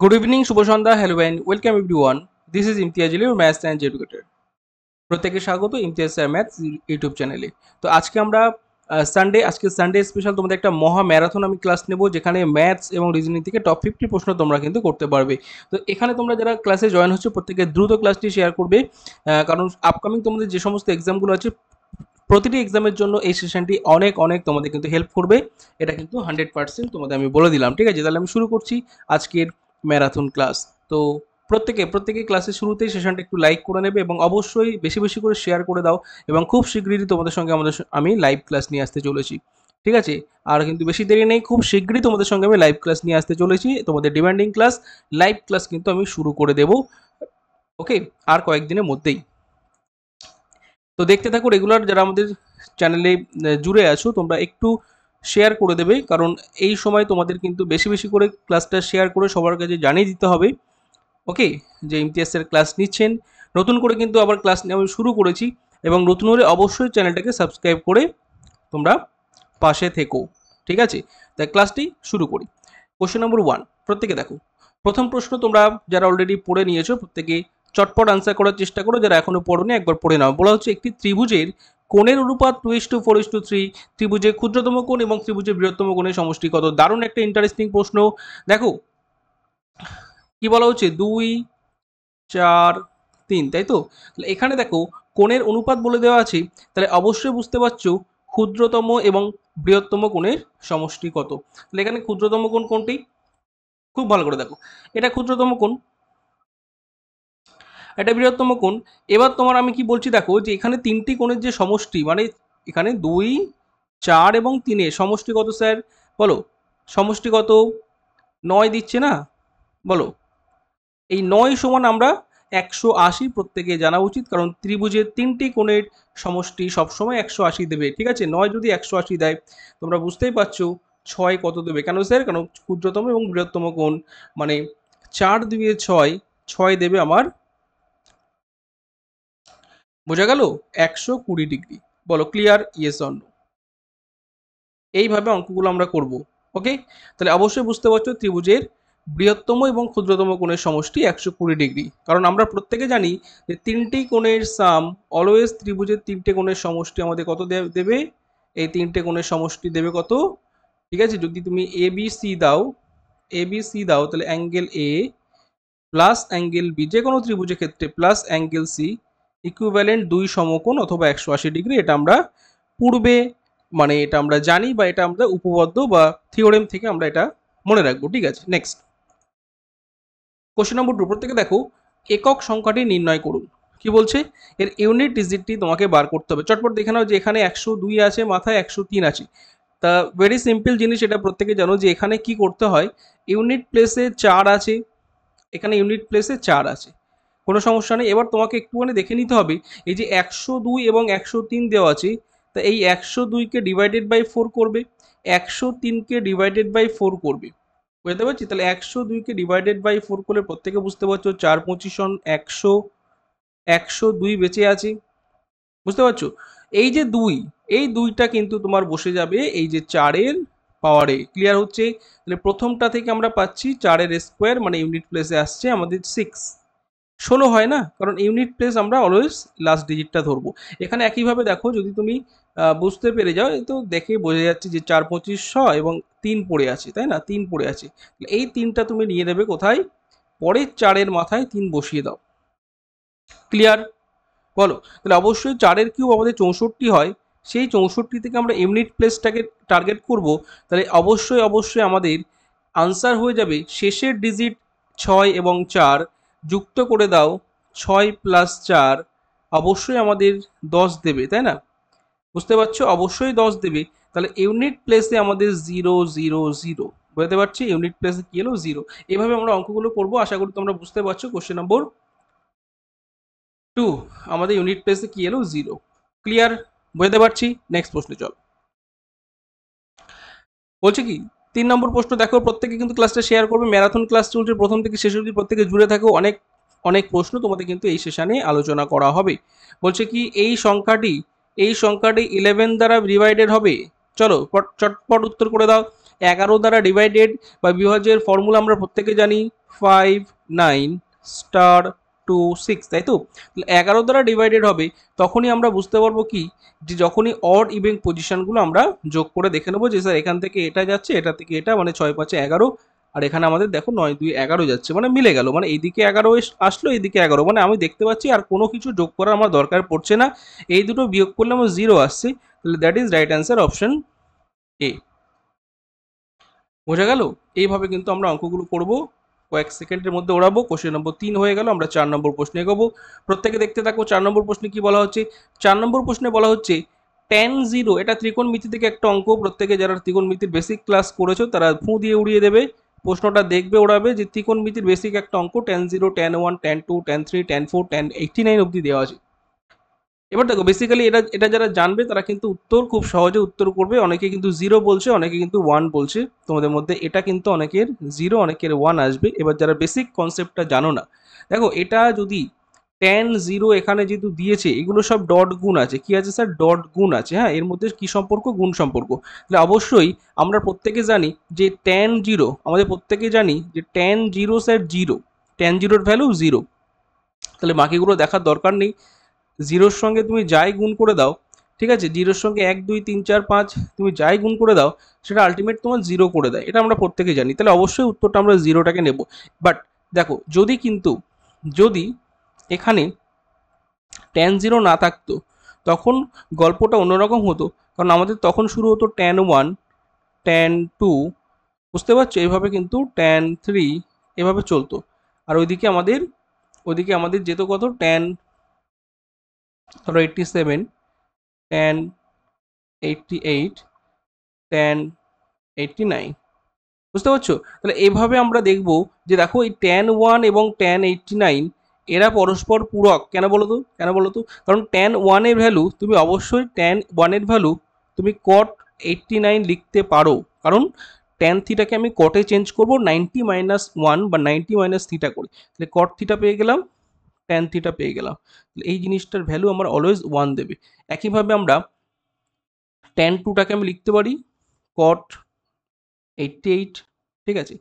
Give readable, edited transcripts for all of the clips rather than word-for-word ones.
Good evening, Shubho Sandhya, hello and welcome everyone. This is Imtiaz Ali, your maths science educator. প্রত্যেককে স্বাগত Imtiaz sir maths YouTube চ্যানেলে। তো আজকে আমরা সানডে স্পেশাল তোমাদের একটা মহা ম্যারাথন আমি ক্লাস নেব, যেখানে ম্যাথস এবং রিজনিং থেকে টপ 50 প্রশ্ন তোমরা কিন্তু করতে পারবে। তো এখানে তোমরা যারা ক্লাসে জয়েন হচ্ছে প্রত্যেকে দ্রুত ক্লাসটি শেয়ার করবে, কারণ আপকামিং তোমাদের যে সমস্ত এক্সামগুলো আছে প্রতিটি এক্সামের জন্য এই সেশনটি অনেক অনেক তোমাদের কিন্তু হেল্প করবে। এটা কিন্তু 100% তোমাদের আমি বলে দিলাম। ঠিক আছে, তাহলে আমি শুরু করছি আজকের ম্যারাথন ক্লাস। তো প্রত্যেকে ক্লাসের শুরুতেই সেশনটা একটু লাইক করে নেবে এবং অবশ্যই বেশি বেশি করে শেয়ার করে দাও, এবং খুব শীঘ্রই তোমাদের সঙ্গে আমি লাইভ ক্লাস নিয়ে আসতে চলেছি। ঠিক আছে, আর কিন্তু বেশি দেরি নেই, খুব শীঘ্রই তোমাদের সঙ্গে আমি লাইভ ক্লাস নিয়ে আসতে চলেছি। তোমাদের ডিমান্ডিং ক্লাস, লাইভ ক্লাস কিন্তু আমি শুরু করে দেব, ওকে, আর কয়েকদিনের মধ্যেই। তো দেখতে থাকো, রেগুলার যারা আমাদের চ্যানেলে জুড়ে আছো তোমরা একটু শেয়ার করে দেবে, কারণ এই সময় তোমাদের কিন্তু বেশি বেশি করে ক্লাসটা শেয়ার করে সবার কাছে জানিয়ে দিতে হবে, ওকে, যে ইমতিয়াজের ক্লাস নিচ্ছেন। নতুন করে কিন্তু আবার ক্লাস নেওয়া শুরু করেছি, এবং নতুন হলে অবশ্যই চ্যানেলটাকে সাবস্ক্রাইব করে তোমরা পাশে থেকো। ঠিক আছে, তাই ক্লাসটি শুরু করি। কোশ্চেন নম্বর 1 প্রত্যেকে দেখো। প্রথম প্রশ্ন তোমরা যারা অলরেডি পড়ে নিয়েছো প্রত্যেকে চটপট আনসার করার চেষ্টা করো, যারা এখনো পড়োনি একবার পড়ে নাও। বলা হচ্ছে একটি ত্রিভুজের কোণের অনুপাত 2:4:3, ত্রিভুজের ক্ষুদ্রতম কোণ এবং ত্রিভুজের বৃহত্তম কোণের সমষ্টি কত? দারুণ একটা ইন্টারেস্টিং প্রশ্ন। দেখো কি বলা হচ্ছে, 2, 4, 3, তাই তো? এখানে দেখো কোণের অনুপাত বলে দেওয়া আছে, তাহলে অবশ্যই বুঝতে পারছো ক্ষুদ্রতম এবং বৃহত্তম কোণের সমষ্টি কত। তাহলে এখানে ক্ষুদ্রতম কোণ কোনটি? খুব ভালো করে দেখো, এটা ক্ষুদ্রতম কোণ, এটা বৃহত্তম কোণ। এবার তোমার আমি কি বলছি দেখো, যে এখানে তিনটি কোণের যে সমষ্টি, মানে এখানে 2, 4 এবং 3-এর সমষ্টি কত স্যার? বলো সমষ্টি কত? 9 দিচ্ছে না? বলো, এই 9 সমান আমরা 180 প্রত্যেকে জানা উচিত, কারণ ত্রিভুজের তিনটি কোণের সমষ্টি সবসময় 180 দেবে। ঠিক আছে, 9 যদি 180 দেয় তোমরা বুঝতেই পারছো 6 কত দেবে। কেন স্যার? কারণ ক্ষুদ্রতম এবং বৃহত্তম কোণ, মানে 4 2 6, 6 দেবে আমার, বোঝা গেল, 120 ডিগ্রি। বলো ক্লিয়ার, ইয়েস অর নো? এইভাবে অঙ্কগুলো আমরা করব, ওকে। তাহলে অবশ্যই বুঝতে পারছো ত্রিভুজের বৃহত্তম এবং ক্ষুদ্রতম কোণের সমষ্টি 120 ডিগ্রি, কারণ আমরা প্রত্যেকে জানি যে তিনটি কোণের সাম অলওয়েজ ত্রিভুজের তিনটে কোণের সমষ্টি আমাদের কত দেবে? এই তিনটে কোণের সমষ্টি দেবে কত? ঠিক আছে, যদি তুমি এবিসি দাও তাহলে angle A plus angle B, যে কোনো ত্রিভুজের ক্ষেত্রে প্লাস অ্যাঙ্গেল সি ইকুইভ্যালেন্ট 2 সমকোণ অথবা 180 ডিগ্রি। এটা আমরা পূর্বে, মানে এটা আমরা জানি, বা এটা আমরা উপপাদ্য বা থিওরেম থেকে আমরা এটা মনে রাখবো। ঠিক আছে, নেক্সট কোশ্চেন নম্বর 2 প্রত্যেকে দেখো, একক সংখ্যাটি নির্ণয় করুন। কি বলছে? এর ইউনিট ডিজিটটি তোমাকে বার করতে হবে। চটপট দেখে নাও যে এখানে 102 আছে, মাথায় 103 আছে। তা ভেরি সিম্পল জিনিস, এটা প্রত্যেকে জানো যে এখানে কি করতে হয়, ইউনিট প্লেসে 4 আছে, এখানে ইউনিট প্লেসে 4 আছে, কোনো সমস্যা নেই। এবার তোমাকে একটুখানি দেখে নিতে হবে, এই যে 102 এবং 103 দেওয়া আছে, তা এই 102কে ডিভাইডেড বাই 4 করবে, 103কে ডিভাইডেড বাই 4 করবে, বুঝতে পারছি? তাহলে 102কে ডিভাইডেড বাই 4 করলে প্রত্যেকে বুঝতে পারছো 4 25 100, 102 বেঁচে আছে, বুঝতে পারছো? এই যে 2, এই 2টা কিন্তু তোমার বসে যাবে এই যে 4-এর পাওয়ারে। ক্লিয়ার হচ্ছে? তাহলে প্রথমটা থেকে আমরা পাচ্ছি 4-এর স্কোয়ার, মানে ইউনিট প্লেসে আসছে আমাদের 6, 16 হয় না, কারণ ইউনিট প্লেস আমরা অলওয়েজ লাস্ট ডিজিটটা ধরবো। এখানে একইভাবে দেখো, যদি তুমি বুঝতে পেরে যাও, এই তো দেখে বোঝা যাচ্ছে যে 4 2500 এবং 3 পড়ে আছে, তাই না? 3 পড়ে আছে, এই 3টা তুমি নিয়ে নেবে কোথায়? পরের 4-এর মাথায় 3 বসিয়ে দাও। ক্লিয়ার? বলো, তাহলে অবশ্যই 4-এর কিউব আমাদের 64 হয়, সেই 64 থেকে আমরা ইউনিট প্লেসটাকে টার্গেট করব। তাহলে অবশ্যই আমাদের আনসার হয়ে যাবে শেষের ডিজিট 6 এবং 4 যুক্ত করে দাও, 6 + 4 অবশ্যই আমাদের 10 দেবে, তাই না? বুঝতে পারছো, অবশ্যই 10 দেবে। তাহলে ইউনিট প্লেসে আমাদের 0 0 0, বুঝতে পারছি ইউনিট প্লেসে কি এলো? 0। এভাবে আমরা অঙ্কগুলো করবো, আশা করি তোমরা বুঝতে পারছো। কোশ্চেন নম্বর 2 আমাদের ইউনিট প্লেসে কি এলো? 0। ক্লিয়ার? বুঝতে পারছি। নেক্সট প্রশ্নে চল। বলছে কি 3 নম্বর প্রশ্ন দেখো, প্রত্যেকে কিন্তু ক্লাসটা শেয়ার করবে, ম্যারাথন ক্লাস চলছে প্রথম থেকে শেষ অবধি, প্রত্যেকে জুড়ে থাকো, অনেক অনেক প্রশ্ন তোমাদের কিন্তু এই সেশনে আলোচনা করা হবে। বলছে কি এই সংখ্যাটি 11 দ্বারা ডিভাইডেড হবে। চলো চটপট উত্তর করে দাও। 11 দ্বারা ডিভাইডেড বা বিভাজ্যের ফর্মুলা আমরা প্রত্যেকে জানি 5 9 স্টার 2 6, তাই তো? 11 দ্বারা ডিভাইডেড হবে তখনই আমরা বুঝতে পারবো কি, যে যখনই অড ইভেন পজিশনগুলো আমরা যোগ করে দেখে নেবো যে স্যার এখান থেকে এটা যাচ্ছে, এটা থেকে এটা, মানে 6 5 11, আর এখানে আমাদের দেখো 9 2 11 যাচ্ছে, মানে মিলে গেল, মানে এইদিকে 11 আসলো, এইদিকে 11, মানে আমি দেখতে পাচ্ছি আর কোনো কিছু যোগ করার আমার দরকার পড়ছে না, এই দুটো বিয়োগ করলে আমার 0 আসছে, তাহলে that is right answer option এ। বোঝা গেল? এইভাবে কিন্তু আমরা অঙ্কগুলো করব, কয়েক সেকেন্ডের মধ্যে ওড়াবো। কোশ্চেন নম্বর 3 হয়ে গেল, আমরা 4 নম্বর প্রশ্নে এগোবো। প্রত্যেকে দেখতে থাকো। 4 নম্বর প্রশ্নে কি বলা হচ্ছে? 4 নম্বর প্রশ্নে বলা হচ্ছে tan 0, এটা ত্রিকোণমিতি থেকে একটা অঙ্ক, প্রত্যেকে যারা ত্রিকোণমিতির বেসিক ক্লাস করেছো তারা ফু দিয়ে উড়িয়ে দেবে, প্রশ্নটা দেখবে ওড়াবে, যে ত্রিকোণমিতির বেসিক একটা অঙ্ক tan 0 tan 1 tan 2 tan 3 tan 4 tan 89 অবধি দেওয়া আছে। এবার দেখো বেসিক্যালি এটা এটা যারা জানবে তারা কিন্তু উত্তর খুব সহজে উত্তর করবে। অনেকে কিন্তু 0 বলছে, অনেকে কিন্তু 1 বলছে, তোমাদের মধ্যে এটা কিন্তু অনেকের 0 অনেকের 1 আসবে। এবার যারা বেসিক কনসেপ্টটা জানো না, দেখো এটা যদি tan 0 এখানে যেহেতু দিয়েছে, এগুলো সব ডট গুণ আছে, কি আছে স্যার? ডট গুণ আছে, হ্যাঁ, এর মধ্যে কি সম্পর্ক? গুণ সম্পর্ক। তাহলে অবশ্যই আমরা প্রত্যেকে জানি যে tan 0, আমাদের প্রত্যেকে জানি যে tan 0 স্যার 0, tan 0 ভ্যালু 0, তাহলে বাকিগুলো দেখার দরকার নেই। 0-র সঙ্গে তুমি যাই গুণ করে দাও, ঠিক আছে, 0-র সঙ্গে 1 2 3 4 5 তুমি যাই গুণ করে দাও, সেটা আলটিমেট তোমার 0 করে দেয়, এটা আমরা প্রত্যেকে জানি। তাহলে অবশ্যই উত্তরটা আমরা 0টাকে নেব। বাট দেখো যদি কিন্তু যদি এখানে tan 0 না থাকতো, তখন গল্পটা অন্যরকম হতো, কারণ আমাদের তখন শুরু হতো tan 1 tan 2, বুঝতে পারছো, এইভাবে কিন্তু tan 3 এভাবে চলতো। আর ওইদিকে আমাদের যেত কত? tan, ধরো 87, tan 88, tan 89, বুঝতে পারছো? তাহলে এভাবে আমরা দেখব যে দেখো এই tan 1 এবং tan 89 এরা পরস্পর পূরক। কেন বলো তো? কেন বলো তো? কারণ tan 1 এর ভ্যালু তুমি অবশ্যই tan 1 এর ভ্যালু তুমি cot 89 লিখতে পারো, কারণ tan থিটাকে আমি কটে চেঞ্জ করব 90 মাইনাস 1 বা 90 মাইনাস থিটা করে, তাহলে cot থিটা পেয়ে গেলাম, tan থিটা পেয়ে গেলাম। এই জিনিসটার ভ্যালু আমার অলওয়েজ 1 দেবে। একইভাবে আমরা tan 2টাকে আমি লিখতে পারি cot 88, ঠিক আছে,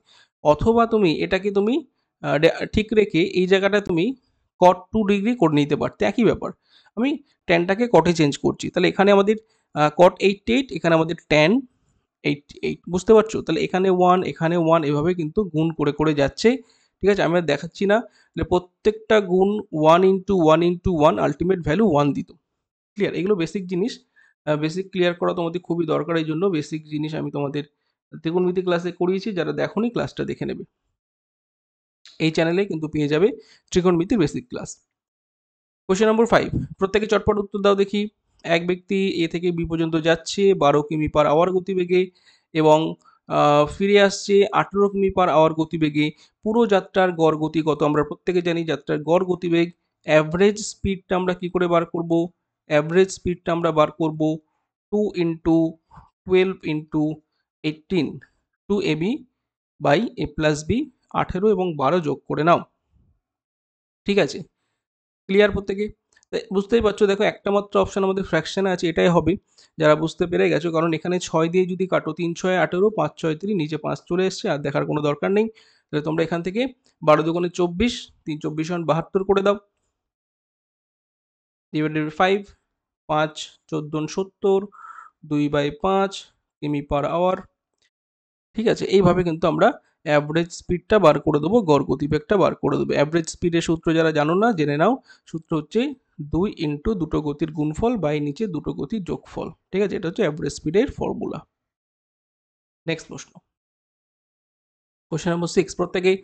অথবা তুমি এটাকে তুমি ঠিক রেখে এই জায়গাটা তুমি cot 2 ডিগ্রি করে নিতে পারতে, একই ব্যাপার। আমি ট্যানটাকে কটে চেঞ্জ করছি, তাহলে এখানে আমাদের cot 88, এখানে আমাদের tan 88, বুঝতে পারছো? তাহলে এখানে 1 এখানে 1 এভাবে কিন্তু গুণ করে করে যাচ্ছে, ঠিক আছে, আমি আর দেখাচ্ছি না। তাহলে প্রত্যেকটা গুণ 1 ইন্টু 1 ইন্টু 1 আলটিমেট ভ্যালু 1 দিত। ক্লিয়ার? এগুলো বেসিক জিনিস, বেসিক ক্লিয়ার করা তোমাদের খুবই দরকার, এই জন্য বেসিক জিনিস আমি তোমাদের ত্রিকোণমিতি ক্লাসে করিয়েছি, যারা দেখোনি ক্লাসটা দেখে নেবে, এই চ্যানেলে কিন্তু পেয়ে যাবে ত্রিকোণমিতির বেসিক ক্লাস। কোশ্চেন নম্বর 5, প্রত্যেকে চটপট উত্তর দাও দেখি। এক ব্যক্তি এ থেকে বি পর্যন্ত যাচ্ছে 12 কিমি/আওয়ার গতিবেগে এবং ফিরে আসছে 18 কিমি/আওয়ার গতিবেগে। পুরো যাত্রার গড় গতি কত? আমরা প্রত্যেকে জানি যাত্রার গড় গতিবেগ, অ্যাভারেজ স্পিডটা আমরা কি করে বার করব? অ্যাভারেজ স্পিডটা আমরা বার করব 2 ইন্টু 12 ইন্টু 18, 2ab/a+b, 18 এবং 12 যোগ করে নাও, ঠিক আছে? ক্লিয়ার প্রত্যেকে? বুঝতেই পারছো, দেখো একটা মাত্র অপশন আমাদের ফ্র্যাকশনে আছে, এটাই হবে, যারা বুঝতে পেরে গেছো, কারণ এখানে 6 দিয়ে যদি কাটো 3 6 18, 5 6 3, নিচে 5 চলে এসছে, আর দেখার কোনো দরকার নেই। তাহলে তোমরা এখান থেকে 12 দুগুণে 24, 3 24 72 করে দাও, ডিভাইডেড বাই 5, 5 14 70, 2/5 কিমি/আওয়ার, ঠিক আছে? এইভাবে কিন্তু আমরা অ্যাভারেজ স্পিডটা বার করে দেবো, গড় গতিবেগটা বার করে দেবো। অ্যাভারেজ স্পিডের সূত্র যারা জানো না জেনে নাও, সূত্র হচ্ছে 2 ইন্টু দুটো গতির গুণফল বাই নিচে দুটো গতির যোগফল, ঠিক আছে? এটা হচ্ছে অ্যাভারেজ স্পিডের ফর্মুলা। নেক্সট প্রশ্ন, কোশ্চেন নম্বর 6, প্রত্যেকেই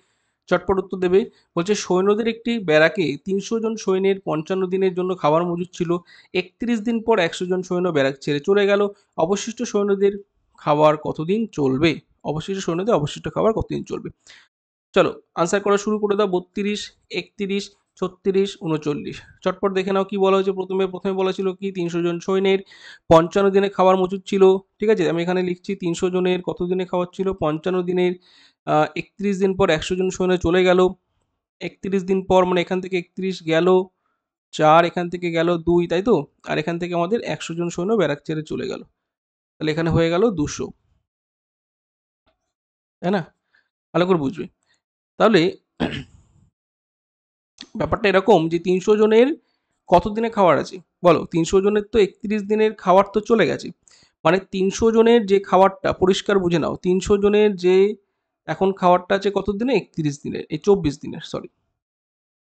চটপট উত্তর দেবে। বলছে সৈন্যদের একটি ব্যারাকে 300 জন সৈন্যের 55 দিনের জন্য খাবার মজুদ ছিল, 31 দিন পর 100 জন সৈন্য ব্যারাক ছেড়ে চলে গেল, অবশিষ্ট সৈন্যদের খাবার কতদিন চলবে? অবশিষ্ট খাবার কতদিন চলবে? চলো আনসার করা শুরু করে দাও। 32, 31, 36, 39, চটপট দেখে নাও কি বলা হয়েছে। প্রথমে বলা ছিল কি 300 জন সৈন্যের 55 দিনে খাবার মজুদ ছিল, ঠিক আছে, আমি এখানে লিখছি 300 জনের কত দিনে খাবার ছিল? 55 দিনের। 31 দিন পর 100 জন সৈন্য চলে গেল, 31 দিন পর মানে এখান থেকে 31 গেল 4, এখান থেকে গেল 2, তাই তো, আর এখান থেকে আমাদের 100 জন সৈন্য ব্যারাক ছেড়ে চলে গেল, তাহলে এখানে হয়ে গেল 200। তাই না? ভালো করে বুঝবে। তাহলে ব্যাপারটা এরকম যে 300 জনের কত দিনে খাওয়ার আছে বলো? 300 জনের তো 31 দিনের খাওয়ার তো চলে গেছে। মানে 300 জনের যে খাবারটা পরিষ্কার বুঝে নাও, 300 জনের যে এখন খাবারটা আছে কত দিনে? 31 দিনের, এই 24 দিনের, সরি।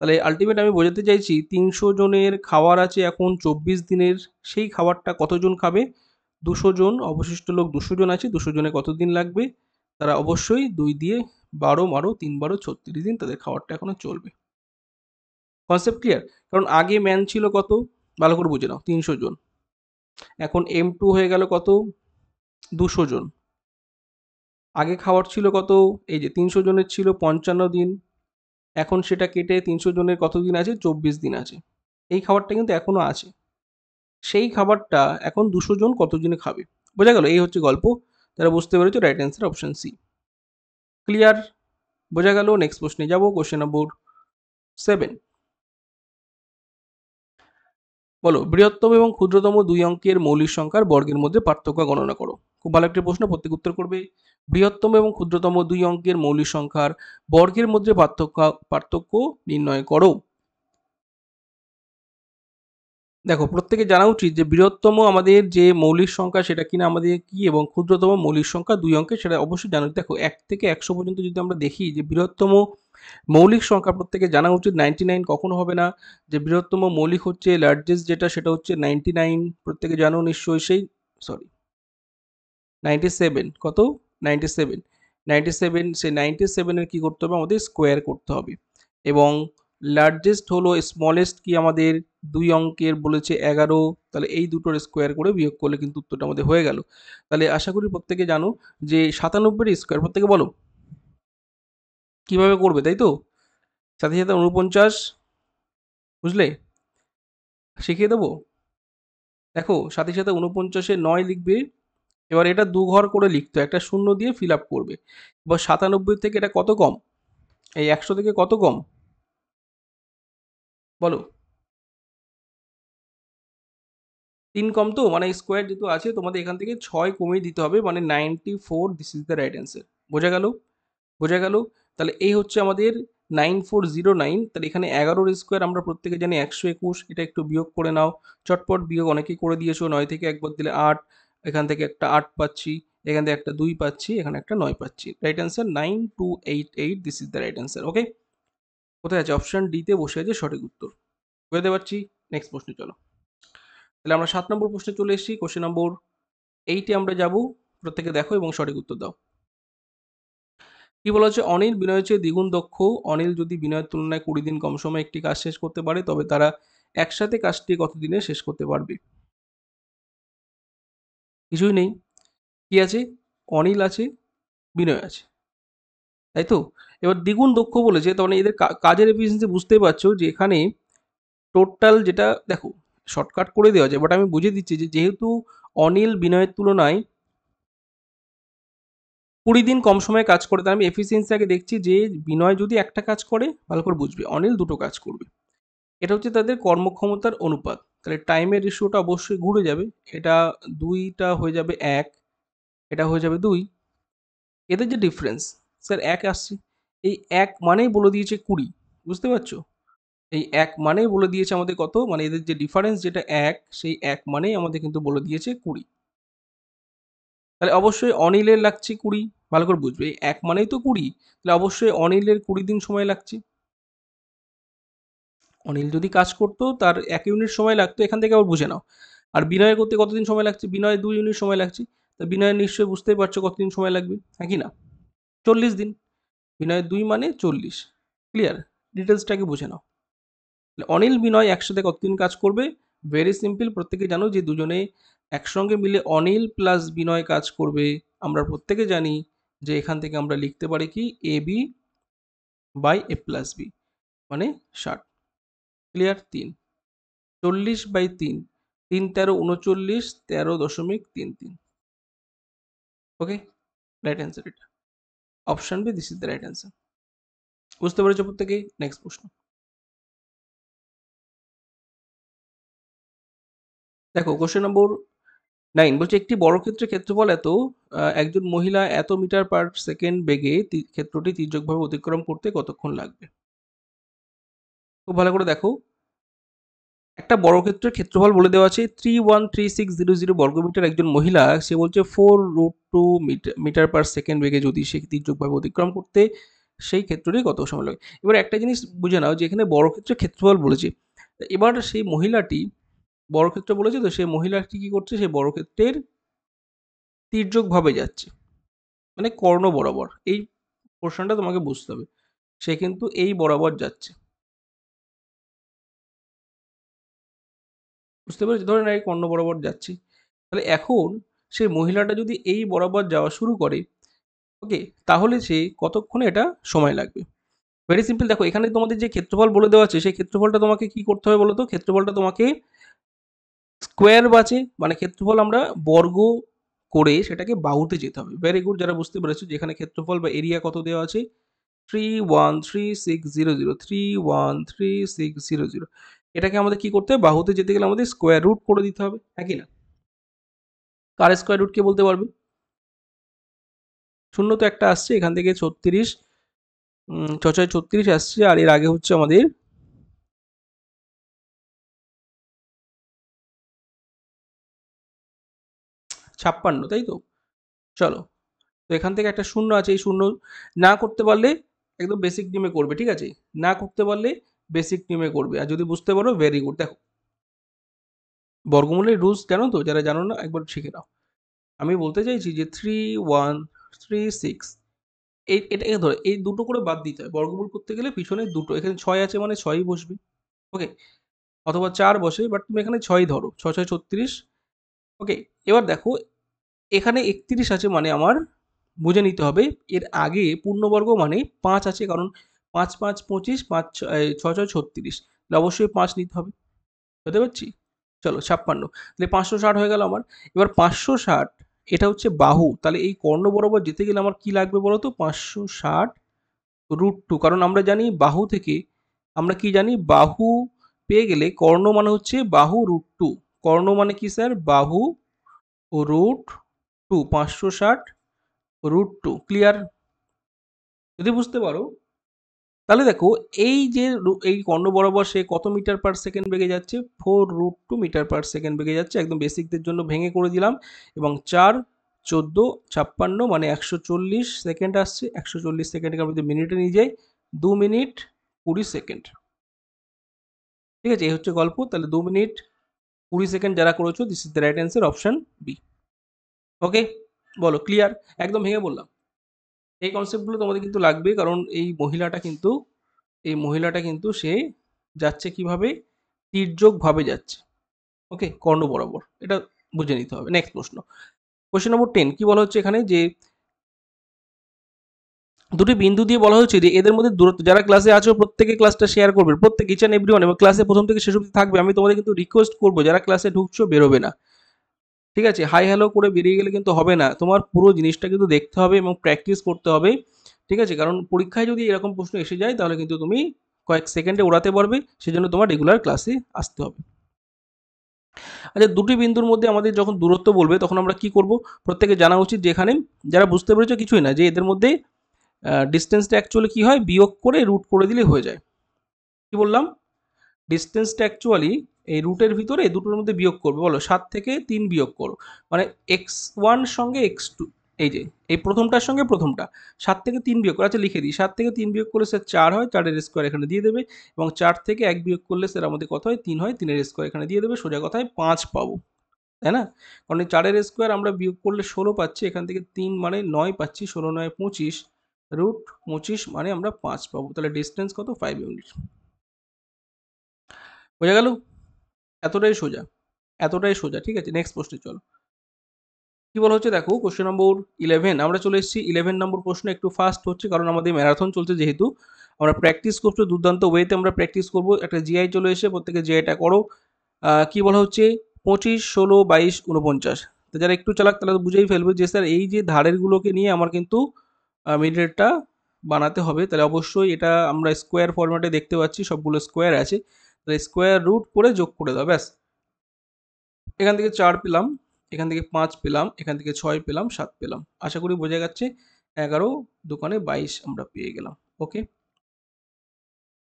তাহলে আলটিমেট আমি বোঝাতে চাইছি 300 জনের খাওয়ার আছে এখন 24 দিনের, সেই খাবারটা কতজন খাবে? 200 জন, অবশিষ্ট লোক 200 জন আছে, 200 জনে কত দিন লাগবে? তারা অবশ্যই 2 দিয়ে 12 মারো 3 12 36 দিন তাদের খাবারটা এখনো চলবে। Concept clear? কারণ আগে ম্যান ছিল কত? ভালো করে বুঝে নাও, 300 জন। এখন M2 হয়ে গেল কত? 200 জন। আগে খাওয়ার ছিল কত? এই যে 300 জনের ছিল 55 দিন, এখন সেটা কেটে 300 জনের কত দিন আছে? 24 দিন আছে। এই খাবারটা কিন্তু এখনো আছে। সেই খাবারটা এখন 200 জন কত দিনে খাবে? বোঝা গেল? এই হচ্ছে গল্প। যারা বুঝতে পেরেছো, right answer option C. Clear? বোঝা গেল? নেক্সট প্রশ্নে যাব, কোশ্চেন নম্বর 7। বলো, বৃহত্তম এবং ক্ষুদ্রতম দুই অঙ্কের মৌলিক সংখ্যার বর্গের মধ্যে পার্থক্য গণনা করো। খুব ভালো একটা প্রশ্ন, প্রত্যেক উত্তর করবে। বৃহত্তম এবং ক্ষুদ্রতম দুই অঙ্কের মৌলিক সংখ্যার বর্গের মধ্যে পার্থক্য নির্ণয় করো। দেখো, প্রত্যেকে জানা উচিত যে বৃহত্তম আমাদের যে মৌলিক সংখ্যা সেটা কিনা আমাদের কি, এবং ক্ষুদ্রতম মৌলিক সংখ্যা দুই অঙ্কের সেটা অবশ্যই জানা। দেখো, 1 থেকে 100 পর্যন্ত যদি আমরা দেখি যে বৃহত্তম মৌলিক সংখ্যা প্রত্যেকে জানা উচিত 99 কখনো হবে না। যে বৃহত্তম মৌলিক হচ্ছে লার্জেস্ট যেটা, সেটা হচ্ছে 99, প্রত্যেকে জানো নিশ্চয়ই। সেই সরি 97, কত? 97, 97, সেই 97 এর কি করতে হবে? আমাদের স্কোয়ার করতে হবে। এবং লার্জেস্ট হলো স্মলেস্ট কি আমাদের দুই অঙ্কের বলেছে 11, তাহলে এই দুটোর স্কোয়ার করে বিয়োগ করলে কিন্তু উত্তরটা আমাদের হয়ে গেল। তাহলে আশা করি প্রত্যেকে জানো যে 97 এর স্কোয়ার, প্রত্যেকে বলো কিভাবে করবে, তাই তো? সাথে সাথে 49, বুঝলে? শিখিয়ে দেবো। দেখো, সাথে সাথে 49-এ 9 লিখবে। এবার এটা দু ঘর করে লিখতে, একটা শূন্য দিয়ে ফিল আপ করবে। এবার 97 থেকে এটা কত কম? এই 100 থেকে কত কম? বলো। 3 কম তো, মানে স্কোয়ার যেহেতু আছে তোমাদের এখান থেকে 6 কমিয়ে দিতে হবে, মানে 94, this is the right answer. বোঝা গেল? বোঝা গেল? তাহলে এই হচ্ছে আমাদের 9409। তাহলে এখানে 11-র স্কোয়ার আমরা প্রত্যেকে জানি 121, এটা একটু বিয়োগ করে নাও। চটপট বিয়োগ অনেকেই করে দিয়েছো, 9 থেকে একবার দিলে 8, এখান থেকে একটা 8 পাচ্ছি, এখান থেকে একটা 2 পাচ্ছি, এখানে একটা 9 পাচ্ছি। Right answer 9288, this is the right answer. Okay? কোথায় আছে? অপশন ডিতে বসে আছে সঠিক উত্তর। বুঝতে পারছি? নেক্সট প্রশ্নে চলো। তাহলে আমরা 7 নম্বর প্রশ্নে চলে এসেছি, কোশ্চেন নম্বর 8-এ আমরা যাব। প্রত্যেকে দেখো এবং সঠিক উত্তর দাও। কি বলা হচ্ছে? অনিল বিনয়ের চেয়ে দ্বিগুণ দক্ষ। অনিল যদি বিনয়ের তুলনায় 20 দিন কম সময়ে একটি কাজ শেষ করতে পারে, তবে তারা একসাথে কাজটি কত দিনে শেষ করতে পারবে? কিছুই নেই। কি আছে? অনিল আছে, বিনয় আছে, তাই তো? এবার দ্বিগুণ দক্ষ বলেছে, তার মানে এদের কাজের এফিসিয়েন্সি বুঝতেই পারছো যে এখানে টোটাল যেটা দেখো শর্টকাট করে দেওয়া যায়, বাট আমি বুঝিয়ে দিচ্ছি যে যেহেতু অনিল বিনয়ের তুলনায় 20 দিন কম সময়ে কাজ করে, তার আমি এফিসিয়েন্সি আগে দেখছি যে বিনয় যদি একটা কাজ করে, ভালো করে বুঝবে, অনিল দুটো কাজ করবে। এটা হচ্ছে তাদের কর্মক্ষমতার অনুপাত। তাহলে টাইমের রেশিওটা অবশ্যই ঘুরে যাবে। এটা 2টা হয়ে যাবে 1, এটা হয়ে যাবে 2। এদের যে ডিফারেন্স, স্যার 1 আসছে, এই 1 মানেই বলে দিয়েছে 20। বুঝতে পারছো? এই 1 মানেই বলে দিয়েছে আমাদের কত, মানে এদের যে ডিফারেন্স যেটা 1, সেই 1 মানেই আমাদের কিন্তু বলে দিয়েছে 20। তাহলে অবশ্যই অনিলের লাগছে 20, ভালো করে বুঝবে, এই 1 মানেই তো 20, তাহলে অবশ্যই অনিলের 20 দিন সময় লাগছে। অনিল যদি কাজ করতো তার 1 ইউনিট সময় লাগতো, এখান থেকে আবার বুঝে নাও। আর বিনয়ের করতে কতদিন সময় লাগছে? বিনয়ের 2 ইউনিট সময় লাগছে। তা বিনয়ের নিশ্চয়ই বুঝতেই পারছো কতদিন সময় লাগবে, হ্যাঁ কি না? 40 দিন। বিনয়ের 2 মানে 40। ক্লিয়ার? ডিটেলসটাকে বুঝে নাও। অনিল বিনয় একসাথে কতদিন কাজ করবে? ভেরি সিম্পল, প্রত্যেকে জানো যে দুজনে একসঙ্গে মিলে অনিল প্লাস বিনয় কাজ করবে। আমরা প্রত্যেকে জানি যে এখান থেকে আমরা লিখতে পারি কি, A B by A plus B, মানে 60। ক্লিয়ার? 3 40/3, 3 13 39, 13.33। ওকে? রাইট অ্যান্সার এটা। Option B, this is the right answer. বুঝতে পেরেছো প্রত্যেকেই? নেক্সট প্রশ্ন। দেখো, কোশ্চেন নম্বর 9 বলছে একটি বর্গক্ষেত্রের ক্ষেত্রফল এত, একজন মহিলা এত মিটার পার সেকেন্ড বেগে ক্ষেত্রটি তির্যকভাবে অতিক্রম করতে কতক্ষণ লাগবে। খুব ভালো করে দেখো, একটা বর্গক্ষেত্রের ক্ষেত্রফল বলে দেওয়া আছে 313600 বর্গমিটার, একজন মহিলা সে বলছে 4√2 মিটার পার সেকেন্ড বেগে যদি সে তির্যকভাবে অতিক্রম করতে সেই ক্ষেত্রটি কত সময় লাগে। এবার একটা জিনিস বুঝে নাও যে এখানে বর্গক্ষেত্রের ক্ষেত্রফল বলেছে, এবার সেই মহিলাটি বর্গক্ষেত্র বলেছে, তো সেই মহিলাটি কি করছে, সেই বর্গক্ষেত্রের তির্যকভাবে যাচ্ছে, মানে কর্ণ বরাবর। এই পোর্শনটা তোমাকে বুঝতে হবে, সে কিন্তু এই বরাবর যাচ্ছে, বুঝতে পেরেছি, ধরে না এই কর্ণ বরাবর যাচ্ছি। তাহলে এখন সেই মহিলাটা যদি এই বরাবর যাওয়া শুরু করে, ওকে, তাহলে সে কতক্ষণে এটা সময় লাগবে। ভেরি সিম্পল, দেখো এখানে তোমাদের যে ক্ষেত্রফল বলে দেওয়া আছে সেই ক্ষেত্রফলটা তোমাকে কি করতে হবে বলো তো, ক্ষেত্রফলটা তোমাকে স্কোয়ার বাচে, মানে ক্ষেত্রফল আমরা বর্গ করে সেটাকে বাহুতে যেতে হবে। ভেরি গুড, যারা বুঝতে পেরেছো যেখানে ক্ষেত্রফল বা এরিয়া কত দেওয়া আছে 313,600, 313,600, এটাকে আমাদের কি করতে হবে, বাহুতে যেতে গেলে আমাদের স্কোয়ার রুট করে দিতে হবে, হ্যাঁ কি না? কার স্কোয়ার রুট কে বলতে পারবে? শূন্য তো একটা আসছে এখান থেকে 36, 36 আসছে, আর এর আগে হচ্ছে আমাদের 56, তাই তো? চলো, তো এখান থেকে একটা শূন্য আছে, এই শূন্য না করতে পারলে একদম বেসিক নিয়মে করবে, ঠিক আছে? না করতে পারলে বেসিক নিয়মে করবে, আর যদি বুঝতে পারো ভেরি গুড। দেখো বর্গমূলের রুলস জানো তো, যারা জানো না একবার শিখে নাও। আমি বলতে চাইছি যে 3136, এটাকে ধরো এই দুটো করে বাদ দিতে হয় বর্গমূল করতে গেলে, পিছনে দুটো, এখানে 6 আছে মানে 6ই বসবে, ওকে, অথবা 4 বসে, বাট তুমি এখানে 6ই ধরো, 6 6 36, ওকে। এবার দেখো এখানে 31 আছে মানে আমার বুঝে নিতে হবে এর আগে পূর্ণবর্গ মানে 5 আছে, কারণ 5 5 25, 5 6 6 36, তাহলে অবশ্যই 5 নিতে হবে, বুঝতে পারছি? চলো 56, তাহলে 560 হয়ে গেল আমার। এবার 560 এটা হচ্ছে বাহু, তাহলে এই কর্ণ বরাবর যেতে গেলে আমার কি লাগবে বলো তো, 560√2, কারণ আমরা জানি বাহু থেকে, আমরা কি জানি, বাহু পেয়ে গেলে কর্ণ মানে হচ্ছে বাহু √2, কর্ণ মানে কি স্যার, বাহু √2, 560√2, ক্লিয়ার? যদি বুঝতে পারো তাহলে দেখো এই যে এই কর্ণ বরাবর সে কত মিটার পার সেকেন্ড বেগে যাচ্ছে, 4√2 মিটার পার সেকেন্ড বেগে যাচ্ছে, একদম বেসিকদের জন্য ভেঙে করে দিলাম, এবং 4 14 56 মানে 140 সেকেন্ড আসছে, 140 সেকেন্ডকে আমি যদি মিনিটে নিয়ে যাই 2 মিনিট 20 সেকেন্ড, ঠিক আছে? এই হচ্ছে গল্প, তাহলে 2 মিনিট 20 সেকেন্ড যারা করেছো, this is the right answer, option B. Okay, বলো ক্লিয়ার? একদম ভেঙে বললাম, এই কনসেপ্টগুলো তোমাদের কিন্তু লাগবে, কারণ এই মহিলাটা কিন্তু সে যাচ্ছে কিভাবে, তির্যকভাবে যাচ্ছে, ওকে, কর্ণ বরাবর, এটা বুঝে নিতে হবে। নেক্সট প্রশ্ন, কোশ্চেন নম্বর 10, কি বলা হচ্ছে এখানে, যে দুটি বিন্দু দিয়ে বলা হচ্ছে যে এদের মধ্যে দূরত্ব, যারা ক্লাসে আছো প্রত্যেকে ক্লাসটা শেয়ার করবে, প্রত্যেক ইচ অ্যান্ড এভরিওয়ান, এবং ক্লাসে প্রথম থেকে শেষ অবধি থাকবে। আমি তোমাদের কিন্তু রিকোয়েস্ট করবো যারা ক্লাসে ঢুকছো বেরোবে না, ঠিক আছে? হাই হ্যালো করে বেরিয়ে গেলে কিন্তু হবে না, তোমার পুরো জিনিসটা কিন্তু দেখতে হবে এবং প্র্যাকটিস করতে হবে, ঠিক আছে? কারণ পরীক্ষায় যদি এরকম প্রশ্ন এসে যায় তাহলে কিন্তু তুমি কয়েক সেকেন্ডে উড়াতে পারবে, সেজন্য তোমার রেগুলার ক্লাসে আসতে হবে। আচ্ছা, দুটি বিন্দুর মধ্যে আমাদের যখন দূরত্ব বলবে তখন আমরা কি করব, প্রত্যেকে জানা উচিত, যেখানে যারা বুঝতে পেরেছো কিছুই না, যে এদের মধ্যে ডিস্টেন্সটা অ্যাকচুয়ালি কি হয়, বিয়োগ করে রুট করে দিলে হয়ে যায়। কি বললাম, ডিস্টেন্সটা অ্যাকচুয়ালি এই রুটের ভিতরে দুটোর মধ্যে বিয়োগ করবে, বলো 7 থেকে 3 বিয়োগ করো, মানে x1 সঙ্গে x2, এই যে এই প্রথমটার সঙ্গে প্রথমটা 7 থেকে 3 বিয়োগ করে, আচ্ছা লিখে দিই, 7 থেকে 3 বিয়োগ করলে স্যার 4 হয়, 4 এর স্কোয়ার এখানে দিয়ে দেবে, এবং 4 থেকে 1 বিয়োগ করলে স্যার আমাদের কত হয়, 3 হয়, 3 এর স্কোয়ার এখানে দিয়ে দেবে, সোজা কথায় 5 পাবো, তাই না? কারণ এই 4 এর স্কোয়ার আমরা বিয়োগ করলে 16 পাচ্ছি, এখান থেকে 3 মানে 9 পাচ্ছি, 16 9 25, √25 মানে আমরা 5 পাবো, তাহলে ডিস্টেন্স কত, 5 ইউনিট। বোঝা গেল? এতটাই সোজা, এতটাই সোজা, ঠিক আছে? নেক্সট প্রশ্নে চলো, কি বলা হচ্ছে দেখো, কোশ্চেন নম্বর 11, আমরা চলে এসেছি 11 নম্বর প্রশ্ন, একটু ফাস্ট হচ্ছে কারণ আমাদের ম্যারাথন চলছে, যেহেতু আমরা প্র্যাকটিস করছো দুর্দান্ত ওয়েতে, আমরা প্র্যাকটিস করবো, একটা জিআই চলে এসে প্রত্যেকে জিআইটা করো। কি বলা হচ্ছে, 25 16 22 49, তো যারা একটু চালাক তারা তো বুঝেই ফেলবে যে স্যার এই যে ধারেরগুলোকে নিয়ে আমার কিন্তু মিডলটা বানাতে হবে, তাহলে অবশ্যই এটা আমরা স্কোয়ার ফরম্যাটে দেখতে পাচ্ছি, সবগুলো স্কোয়ার আছে, তাহলে স্কোয়ার রুট করে যোগ করে দাও, ব্যাস। এখান থেকে 4 পেলাম, এখান থেকে 5 পেলাম, এখান থেকে 6 পেলাম, 7 পেলাম। আশা করি বোঝা যাচ্ছে। 11 দোকানে 22 আমরা পেয়ে গেলাম। ওকে,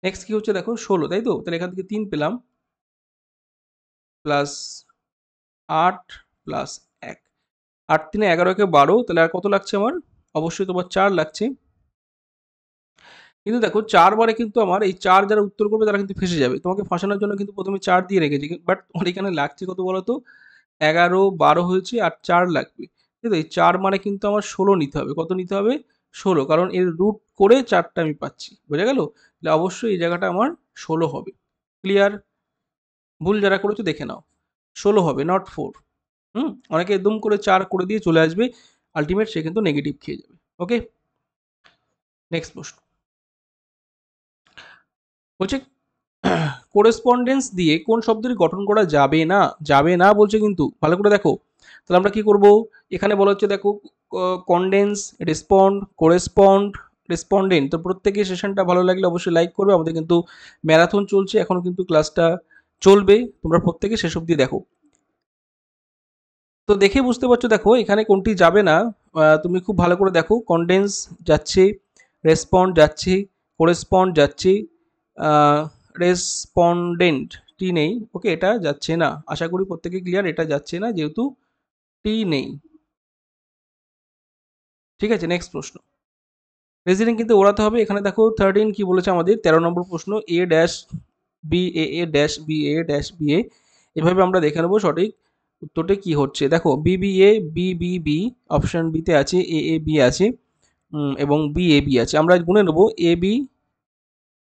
নেক্সট কি হচ্ছে দেখো 16, তাই তো? তাহলে এখান থেকে 3 পেলাম প্লাস 8 প্লাস 1, 8 3 11 কে 12, তাহলে আর কত লাগছে আমার? অবশ্যই তোমার 4 লাগছে। কিন্তু দেখো 4 বারে কিন্তু আমার এই 4 যারা উত্তর করবে তারা কিন্তু ফেঁসে যাবে। তোমাকে ফাঁসানোর জন্য কিন্তু প্রথমে 4 দিয়ে রেখেছি, বাট তোমার এখানে লাগছে কত বলো তো? 11 12 হয়েছে আর 4 লাগবে। ঠিক আছে, এই 4 মানে কিন্তু আমার 16 নিতে হবে। কত নিতে হবে? 16, কারণ এর রুট করে 4টা আমি পাচ্ছি। বোঝা গেল? তাহলে অবশ্যই এই জায়গাটা আমার 16 হবে। ক্লিয়ার? ভুল যারা করেছো দেখে নাও, 16 হবে, নট 4। অনেকে একদম করে 4 করে দিয়ে চলে আসবে, আলটিমেট সে কিন্তু নেগেটিভ খেয়ে যাবে। ওকে, নেক্সট প্রশ্ন বলছে কোরেসপন্ডেন্স দিয়ে কোন শব্দটি গঠন করা যাবে না? যাবে না বলছে, কিন্তু ভালো করে দেখো। তাহলে আমরা কি করব? এখানে বলা হচ্ছে দেখো কনডেন্স, রেসপন্ড, কোরেসপন্ড, রেসপন্ডেন্ট। তো প্রত্যেকের সেশনটা ভালো লাগলে অবশ্যই লাইক করবে। আমাদের কিন্তু ম্যারাথন চলছে, এখনো কিন্তু ক্লাসটা চলবে, তোমরা প্রত্যেকে শেষ অবধি দেখো। তো দেখে বুঝতে পারছো দেখো এখানে কোনটি যাবে না। তুমি খুব ভালো করে দেখো, কনডেন্স যাচ্ছে, রেসপন্ড যাচ্ছে, কোরেসপন্ড যাচ্ছে, রেসপন্ডেন্ট টি নেই। ওকে, এটা যাচ্ছে না। আশা করি প্রত্যেকে ক্লিয়ার, এটা যাচ্ছে না যেহেতু টি নেই। ঠিক আছে, নেক্সট প্রশ্ন। রিজনিং কিন্তু ওড়াতে হবে। এখানে দেখো 13 কি বলেছে আমাদের, 13 নম্বর প্রশ্ন, a dash B a dash B a dash B A. এভাবে আমরা দেখে নেবো সঠিক উত্তরটা কি হচ্ছে। দেখো B B A B B B, option বিতে আছে এ এ বি আছে, এবং বি এ বি আছে। আমরা গুনে নেবো এ বি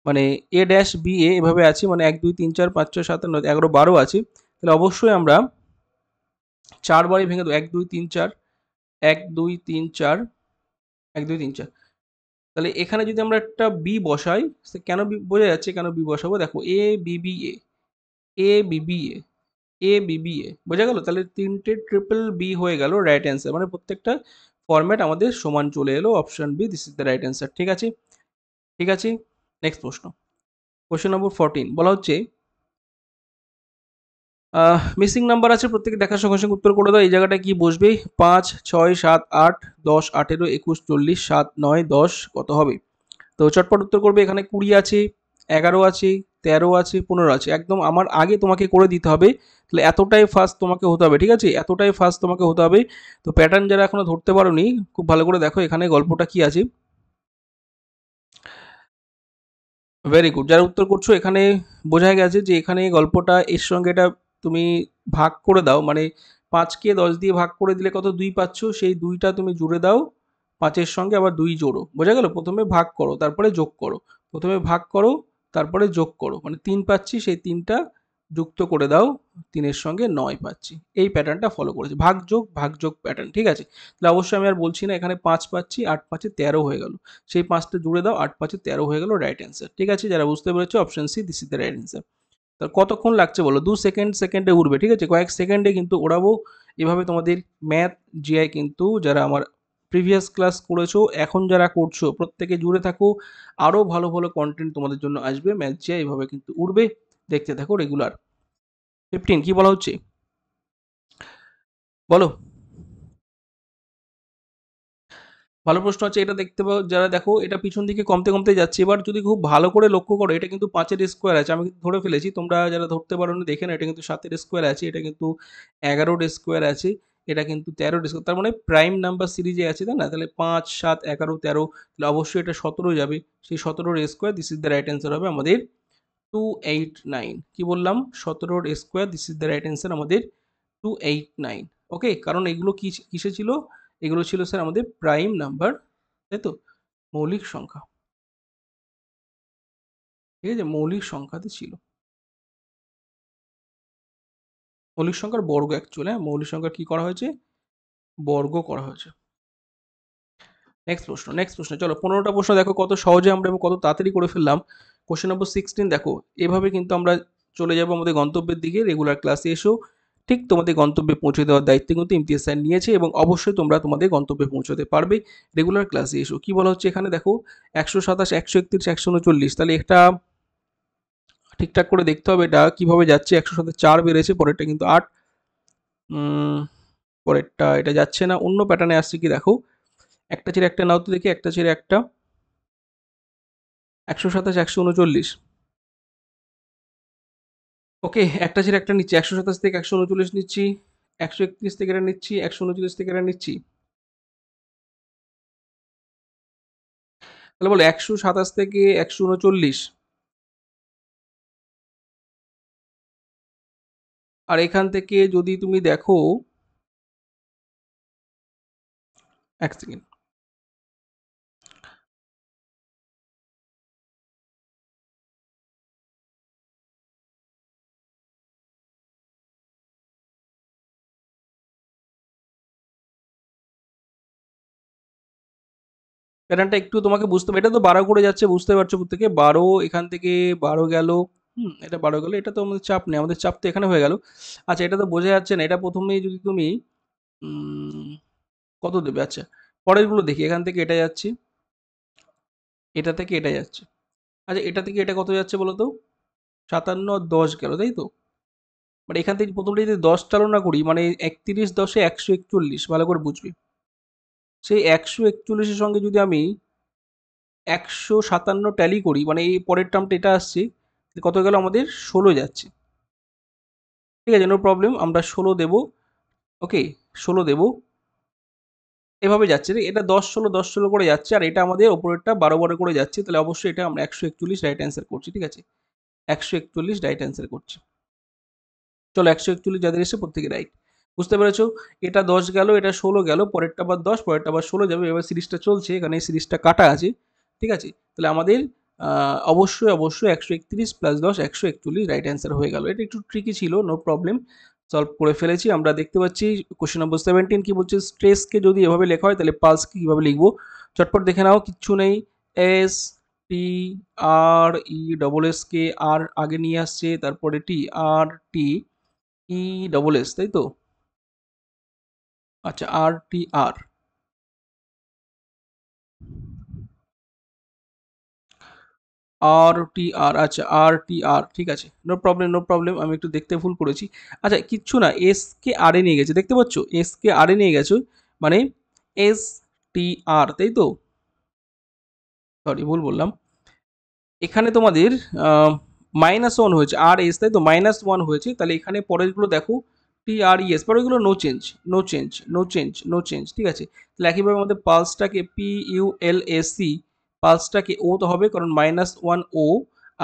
মানে এ ড্যাশ বি এ এভাবে আছে, মানে 1 2 3 4 5 6 7 8 9 11 12 আছে। তাহলে অবশ্যই আমরা 4 বারে ভেঙে দেবো, 1 2 3 4, 1 2 3 4, 1 2 3 4। তাহলে এখানে যদি আমরা একটা বি বসাই, কেন বোঝা যাচ্ছে কেন বি বসাবো। দেখো A B B A, A B B A, A B B A, বোঝা গেল? তাহলে 3টে ট্রিপল বি হয়ে গেল রাইট অ্যান্সার, মানে প্রত্যেকটা ফরম্যাট আমাদের সমান চলে এলো। Option B, this is the right answer. ঠিক আছে, ঠিক আছে, নেক্সট প্রশ্ন। কোশ্চেন নম্বর 14 বলা হচ্ছে মিসিং নাম্বার আছে, প্রত্যেকে দেখার সঙ্গে সঙ্গে উত্তর করে দাও। এই জায়গাটা কি বসবে? 5 6 7 8 10 18 21 40 7 9 10 কত হবে? তো চটপট উত্তর করবে। এখানে 20 আছে, 11 আছে, 13 আছে, 15 আছে। একদম আমার আগে তোমাকে করে দিতে হবে, তাহলে এতটাই ফাস্ট তোমাকে হতে হবে। ঠিক আছে, এতটাই ফাস্ট তোমাকে হতে হবে। তো প্যাটার্ন যারা এখনো ধরতে পারোনি, খুব ভালো করে দেখো এখানে গল্পটা কি আছে। ভেরি গুড, যারা উত্তর করছো এখানে বোঝা গেছে যে এখানে গল্পটা এর সঙ্গে এটা তুমি ভাগ করে দাও, মানে 5কে 10 দিয়ে ভাগ করে দিলে কত 2 পাচ্ছ, সেই 2টা তুমি জুড়ে দাও 5-এর সঙ্গে, আবার 2 জোড়ো। বোঝা গেল? প্রথমে ভাগ করো তারপরে যোগ করো, প্রথমে ভাগ করো তারপরে যোগ করো, মানে 3 পাচ্ছি, সেই 3টা যুক্ত করে দাও, 3-এর সঙ্গে 9 পাচ্ছি। এই প্যাটার্নটা ফলো করেছি, ভাগ যোগ প্যাটার্ন। ঠিক আছে, তাহলে অবশ্যই আমি আর বলছি না, এখানে 5 পাচ্ছি, 8 পাচ্ছি, 13 হয়ে গেল। সেই 5টা জুড়ে দাও, 8 5 13 হয়ে গেল, রাইট অ্যান্সার। ঠিক আছে, যারা বুঝতে পেরেছো option C, this is the right answer. তার কতক্ষণ লাগছে বলো? 2 সেকেন্ড, সেকেন্ডে উঠবে। ঠিক আছে, কয়েক সেকেন্ডে কিন্তু ওড়াবো। এভাবে তোমাদের ম্যাথ জিআই কিন্তু যারা আমার প্রিভিয়াস ক্লাস করেছো, এখন যারা করছো, প্রত্যেকে জুড়ে থাকো। আরও ভালো ভালো কন্টেন্ট তোমাদের জন্য আসবে। ম্যাথ জিআই এভাবে কিন্তু উঠবে, দেখতে থাকো রেগুলার। 15 কি বলা হচ্ছে বলো? ভালো প্রশ্ন আছে এটা, দেখতে পাও যারা, দেখো এটা পিছন দিকে কমতে কমতে যাচ্ছে। এবার যদি খুব ভালো করে লক্ষ্য করো, এটা কিন্তু 5-এর স্কোয়ার আছে, আমি কিন্তু ধরে ফেলেছি। তোমরা যারা ধরতে পারো না দেখে না, এটা কিন্তু 7-এর স্কোয়ার আছে, এটা কিন্তু 11-এর স্কোয়ার আছে, এটা কিন্তু 13-এর স্কোয়ার। তার মানে প্রাইম নাম্বার সিরিজে আছে, তাই না? তাহলে 5 7 11 13, তাহলে অবশ্যই এটা 17 যাবে। সেই 17-এর square, this is the right answer হবে আমাদের 289। কি বললাম? 17-এর square, this is the right answer আমাদের 289। ওকে, কারণ এগুলো কিসে ছিল? এগুলো ছিল স্যার আমাদের প্রাইম নাম্বার, তাই তো? মৌলিক সংখ্যা। ঠিক আছে, মৌলিক সংখ্যাতে ছিল। মৌলিক সংখ্যার বর্গ অ্যাকচুয়ালি, হ্যাঁ, মৌলিক সংখ্যার কি করা হয়েছে? বর্গ করা হয়েছে। নেক্সট প্রশ্ন চলো। 15টা প্রশ্ন দেখো কত সহজে আমরা এবং কত তাড়াতাড়ি করে ফেললাম। কোশ্চেন নম্বর 16 দেখো, এভাবে কিন্তু আমরা চলে যাব আমাদের গন্তব্যের দিকে। রেগুলার ক্লাসে এসো, ঠিক তোমাদের গন্তব্যে পৌঁছে দেওয়ার দায়িত্ব কিন্তু ইমতিয়াজ স্যার নিয়েছে, এবং অবশ্যই তোমরা তোমাদের গন্তব্যে পৌঁছতে পারবে। রেগুলার ক্লাসে এসো। কি বলা হচ্ছে এখানে দেখো, 127 131 139, তাহলে এটা ঠিকঠাক করে দেখতে হবে এটা কিভাবে যাচ্ছে। 100 সাথে 4 বেড়েছে, পরেরটা কিন্তু 8। পরেরটা এটা যাচ্ছে না, অন্য প্যাটার্নে আসছে কি দেখো, একটা ছেড়ে একটা নাও তো দেখি, একটা ছেড়ে একটা, 127 139, ওকে একটা ছেড়ে একটা নিচ্ছি, 127 থেকে 139 নিচ্ছি, 131 থেকে এটা নিচ্ছি, 139 থেকে এটা নিচ্ছি, তাহলে বলো 127 থেকে 139, আর এখান থেকে যদি তুমি দেখো, এক সেকেন্ড, প্যাটার্নটা একটু তোমাকে বুঝতে হবে, এটা তো 12 করে যাচ্ছে বুঝতে পারছো প্রত্যেকে, 12 এখান থেকে 12 গেল, এটা 12 গেল, এটা তো আমাদের চাপ নেই, আমাদের চাপ তো এখানে হয়ে গেল। আচ্ছা এটা তো বোঝা যাচ্ছে না, এটা প্রথমেই যদি তুমি উম, কত দেবে, আচ্ছা পরেরগুলো দেখি, এখান থেকে এটা যাচ্ছে, এটা থেকে এটা যাচ্ছে, আচ্ছা এটা থেকে এটা কত যাচ্ছে বলো তো, 57 আর 10 গেল তাই তো, মানে এখান থেকে প্রথমটা যদি 10 চালনা করি, মানে 31 10 141, ভালো করে বুঝবি, সেই 141-এর সঙ্গে যদি আমি 157 ট্যালি করি, মানে এই পরের টার্মটা এটা আসছে, কত গেল আমাদের 16 যাচ্ছে, ঠিক আছে নো প্রবলেম, আমরা 16 দেবো, ওকে 16 দেবো, এভাবে যাচ্ছে রে, এটা 10 16 10 16 করে যাচ্ছে, আর এটা আমাদের ওপরেরটা 12 12 করে যাচ্ছে, তাহলে অবশ্যই এটা আমরা 141 রাইট অ্যান্সার করছি, ঠিক আছে 141 রাইট অ্যান্সার করছি। চলো 141 যাদের এসে প্রত্যেকে রাইট, বুঝতে পেরেছো, এটা 10 গেল, এটা 16 গেল, পরেরটা আবার 10, পরেরটা আবার 16 যাবে, এবার সিরিজটা চলছে, এখানে সিরিজটা কাটা আছে, ঠিক আছে, তাহলে আমাদের অবশ্যই অবশ্যই 131 প্লাস 10 141 রাইট অ্যান্সার হয়ে গেল, এটা একটু ট্রিকি ছিল, নো প্রবলেম, সলভ করে ফেলেছি। আমরা দেখতে পাচ্ছি কোশ্চেন নম্বর 17 কি বলছে, স্ট্রেসকে যদি এভাবে লেখা হয় তাহলে পালসকে কিভাবে লিখবো, চটপট দেখে নাও, কিচ্ছু নেই, এস টি আর ই ডবল এস কে আর আগে নিয়ে আসছে, তারপরে টি আর টি ই ডবল এস তাই তো, আচ্ছা আর টি আর, আর টি আর, আচ্ছা আর টি আর, ঠিক আছে নো প্রবলেম নো প্রবলেম, আমি একটু দেখতে ভুল করেছি, আচ্ছা কিচ্ছু না, এস কে আর এ নিয়ে গেছে, দেখতে পাচ্ছ এস কে আর এ নিয়ে গেছো, মানে এস টি আর তাই তো, সরি ভুল বললাম, এখানে তোমাদের -1 হয়েছে, আর এস তাই তো -1 হয়েছে, তাহলে এখানে পরেরগুলো দেখো, টি আর ইএস, পরেরগুলো no change no change no change no change, ঠিক আছে, তাহলে একইভাবে আমাদের পালসটাকে P U L S C, পালসটাকে ও তো হবে কারণ -1 ও,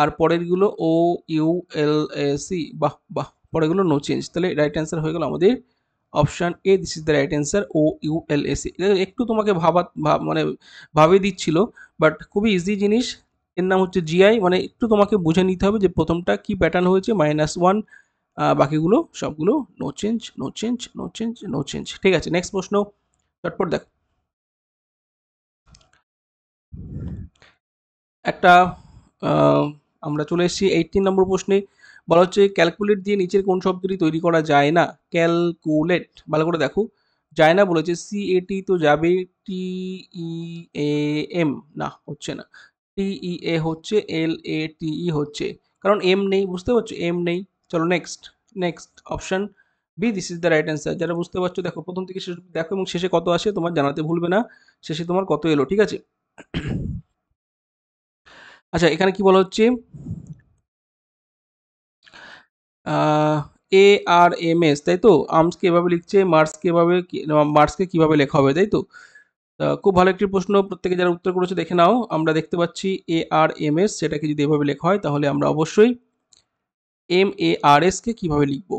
আর পরেরগুলো O U L S C, বাহ বাহ, পরেরগুলো নো চেঞ্জ, তাহলে রাইট অ্যান্সার হয়ে গেল আমাদের option A, this is the right answer, O U L S C, একটু তোমাকে মানে ভাবিয়ে দিচ্ছিল, বাট খুবই ইজি জিনিস, এর নাম হচ্ছে জিআই, মানে একটু তোমাকে বুঝে নিতে হবে যে প্রথমটা কি প্যাটার্ন হয়েছে, -1, বাকিগুলো সবগুলো no change no change no change no change, ঠিক আছে নেক্সট প্রশ্ন, চটপট দেখ, একটা আমরা চলে এসেছি 18 নম্বর প্রশ্নে, বলা হচ্ছে ক্যালকুলেট দিয়ে নিচের কোন শব্দটি তৈরি করা যায় না, ক্যালকুলেট, ভালো করে দেখো, যায় না বলেছে, সি এ টি তো যাবে, টি ই এ এম না হচ্ছে না, টি ই এ হচ্ছে, এল এ টি ই হচ্ছে, কারণ এম নেই, বুঝতে পারছো এম নেই, চলো next, next option B, this is the right answer, যারা বুঝতে পারছো দেখো প্রথম থেকে শেষ দেখো, এবং শেষে কত আসে তোমার জানাতে ভুলবে না, শেষে তোমার কত এলো, ঠিক আছে। আচ্ছা এখানে কি বলা হচ্ছে, এ আর এম এস তাই তো, আর্মসকে এভাবে লিখছে, মার্সকে এভাবে, মার্সকে কিভাবে লেখা হবে তাই তো, খুব ভালো একটি প্রশ্ন, প্রত্যেকে যারা উত্তর করেছে দেখে নাও, আমরা দেখতে পাচ্ছি এ আর এম এস, সেটাকে যদি এভাবে লেখা হয় তাহলে আমরা অবশ্যই M A R S K কিভাবে লিখবো,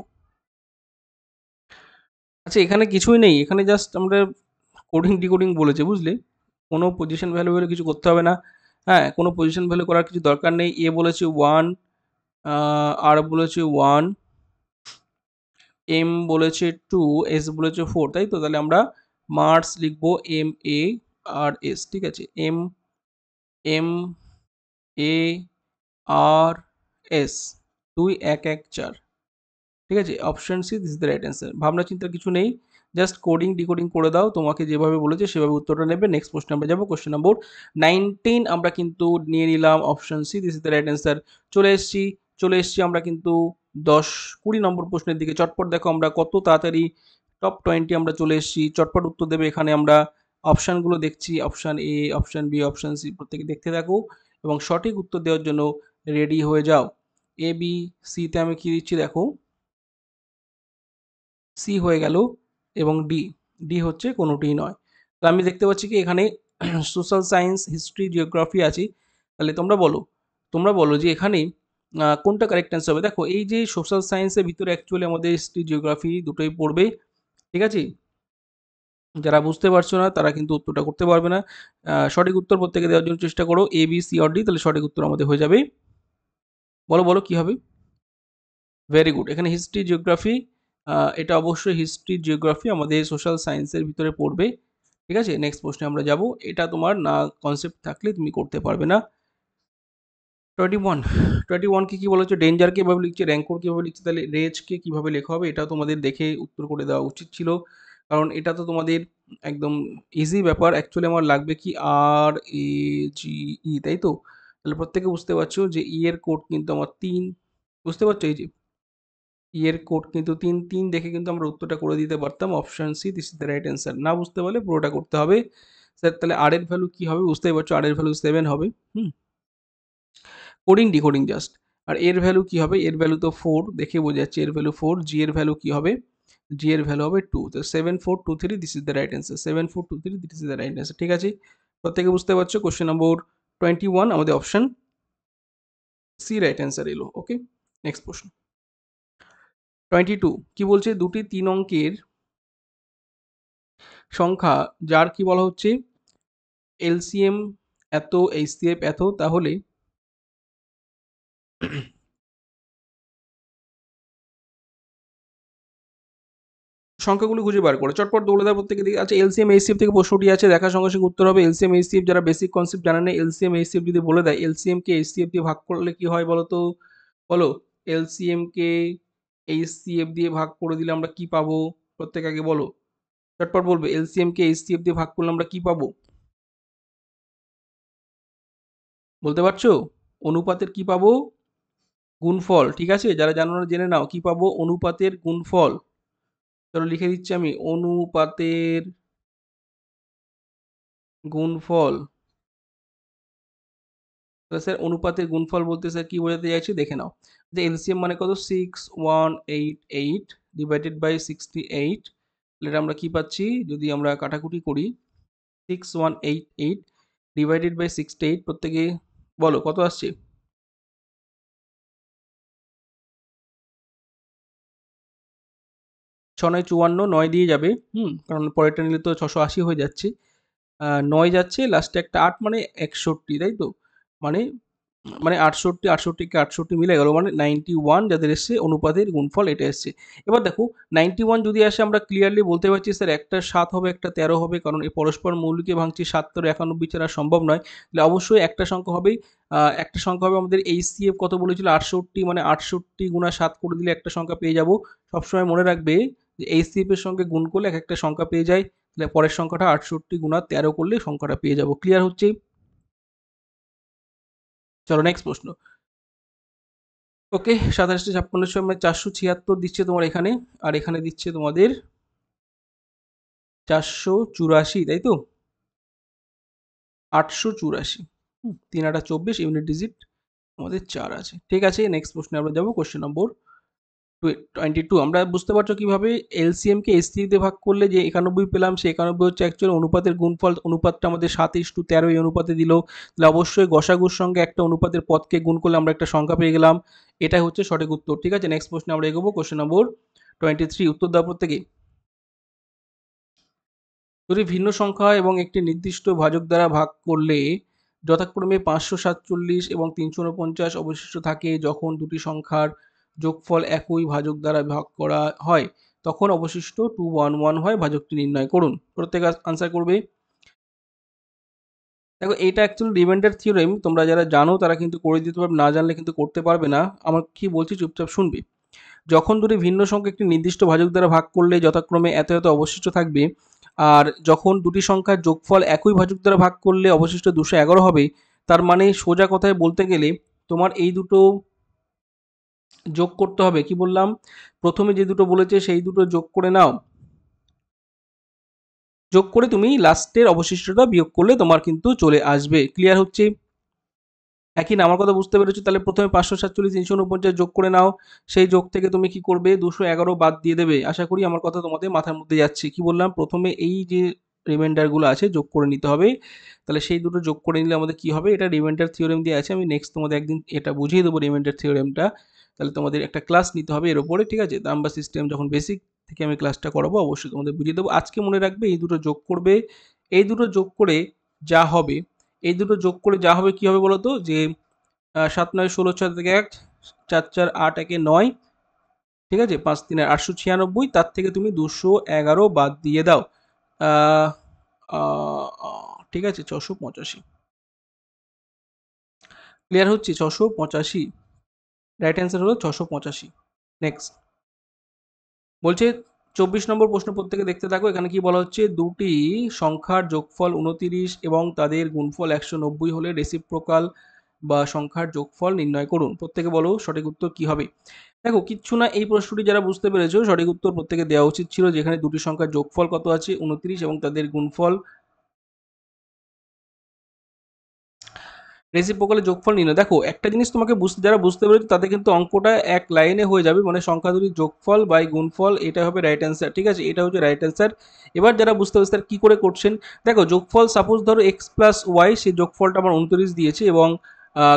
আচ্ছা এখানে কিছুই নেই, এখানে জাস্ট আমরা কোডিং ডিকোডিং বলেছে বুঝলে, কোনো পজিশন ভ্যালু ভ্যালু কিছু করতে হবে না, হ্যাঁ কোনো পজিশন ভ্যালু করার কিছু দরকার নেই, এ বলেছে 1, আর বলেছে 1, এম বলেছে 2, এস বলেছে 4 তাই তো, তাহলে আমরা মার্স লিখবো এম এ আর এস, ঠিক আছে M M A R S, 2 1 1 4, ঠিক আছে option C, this is the right answer, ভাবনা চিন্তার কিছু নেই, জাস্ট কোডিং ডিকোডিং করে দাও, তোমাকে যেভাবে বলেছে সেভাবে উত্তরটা নেবে, নেক্সট কোশ্চেন আমরা যাবো, কোশ্চেন নম্বর 19 আমরা কিন্তু নিয়ে নিলাম option C, this is the right answer, চলে এসছি আমরা কিন্তু 10 20 নম্বর প্রশ্নের দিকে, চটপট দেখো আমরা কত তাড়াতাড়ি টপ 20 আমরা চলে এসেছি। চটপট উত্তর দেবে। এখানে আমরা অপশানগুলো দেখছি, option A, option B, option C, প্রত্যেকে দেখতে থাকো এবং সঠিক উত্তর দেওয়ার জন্য রেডি হয়ে যাও। এ বি সিতে আমি কি দিচ্ছি দেখো, সি হয়ে গেল এবং ডি, ডি হচ্ছে কোনোটিই নয়। তো আমি দেখতে পাচ্ছি কি এখানে সোশ্যাল সায়েন্স, হিস্ট্রি, জিওগ্রাফি আছে। তাহলে তোমরা বলো যে এখানে কোনটা কারেক্ট অ্যান্সার হবে। দেখো এই যে সোশ্যাল সায়েন্সের ভিতরে অ্যাকচুয়ালি আমাদের হিস্ট্রি, জিওগ্রাফি দুটোই পড়বে, ঠিক আছে। যারা বুঝতে পারছো না তারা কিন্তু উত্তরটা করতে পারবে না। সঠিক উত্তর প্রত্যেকে দেওয়ার জন্য চেষ্টা করো, A B C or D, তাহলে সঠিক উত্তর আমাদের হয়ে যাবে। বলো বলো কি হবে। ভেরি গুড, এখানে হিস্ট্রি, জিওগ্রাফি, এটা অবশ্যই হিস্ট্রি, জিওগ্রাফি আমাদের সোশ্যাল সায়েন্সের ভিতরে পড়বে, ঠিক আছে। নেক্সট প্রশ্নে আমরা যাব। এটা তোমার না কনসেপ্ট থাকলে তুমি করতে পারবে না। 21 কি বলেছে, ডেঞ্জারকে কীভাবে লিখছে, র্যাঙ্কোর কীভাবে লিখছে, তাহলে রেজকে কীভাবে লেখা হবে এটা তোমাদের দেখে উত্তর করে দেওয়া উচিত ছিল, কারণ এটা তো তোমাদের একদম ইজি ব্যাপার। অ্যাকচুয়ালি আমার লাগবে কি আর এ জি ই, তাই তো। তাহলে প্রত্যেকে বুঝতে পারছো যে ই এর কোড কিন্তু আমার 3, বুঝতে পারছো, এই যে ই এর কোড কিন্তু 3, 3 দেখে কিন্তু আমরা উত্তরটা করে দিতে পারতাম। Option C, this is the right answer. না বুঝতে পারলে পুরোটা করতে হবে স্যার। তাহলে আর এর ভ্যালু কী হবে বুঝতেই পারছো, আর এর ভ্যালু 7 হবে। Coding decoding just. আর এর ভ্যালু কি হবে, এর ভ্যালু তো 4 দেখে বোঝা যাচ্ছে, এর ভ্যালু 4। জি এর ভ্যালু কি হবে, জি এর ভ্যালু হবে 2। তো 7423, this is the right answer. 7423, this is the right answer, ঠিক আছে। প্রত্যেকে বুঝতে পারছো। কোশ্চেন নম্বর 21 আমাদের অপশন সি রাইট অ্যান্সার এলো। ওকে, নেক্সট প্রশ্ন 22 কি বলছে, দুটি 3 অঙ্কের সংখ্যা যার কি বলা হচ্ছে এলসিএম এত, এইচসিএফ এত, তাহলে সংখ্যাগুলো খুঁজে বার করে চটপট দৌড়ে দেওয়ার প্রত্যেকে দিকে। আচ্ছা, এলসিএম এইচসিএফ থেকে প্রশ্নটি আছে, দেখার সঙ্গে সঙ্গে উত্তর হবে এলসিএম এইচসিএফ। যারা বেসিক কনসেপ্ট জানে না, এলসিএম এইচসিএফ যদি বলে দেয়, এলসিএম কে এইচসিএফ দিয়ে ভাগ করলে কি হয় বলো তো, বলো। এলসিএম কে এইচসিএফ দিয়ে ভাগ করে দিলে আমরা কি পাবো, প্রত্যেক আগে বলো, চটপট বলবে। এলসিএম কে এইচসিএফ দিয়ে ভাগ করলে আমরা কি পাবো, বলতে পারছো। অনুপাতের কি পাবো, গুণফল, ঠিক আছে। যারা জানো না জেনে নাও, কি পাবো, অনুপাতের গুণফল। চলো লিখে দিচ্ছি আমি, অনুপাতের গুণফল। তো স্যার অনুপাতের গুণফল বলতে স্যার কি বোঝাতে চাইছি দেখে নাও। যে এলসিএম মানে কত, 6188 ডিভাইডেড বাই 68। এটা আমরা কি পাচ্ছি, যদি আমরা কাটাকুটি করি, 6188 ডিভাইডেড বাই 68, প্রত্যেকে বলো কত আসছে। 6×9 = 54, 9 দিয়ে যাবে, কারণ পরেরটা নিলে তো 680 হয়ে যাচ্ছে। 9 যাচ্ছে, লাস্টে একটা 8 মানে 61, তাই তো। মানে মানে 68, 68কে 68 মিলে গেল, মানে 91 যাদের এসছে অনুপাতের গুণফল এটা এসছে। এবার দেখো 91 যদি আসে, আমরা ক্লিয়ারলি বলতে পারছি স্যার একটা 7 হবে, একটা 13 হবে, কারণ এই পরস্পর মৌলিকে ভাঙছি, 7 তো 91 ছাড়া সম্ভব নয়। তাহলে অবশ্যই একটা সংখ্যা হবেই। একটা সংখ্যা হবে আমাদের এইচসিএফ কত বলেছিল, 68, মানে 68 গুণা 7 করে দিলে একটা সংখ্যা পেয়ে যাব। সবসময় মনে রাখবে যে এইচসিএফ এর সঙ্গে গুণ করলে এক একটা সংখ্যা পেয়ে যায়। তাহলে পরের সংখ্যাটা 68 গুণা 13 করলে সংখ্যাটা পেয়ে যাব। ক্লিয়ার হচ্ছে। চলো নেক্সট প্রশ্ন। ওকে, 2756 সময় 476 দিচ্ছে তোমার এখানে, আর এখানে দিচ্ছে তোমাদের 484, তাই তো, 884। 3 8 24, ইউনিট ডিজিট আমাদের 4 আছে, ঠিক আছে। নেক্সট প্রশ্নে আমরা যাবো। Question number 22। আমরা বুঝতে পারছো কিভাবে এলসিএম কে এইচসিএফ দিয়ে ভাগ করলে যে 91 পেলাম, সেই 91 হচ্ছে অ্যাকচুয়ালি অনুপাতের গুণফল। অনুপাতটা আমাদের 7:13 এই অনুপাতে দিল। তাহলে অবশ্যই গসাগুর সঙ্গে একটা অনুপাতের পদকে গুণ করলে আমরা একটা সংখ্যা পেয়ে গেলাম। এটাই হচ্ছে সঠিক উত্তর, ঠিক আছে। নেক্সট প্রশ্নে আমরা এগোবো। কোশ্চেন নম্বর 23, উত্তর দেওয়া প্রত্যেকে। যদি ভিন্ন সংখ্যা এবং একটি নির্দিষ্ট ভাজক দ্বারা ভাগ করলে যথাক্রমে 547 এবং 349 অবশিষ্ট থাকে, যখন দুটি সংখ্যার যোগফল একই ভাজক দ্বারা ভাগ করা হয় তখন অবশিষ্ট 211 হয়, ভাজকটি নির্ণয় করুন। প্রত্যেকে আনসার করবে। দেখো এটা অ্যাকচুয়ালি রিমাইন্ডার থিওরেম, তোমরা যারা জানো তারা কিন্তু করে দিতে পারবে, না জানলে কিন্তু করতে পারবে না। আমার কি বলছি চুপচাপ শুনবে। যখন দুটি ভিন্ন সংখ্যা একটি নির্দিষ্ট ভাজক দ্বারা ভাগ করলে যথাক্রমে এত এত অবশিষ্ট থাকবে, আর যখন দুটি সংখ্যার যোগফল একই ভাজক দ্বারা ভাগ করলে অবশিষ্ট 211 হবে। তার মানে সোজা কথায় বলতে গেলে তোমার এই দুটো যোগ করতে হবে। কি বললাম, প্রথমে যে দুটো বলেছে সেই দুটো যোগ করে নাও, যোগ করে তুমি লাস্টের অবশিষ্টটা বিয়োগ করলে তোমার কিন্তু চলে আসবে। ক্লিয়ার হচ্ছে? একই না, আমার কথা বুঝতে পেরেছো? তাহলে প্রথমে 547 349 যোগ করে নাও, সেই যোগ থেকে তুমি কি করবে 211 বাদ দিয়ে দেবে। আশা করি আমার কথা তোমাদের মাথার মধ্যে যাচ্ছে। কি বললাম, প্রথমে এই যে রিমাইন্ডারগুলো আছে যোগ করে নিতে হবে। তাহলে সেই দুটো যোগ করে নিলে আমাদের কি হবে, এটা রিমাইন্ডার থিওরেম দিয়ে আছে, আমি নেক্সট তোমাদের একদিন এটা বুঝিয়ে দেবো রিমাইন্ডার থিওরেমটা। তাহলে তোমাদের একটা ক্লাস নিতে হবে এর উপরে, ঠিক আছে? নাম্বার সিস্টেম যখন বেসিক থেকে আমি ক্লাসটা করাবো অবশ্যই তোমাদের বুঝিয়ে দেবো। আজকে মনে রাখবে এই দুটো যোগ করবে, এই দুটো যোগ করে যা হবে, এই দুটো যোগ করে যা হবে কি হবে বলো তো, যে 7 9 16 6 থেকে 1 4 4 8 1 9, ঠিক আছে? 5 3 896, তার থেকে তুমি 211 বাদ দিয়ে দাও, ঠিক আছে? 685। ক্লিয়ার হচ্ছে? 685 রাইট অ্যান্সার হলো 685। নেক্সট বলছে 24 নম্বর প্রশ্ন, প্রত্যেকে দেখতে থাকো। এখানে কি বলা হচ্ছে, দুটি সংখ্যার যোগফল 29 এবং তাদের গুণফল 190 হলে রেসিপ্রোকাল বা সংখ্যার যোগফল নির্ণয় করুন। প্রত্যেকে বলো সঠিক উত্তর কি হবে। দেখো কিচ্ছু না, এই প্রশ্নটি যারা বুঝতে পেরেছো সঠিক উত্তর প্রত্যেকে দেওয়া উচিত ছিল, যেখানে দুটি সংখ্যার যোগফল কত আছে 29 এবং তাদের গুণফল রেসিপ্রোকালের যোগফল নির্ণয়। দেখো একটা জিনিস তোমাকে যারা বুঝতে পেরেছো তাদের কিন্তু অঙ্কটা এক লাইনে হয়ে যাবে, মানে সংখ্যা দুটির যোগফল বাই গুণফল, এটা হবে রাইট অ্যান্সার, ঠিক আছে? এটা হচ্ছে রাইট অ্যান্সার। এবার যারা বুঝতে পারছে তারা কি করে করছেন, দেখো যোগফল সাপোজ ধরো এক্স প্লাস ওয়াই, সেই যোগফলটা আমার 29 দিয়েছে এবং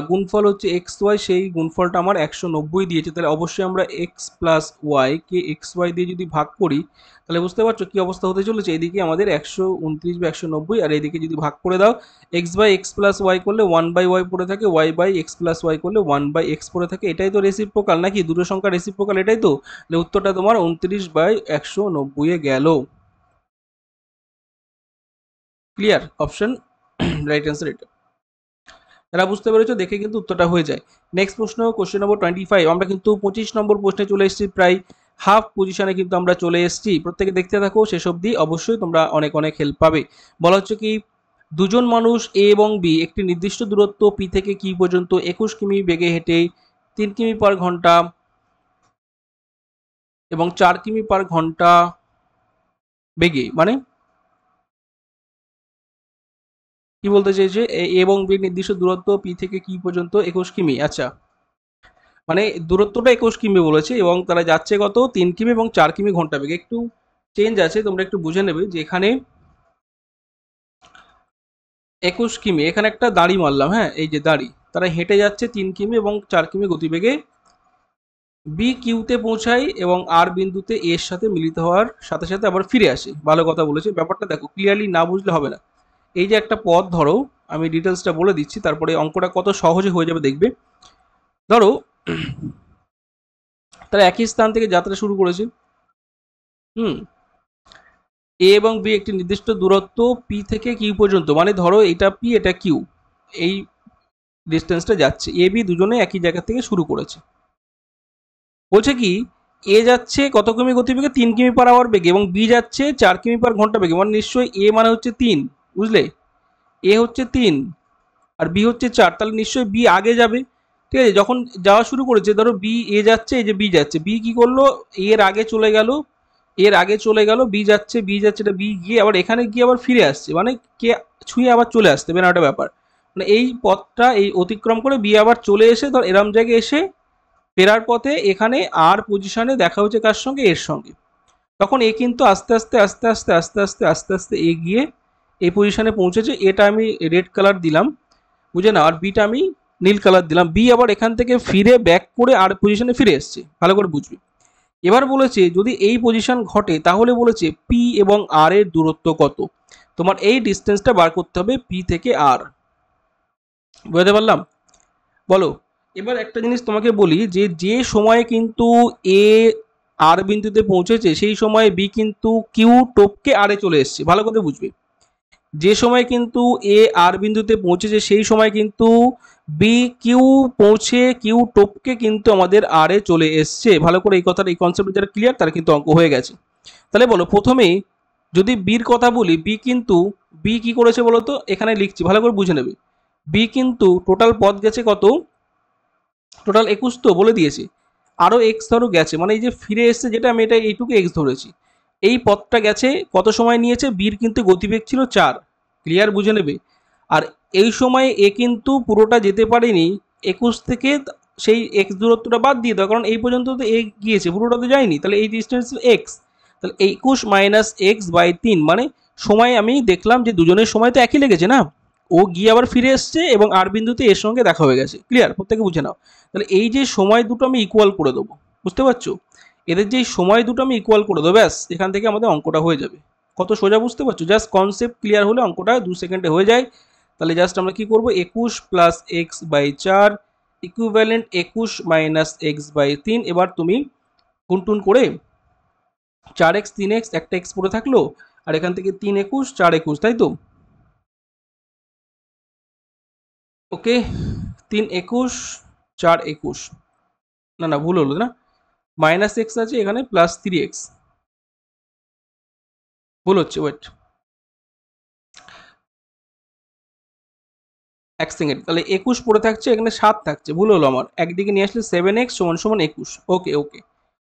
গুণফল হচ্ছে এক্স ওয়াই, সেই গুণফলটা আমার 190 দিয়েছে। তাহলে অবশ্যই আমরা এক্স প্লাস ওয়াই কে এক্স ওয়াই দিয়ে যদি ভাগ করি, তাহলে বুঝতে পারছো কি অবস্থা হতে চলেছে। এদিকে আমাদের 129 বা 190, আর এইদিকে যদি ভাগ করে দাও X by X plus Y করলে 1 বাই ওয়াই পড়ে থাকে, Y by X plus Y করলে 1 বাই এক্স পড়ে থাকে। এটাই তো রেসিপ্রোকাল নাকি, দুটো সংখ্যা রেসিপ্রোকাল, এটাই তো। তাহলে উত্তরটা তোমার 29 বাই 190 এ গেল। ক্লিয়ার? অপশন রাইট অ্যান্সার এটা। যারা বুঝতে পেরেছো দেখে কিন্তু উত্তরটা হয়ে যায়। নেক্সট প্রশ্ন, কোশ্চেন নম্বর 25। আমরা কিন্তু 25 নম্বর প্রশ্নে চলে এসেছি, প্রায় হাফ পজিশনে কিন্তু আমরা চলে এসেছি। প্রত্যেকে দেখতে থাকো শেষ অবধি, অবশ্যই তোমরা অনেক অনেক হেল্প পাবে। বলা হচ্ছে কি, দুজন মানুষ এ এবং বি একটি নির্দিষ্ট দূরত্ব পি থেকে কি পর্যন্ত 21 কিমি বেগে হেঁটে 3 কিমি পার ঘন্টা এবং 4 কিমি পার ঘন্টা বেগে, মানে কি বলতে চেয়েছে, এ এবং বি নির্দিষ্ট দূরত্ব পি থেকে কি পর্যন্ত 21 কিমি। আচ্ছা, মানে দূরত্বটা 21 কিমি বলেছে এবং তারা যাচ্ছে কত 3 কিমি এবং 4 কিমি ঘন্টা বেগে। একটু চেঞ্জ আছে, তোমরা একটু বুঝে নেবে যে এখানে 21 কিমি, এখানে একটা দাড়ি মারলাম, হ্যাঁ এই যে দাড়ি, তারা হেঁটে যাচ্ছে 3 কিমি এবং 4 কিমি গতিবেগে, বি কিউতে পৌঁছায় এবং আর বিন্দুতে এর সাথে মিলিত হওয়ার সাথে সাথে আবার ফিরে আসে। ভালো কথা বলেছে, ব্যাপারটা দেখো ক্লিয়ারলি না বুঝলে হবে না। এই যে একটা পথ ধরো, আমি ডিটেলসটা বলে দিচ্ছি, তারপরে অঙ্কটা কত সহজে হয়ে যাবে দেখবে। ধরো তারা একই স্থান থেকে যাত্রা শুরু করেছে, হুম, এ এবং বি একটি নির্দিষ্ট দূরত্ব পি থেকে কিউ পর্যন্ত, মানে ধরো এটা পি এটা কিউ, এই ডিস্টেন্সটা যাচ্ছে, এ বি দুজনে একই জায়গা থেকে শুরু করেছে। বলছে কি, এ যাচ্ছে কত কিমি গতিবেগে 3 কিমি পার আওয়ার বেগে এবং বি যাচ্ছে 4 কিমি পার ঘন্টা বেগে, মানে নিশ্চয়ই এ মানে হচ্ছে 3, বুঝলে? এ হচ্ছে 3 আর বি হচ্ছে 4, তাহলে নিশ্চয়ই বি আগে যাবে, ঠিক আছে? যখন যাওয়া শুরু করেছে, ধরো বি এ যাচ্ছে, এই যে বি যাচ্ছে, বি কি করলো এর আগে চলে গেল, এর আগে চলে গেল, বি যাচ্ছে এটা বি গিয়ে আবার এখানে গিয়ে আবার ফিরে আসছে, মানে কে ছুঁয়ে আবার চলে আসতে পারে একটা ব্যাপার, মানে এই পথটা এই অতিক্রম করে বি আবার চলে এসে ধর এরম জায়গায় এসে ফেরার পথে এখানে আর পজিশনে দেখা হচ্ছে কার সঙ্গে, এর সঙ্গে। তখন এ কিন্তু আস্তে আস্তে আস্তে আস্তে আস্তে আস্তে আস্তে আস্তে এগিয়ে এই পজিশনে পৌঁছেছে। এটা আমি রেড কালার দিলাম, বুঝে না, আর বিটা আমি নীল কালার দিলাম। বি আবার এখান থেকে ফিরে ব্যাক করে আর পজিশনে ফিরে এসছে, ভালো করে বুঝবি। এবার বলেছে যদি এই পজিশন ঘটে তাহলে বলেছে পি এবং আর এর দূরত্ব কত। তোমার এই ডিস্টেন্সটা বার করতে হবে পি থেকে আর, বুঝতে পারলাম? বলো। এবার একটা জিনিস তোমাকে বলি, যে যে সময়ে কিন্তু এ আর বিন্দুতে পৌঁছেছে সেই সময়ে বি কিন্তু কিউ টপকে আর এ চলে এসছে, ভালো করে বুঝবে। যে সময় কিন্তু এ আর বিন্দুতে পৌঁছেছে সেই সময় কিন্তু বি কিউ পৌঁছে কিউ টপকে কিন্তু আমাদের আর এ চলে এসছে, ভালো করে এই কথাটা, এই কনসেপ্ট যারা ক্লিয়ার তারা কিন্তু অঙ্ক হয়ে গেছে। তাহলে বলো প্রথমেই যদি বির কথা বলি, বি কিন্তু বি কি করেছে বলো তো, এখানে লিখছি ভালো করে বুঝে নেবে। বি কিন্তু টোটাল পথ গেছে কত, টোটাল 21 তো বলে দিয়েছি, আরও এক্স ধরো গেছে, মানে এই যে ফিরে এসছে যেটা আমি এটা এইটুকু এক্স ধরেছি, এই পথটা গেছে, কত সময় নিয়েছে, বির কিন্তু গতিবেগ ছিল 4, ক্লিয়ার, বুঝে নেবে। আর এই সময় এ কিন্তু পুরোটা যেতে পারেনি 21 থেকে, সেই এক্স দূরত্বটা বাদ দিয়ে দাও, কারণ এই পর্যন্ত তো এ গিয়েছে, পুরোটা তো যায়নি, তাহলে এই ডিস্টেন্স এক্স, তাহলে 21 মাইনাস এক্স বাই 3, মানে সময় আমি দেখলাম যে দুজনের সময় তো একই লেগেছে না, ও গিয়ে আবার ফিরে এসছে এবং আর বিন্দুতে এর সঙ্গে দেখা হয়ে গেছে, ক্লিয়ার, প্রত্যেকে বুঝে নাও। তাহলে এই যে সময় দুটো আমি ইকুয়াল করে দেবো, বুঝতে পারছো, এদের যে সময় দুটো আমি ইকুয়াল করে দেবো, ব্যাস এখান থেকে আমাদের অঙ্কটা হয়ে যাবে। কত সোজা, বুঝতে পারছো, জাস্ট কনসেপ্ট ক্লিয়ার হলে অঙ্কটা 2 সেকেন্ডে হয়ে যায়। তাহলে জাস্ট আমরা কি করবো, 21 plus X by 4 equivalent 21 minus X by 3, এবার তুমি গুনটুন করে 4x 3x একটা এক্স পড়ে থাকলো, আর এখান থেকে 3 21 4 21, তাই তো, ওকে, 3 21 4 21, না না ভুল হলো না, মাইনাস এক্স আছে এখানে প্লাস 3x, ভুল হচ্ছে, ওয়েট, এক সেকেন্ড, তাহলে 21 পড়ে থাকছে, এখানে 7 থাকছে, ভুল হলো আমার, একদিকে নিয়ে আসলে 7x সমান সমান 21, ওকে ওকে,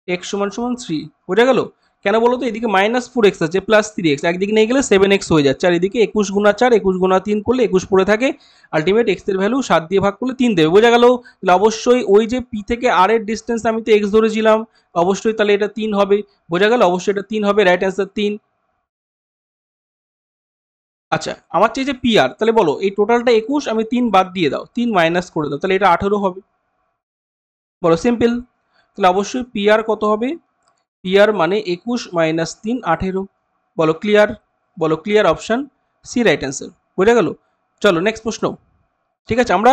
এক্স সমান সমান 3, বোঝা গেল। কেন বলো তো, এদিকে মাইনাস 4x আছে প্লাস 3x, একদিকে নিয়ে গেলে 7x হয়ে যাচ্ছে, আর এদিকে 21 গুণা 4 21 গুণা 3 করলে 21 পড়ে থাকে, আলটিমেট x এর ভ্যালু 7 দিয়ে ভাগ করলে 3 দেবে, বোঝা গেল। তাহলে অবশ্যই ওই যে p থেকে r এর ডিস্টেন্স আমি তো x ধরেছিলাম, অবশ্যই তাহলে এটা 3 হবে, বোঝা গেল, অবশ্যই এটা 3 হবে, রাইট অ্যান্সার 3। আচ্ছা, আমার চেয়েছে পি আর, তাহলে বলো এই টোটালটা 21, আমি 3 বাদ দিয়ে দাও, 3 মাইনাস করে দাও, তাহলে এটা 18 হবে, বলো, সিম্পল। তাহলে অবশ্যই পি আর কত হবে, পি আর মানে 21 মাইনাস 3 18, বলো ক্লিয়ার, বলো clear, option C right answer, বোঝা গেল। চলো নেক্সট প্রশ্ন, ঠিক আছে, আমরা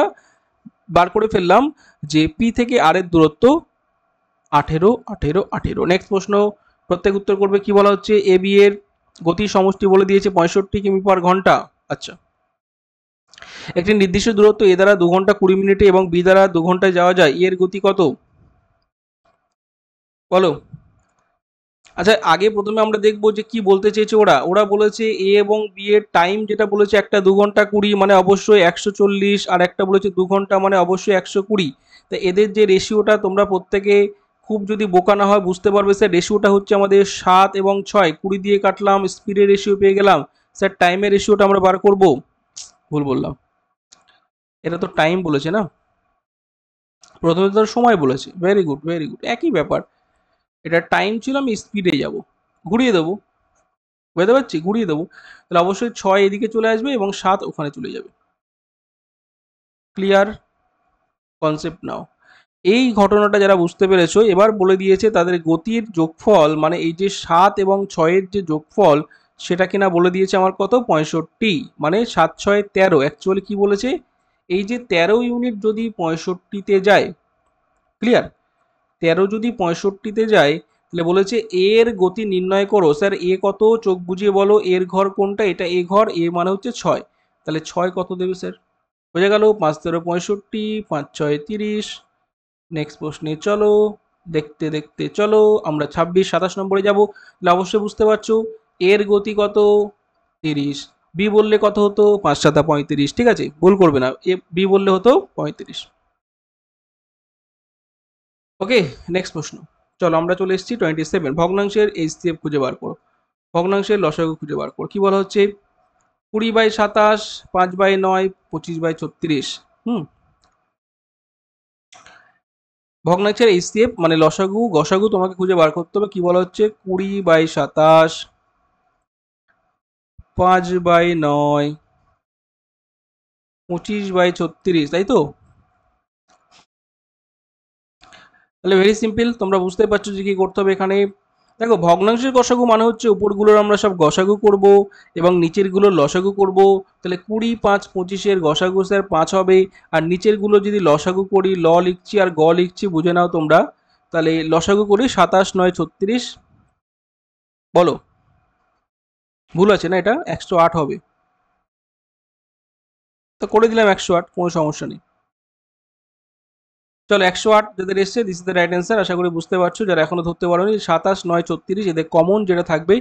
বার করে ফেললাম যে পি থেকে আর এর দূরত্ব 18 18 18। নেক্সট প্রশ্ন, প্রত্যেক উত্তর করবে, কি বলা হচ্ছে, এ বি এর গতির সমষ্টি বলে দিয়েছে 65 কিমি পার ঘন্টা। আচ্ছা, একটি নির্দিষ্ট দূরত্ব এ দ্বারা 2 ঘন্টা 20 মিনিটে এবং বি দ্বারা 2 ঘন্টায় যাওয়া যায়, এর গতি কত, বলো। আচ্ছা, আগে প্রথমে আমরা দেখবো যে কি বলতে চেয়েছে ওরা, ওরা বলেছে এ এবং বি এর টাইম যেটা বলেছে, একটা 2 ঘন্টা 20 মানে অবশ্যই 140, আর একটা বলেছে 2 ঘন্টা মানে অবশ্যই 120। তা এদের যে রেশিওটা তোমরা প্রত্যেকে খুব যদি বোকা না হয় বুঝতে পারবে, স্যার রেশিওটা হচ্ছে আমাদের 7 এবং 6, 20 দিয়ে কাটলাম, স্পিডের রেশিও পেয়ে গেলাম, স্যার টাইমের রেশিওটা আমরা বার করব, ভুল বললাম, এটা তো টাইম বলেছে না, প্রথমে তো সময় বলেছে, ভেরি গুড ভেরি গুড, একই ব্যাপার, এটা টাইম ছিল, আমি স্পিডে যাব, ঘুরিয়ে দেবো, বুঝতে পারছি, ঘুরিয়ে দেবো, তাহলে অবশ্যই 6 এদিকে চলে আসবে এবং 7 ওখানে চলে যাবে, ক্লিয়ার, কনসেপ্ট নাও। এই ঘটনাটা যারা বুঝতে পেরেছো, এবার বলে দিয়েছে তাদের গতির যোগফল, মানে এই যে 7 এবং 6 যে যোগফল, সেটা কিনা বলে দিয়েছে আমার কত, 65, মানে 7 6 13, অ্যাকচুয়ালি কি বলেছে, এই যে 13 ইউনিট যদি 65-তে যায়, ক্লিয়ার, 13 যদি 65-তে যায়, তাহলে বলেছে এর গতি নির্ণয় করো, স্যার এ কত, চোখ বুঝিয়ে বলো, এর ঘর কোনটা, এটা এ ঘর, এ মানে হচ্ছে 6, তাহলে 6 কত দেবে স্যার, বোঝা গেল, 5 13 65, 5 6 30। নেক্সট প্রশ্নে চলো, দেখতে দেখতে চলো, আমরা 26 27 নম্বরে যাব, তাহলে অবশ্যই বুঝতে পারছো এর গতি কত, 30, বি বললে কত হতো, 5 7 35, ঠিক আছে, ভুল করবে না, এ বি বললে হতো 35। ওকে, নেক্সট প্রশ্ন, চলো আমরা চলে এসেছি 27, ভগ্নাংশের এইচসিএফ খুঁজে বার করো, ভগ্নাংশের লসাগু খুঁজে বার করো, কি বলা হচ্ছে, 20/27, 5/9, 25/36, ভগ্নাংশের এইচসিএফ মানে লসাগু গসাগু তোমাকে খুঁজে বার করতে হবে, কি বলা হচ্ছে, 20/27, 5/9, 25/36, তাই তো, তাহলে ভেরি সিম্পল, তোমরা বুঝতে পারছো যে কি করতে হবে এখানে। দেখো, ভগ্নাংশের গসাগু মানে হচ্ছে উপরগুলোর আমরা সব গসাগু করব এবং নিচের গুলোর লসাগু করব, তাহলে 20 5 25-এর গসাগু স্যার 5 হবে, আর নিচের গুলো যদি লসাগু করি, ল লিখছি আর গ লিখছি, বুঝে নাও তোমরা, তাহলে লসাগু করি 27 9 36, বলো, ভুল আছে না, এটা 108 হবে, তো করে দিলাম 108, কোনো সমস্যা নেই। চলো 108 যাদের এসছে, this is the right answer, আশা করি বুঝতে পারছো, যারা এখনো ধরতে পারোনি, 27 9 36, এদের কমন যেটা থাকবে,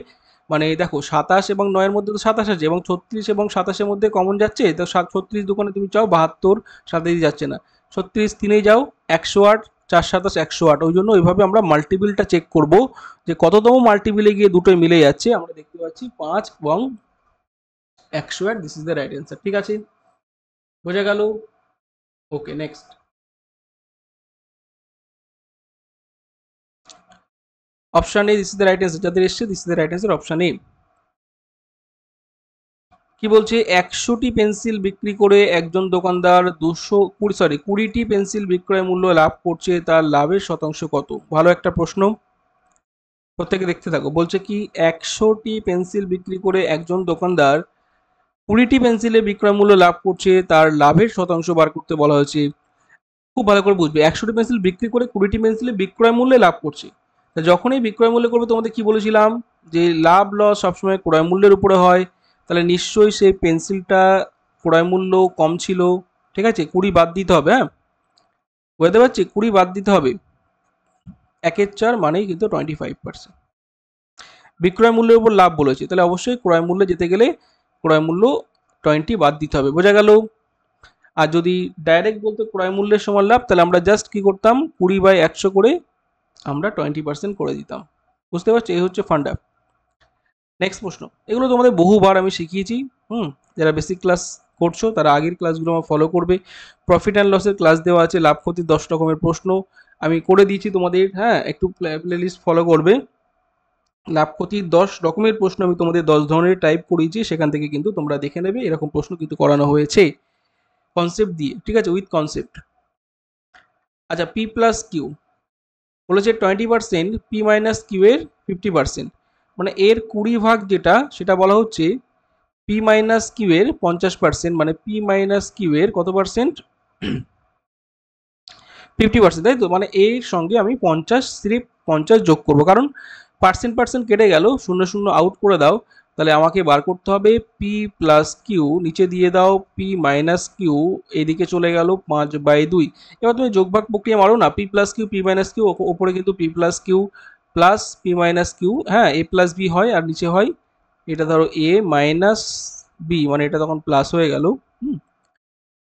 মানে দেখো 27 এবং 9-এর মধ্যে তো 27 আছে, এবং 36 এবং 27-এর মধ্যে কমন যাচ্ছে, তো 36 দোকানে তুমি চাও 72, 27 যাচ্ছে না, 36 3-এ যাও, 108 4 7 108, ওই জন্য ওইভাবে আমরা মাল্টিপিলটা চেক করব যে কততম মাল্টিপিলে গিয়ে দুটোই মিলে যাচ্ছে। আমরা দেখতে পাচ্ছি 5 এবং 108, this is the right answer. ঠিক আছে, বোঝা গেল? Okay, next. Option A, this is the right answer. যাদের এসছে this is the right answer, option A. কি বলছে, 100টি পেন্সিল বিক্রি করে একজন দোকানদার 20টি পেন্সিল বিক্রয় মূল্য লাভ করছে, তার লাভের শতাংশ কত? ভালো একটা প্রশ্ন, প্রত্যেকে দেখতে থাকো। বলছে কি, 100টি পেন্সিল বিক্রি করে একজন দোকানদার 20টি পেন্সিলের বিক্রয় মূল্য লাভ করছে, তার লাভের শতাংশ বার করতে বলা হয়েছে। খুব ভালো করে বুঝবে, 100টি পেন্সিল বিক্রি করে 20টি পেন্সিলের বিক্রয় মূল্যে লাভ করছে। তা যখনই বিক্রয় মূল্য করবে, তোমাদের কি বলেছিলাম যে লাভ লস সবসময় ক্রয় মূল্যের উপরে হয়, তাহলে নিশ্চয়ই সেই পেন্সিলটা ক্রয় মূল্য কম ছিল। ঠিক আছে, 20 বাদ দিতে হবে। হ্যাঁ, বুঝতে পারছি, 20 বাদ দিতে হবে, 1/4 মানেই কিন্তু 25%। বিক্রয় মূল্যের উপর লাভ বলেছে, তাহলে অবশ্যই ক্রয় মূল্যে যেতে গেলে ক্রয় মূল্য 20 বাদ দিতে হবে। বোঝা গেল? আর যদি ডাইরেক্ট বলতে ক্রয় মূল্যের সমান লাভ, তাহলে আমরা জাস্ট কি করতাম, 20/100 করে আমরা 20% করে দিতাম। বুঝতে পারছি, এই হচ্ছে ফান্ডা। নেক্সট প্রশ্ন, এগুলো তোমাদের বহুবার আমি শিখিয়েছি। যারা বেসিক ক্লাস করছো তারা আগের ক্লাসগুলো আমার ফলো করবে। প্রফিট অ্যান্ড লসের ক্লাস দেওয়া আছে, লাভ ক্ষতির 10 রকমের প্রশ্ন আমি করে দিয়েছি তোমাদের। হ্যাঁ, একটু প্লেলিস্ট ফলো করবে। লাভ ক্ষতির 10 রকমের প্রশ্ন আমি তোমাদের 10 ধরনের টাইপ করিয়েছি, সেখান থেকে কিন্তু তোমরা দেখে নেবে। এরকম প্রশ্ন কিন্তু করানো হয়েছে কনসেপ্ট দিয়ে। ঠিক আছে, উইথ কনসেপ্ট। আচ্ছা, পি প্লাস কিউ বলেছে 20%, পি মাইনাস কিউ এর 50%, মানে এর 20 ভাগ যেটা, সেটা বলা হচ্ছে পি মাইনাস কিউ এর 50%, মানে পি মাইনাস কিউ এর কত পার্সেন্ট? 50%, তাই তো? মানে এর সঙ্গে আমি 50, সিরিপ 50 যোগ করবো, কারণ পার্সেন্ট কেটে গেল, 0 0 আউট করে দাও। তাহলে আমাকে বার করতে হবে পি প্লাস কিউ, নিচে দিয়ে দাও পি মাইনাস কিউ, এদিকে চলে গেল 5/2। এবার তুমি যোগভাগ প্রক্রিয়া মারো না, P plus Q P minus Q, ওপরে কিন্তু P plus Q plus P minus Q, হ্যাঁ, এ প্লাস বি হয়, আর নিচে হয় এটা ধরো এ মাইনাস বি, মানে এটা তখন প্লাস হয়ে গেল।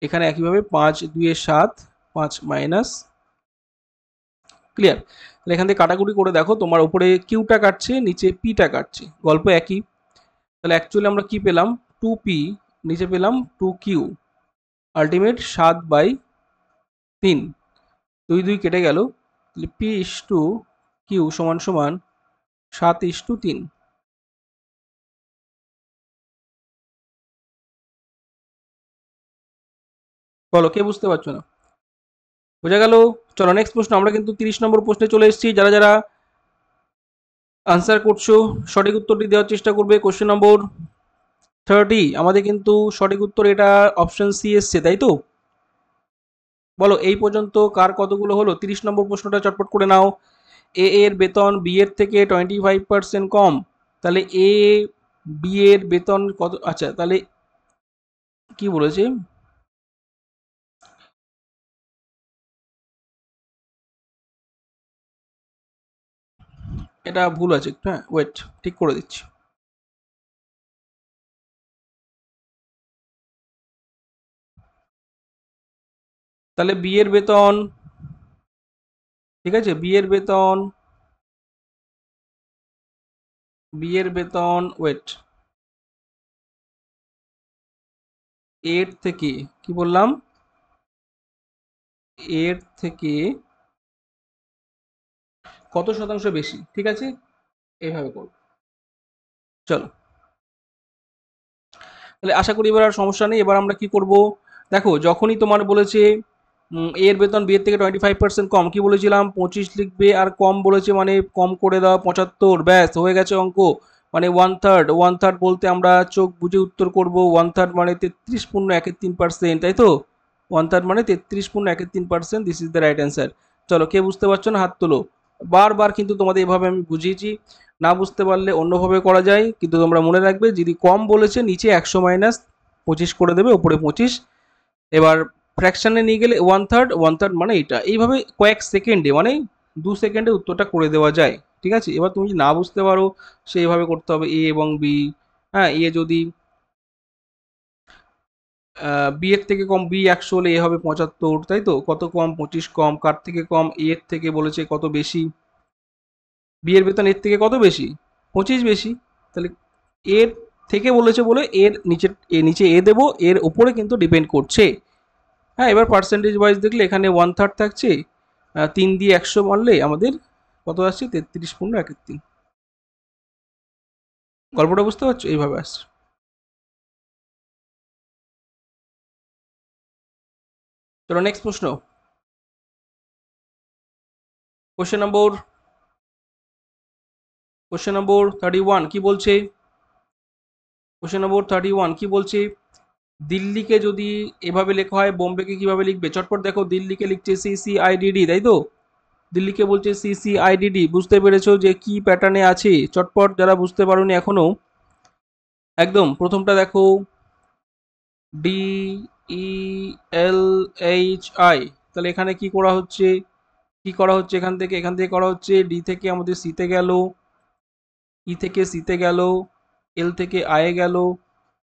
এখানে একইভাবে 5 2 7, 5 মাইনাস। ক্লিয়ার? তাহলে এখান থেকে কাটাকুটি করে দেখো, তোমার উপরে কিউটা কাটছে, নিচে পিটা কাটছে, গল্প একই। তাহলে অ্যাকচুয়ালি আমরা কি পেলাম, 2p, নিচে পেলাম 2q, আলটিমেট 7/3। 2 2 কেটে গেল, তাহলে p ইস টু কিউ সমান সমান 7:3। বলো, কে বুঝতে পারছো না? বোঝা গেল? চলো নেক্সট প্রশ্ন। আমরা কিন্তু 30 নম্বর প্রশ্নে চলে এসেছি। যারা যারা আনসার করছো সঠিক উত্তরটি দেওয়ার চেষ্টা করবে। কোশ্চেন নম্বর 30, আমাদের কিন্তু সঠিক উত্তর এটা অপশন সি এসছে, তাই তো? বলো, এই পর্যন্ত কার কতগুলো হলো? 30 নম্বর প্রশ্নটা চটপট করে নাও। এ এর বেতন বি এর থেকে 25% কম, তাহলে এ বি এর বেতন কত? আচ্ছা, তাহলে কি বলেছে, এটা ভুল আছে একটু। হ্যাঁ, ওয়েট, ঠিক করে দিচ্ছি। তাহলে বি এর বেতন, ঠিক আছে, বি এর বেতন ওয়েট, এর থেকে, কি বললাম, এর থেকে কত শতাংশ বেশি? ঠিক আছে, এইভাবে করব। চলো, তাহলে আশা করি এবার আর সমস্যা নেই। এবার আমরা কি করব, দেখো, যখনই তোমার বলেছে এর বেতন বি এর থেকে 25% কম, কি বলেছিলাম, 25 লিখবে, আর কম বলেছে মানে কম করে দাও 75, ব্যাস হয়ে গেছে অঙ্ক। মানে 1/3, 1/3 বলতে আমরা চোখ বুঝে উত্তর করব। 1/3 মানে 33.13%, তাই তো? 1/3 মানে 33.13%, this is the right answer. চলো, কে বুঝতে পারছো না হাত তোলো। বারবার কিন্তু তোমাদের এভাবে আমি বুঝিয়েছি, না বুঝতে পারলে অন্যভাবে করা যায়, কিন্তু তোমরা মনে রাখবে যদি কম বলেছে নিচে 100 মাইনাস 25 করে দেবে, ওপরে 25। এবার ফ্র্যাকশনে নিয়ে গেলে 1/3, 1/3 মানে এটা, এইভাবে কয়েক সেকেন্ডে, মানে 2 সেকেন্ডে উত্তরটা করে দেওয়া যায়। ঠিক আছে, এবার তুমি যদি না বুঝতে পারো সেইভাবে করতে হবে, এ এবং বি। হ্যাঁ, এ যদি বি এর থেকে কম, বি 100 হলে এ হবে 75, তাই তো? কত কম? 25 কম। কার থেকে কম? এ এর থেকে বলেছে কত বেশি? বি এর বেতন এর থেকে কত বেশি? 25 বেশি। তাহলে এর থেকে বলেছে বলে এর নিচে, নিচে এ দেবো, এর উপরে কিন্তু ডিপেন্ড করছে। হ্যাঁ, এবার পার্সেন্টেজ ওয়াইজ দেখলে এখানে 1/3 থাকছে, 3 দিয়ে 100 মারলে আমাদের কত আসছে? 33.13। গল্পটা বুঝতে পারছো? এইভাবে আসছে। চলো নেক্সট প্রশ্ন। কোশ্চেন নম্বর 31 কি বলছে? কোশ্চেন নম্বর 31 কি বলছে? দিল্লিকে যদি এভাবে লেখা হয়, বোম্বেকে কিভাবে লিখবে? চটপট দেখো, দিল্লিকে লিখছে CCIDD, তাই তো? দিল্লিকে বলছে CCIDD। বুঝতে পেরেছো যে কি প্যাটার্নে আছে? চটপট যারা বুঝতে পারোনি এখনো, একদম প্রথমটা দেখো, DELHI। তাহলে এখানে কি করা হচ্ছে? কি করা হচ্ছে? এখান থেকে করা হচ্ছে, ডি থেকে আমাদের সিতে গেল, ই থেকে সিতে গেল, এল থেকে আয়ে গেল,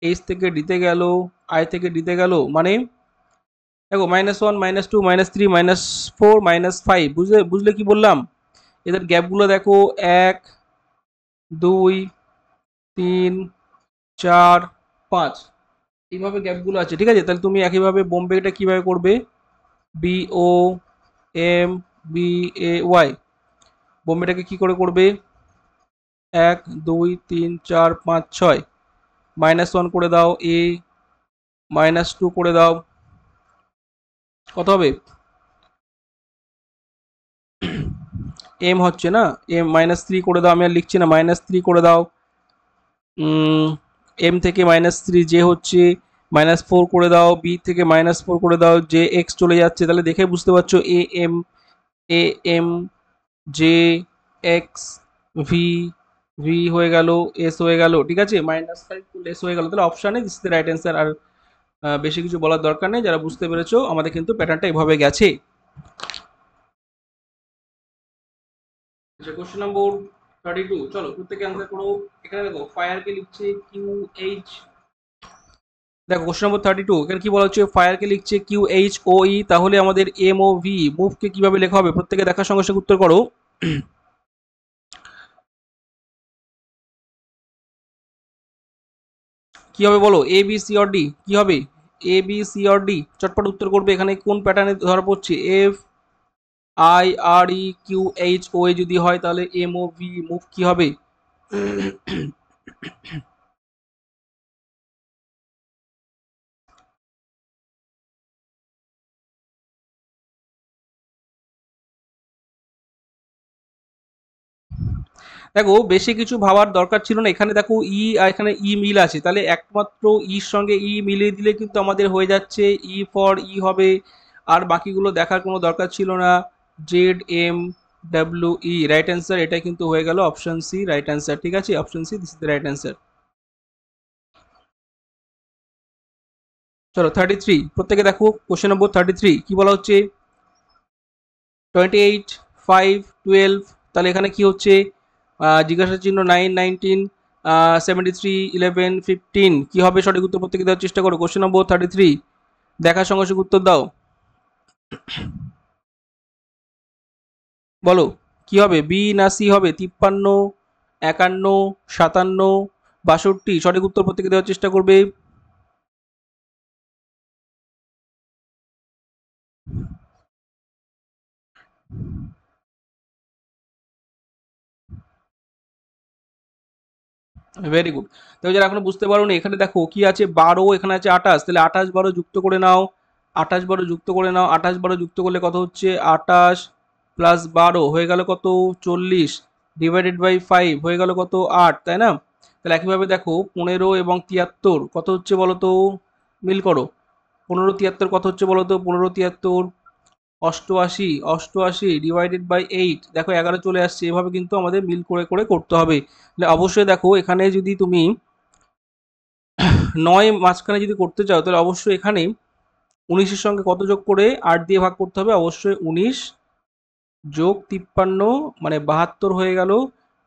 এইচ থেকে ডিতে গেল, আই থেকে ডিতে গেল। মানে দেখো, -1, -2, -3, -4, -5। বুঝলে কি বললাম? এদের গ্যাপগুলো দেখো, 1, 2, 3, 4, 5, এইভাবে গ্যাপগুলো আছে, ঠিক আছে? তাহলে তুমি একইভাবে বোম্বেটা কিভাবে করবে? BOMBAY। বোম্বেটাকে কি করে করবে? 1, 2, 3, 4, 5, 6, -1 করে দাও এ, -2 করে দাও, কত হবে? এম হচ্ছে না, এম -3 করে দাও, আমি আর লিখছি না, -3 করে দাও। এম থেকে -3, যে হচ্ছে -4 করে দাও, বি থেকে -4 করে দাও, যে এক্স চলে যাচ্ছে, তাহলে দেখে বুঝতে পারছো, A M J X V, V হয়ে গেল, এস হয়ে গেল, ঠিক আছে? -5 করলে এস হয়ে গেল। তাহলে অপশানে দিস দ্য রাইট অ্যান্সার। আর বেশি কিছু বলার দরকার নেই, যারা বুঝতে পেরেছো আমাদের কিন্তু প্যাটার্নটা এভাবে গেছে। আচ্ছা, কোশ্চেন নম্বর 32, চলো প্রত্যেকে অ্যান্সার করো। এখানে দেখো, ফায়ারকে লিখছে QH। দেখো কোশ্চেন নম্বর 32, এখানে কি বলা হচ্ছে? ফায়ারকে লিখছে QHOE, তাহলে আমাদের MOV, মুভকে কিভাবে লেখা হবে? প্রত্যেকে দেখার সঙ্গে সঙ্গে উত্তর করো। কি হবে বলো? A B C or D কি হবে? A B C or D, চটপট উত্তর করবে। এখানে কোন প্যাটার্নে ধরা পড়ছে? FIREQHOA যদি হয়, তাহলে MOV, মুভ কি হবে? দেখো, বেশি কিছু ভাবার দরকার ছিল না। এখানে দেখো আর এখানে মিল আছে, তাহলে একমাত্র ইর সঙ্গে মিলিয়ে দিলে কিন্তু আমাদের হয়ে যাচ্ছে ফর হবে। আর বাকিগুলো দেখার কোনো দরকার ছিল না। ZMWE রাইট অ্যান্সার, এটা কিন্তু হয়ে গেল অপশন সি রাইট অ্যান্সার, ঠিক আছে? Option C, this is the right answer. চলো 33, প্রত্যেকে দেখো কোশ্চেন নম্বর 33 কি বলা হচ্ছে? 28, 5, 12, তাহলে এখানে কি হচ্ছে? জিজ্ঞাসা চিহ্ন, 9, 19, 73, 11, 15, কি হবে সঠিক উত্তর? প্রত্যেকে দেওয়ার চেষ্টা করো। কোশ্চেন নম্বর 33, দেখার সঙ্গে সঙ্গে উত্তর দাও। বলো কি হবে? বি না সি হবে? 53, 51, 57, 62, সঠিক উত্তর প্রত্যেকে দেওয়ার চেষ্টা করবে। Very good. তবে যারা এখনো বুঝতে পারোনি, এখানে দেখো কি আছে? 12, এখানে আছে 28, তাহলে 28, 12 যুক্ত করে নাও। 28, 12 যুক্ত করে নাও। 28, 12 যুক্ত করলে কত হচ্ছে? 28 প্লাস 12 হয়ে গেল কত? 40, ডিভাইডেড বাই 5 হয়ে গেল কত? 8, তাই না? তাহলে একইভাবে দেখো, 15 এবং 73 কত হচ্ছে বলো তো? মিল করো। 15, 73 কত হচ্ছে বলো তো? 15, 73 অষ্টআশি, অষ্টআশি ডিভাইডেড বাই 8, দেখো 11 চলে আসছে। এভাবে কিন্তু আমাদের মিল করে করে করতে হবে। তাহলে অবশ্যই দেখো, এখানে যদি তুমি 9 মাঝখানে যদি করতে চাও, তাহলে অবশ্যই এখানে 19-এর সঙ্গে কত যোগ করে 8 দিয়ে ভাগ করতে হবে? অবশ্যই 19 যোগ 53, মানে 72 হয়ে গেল।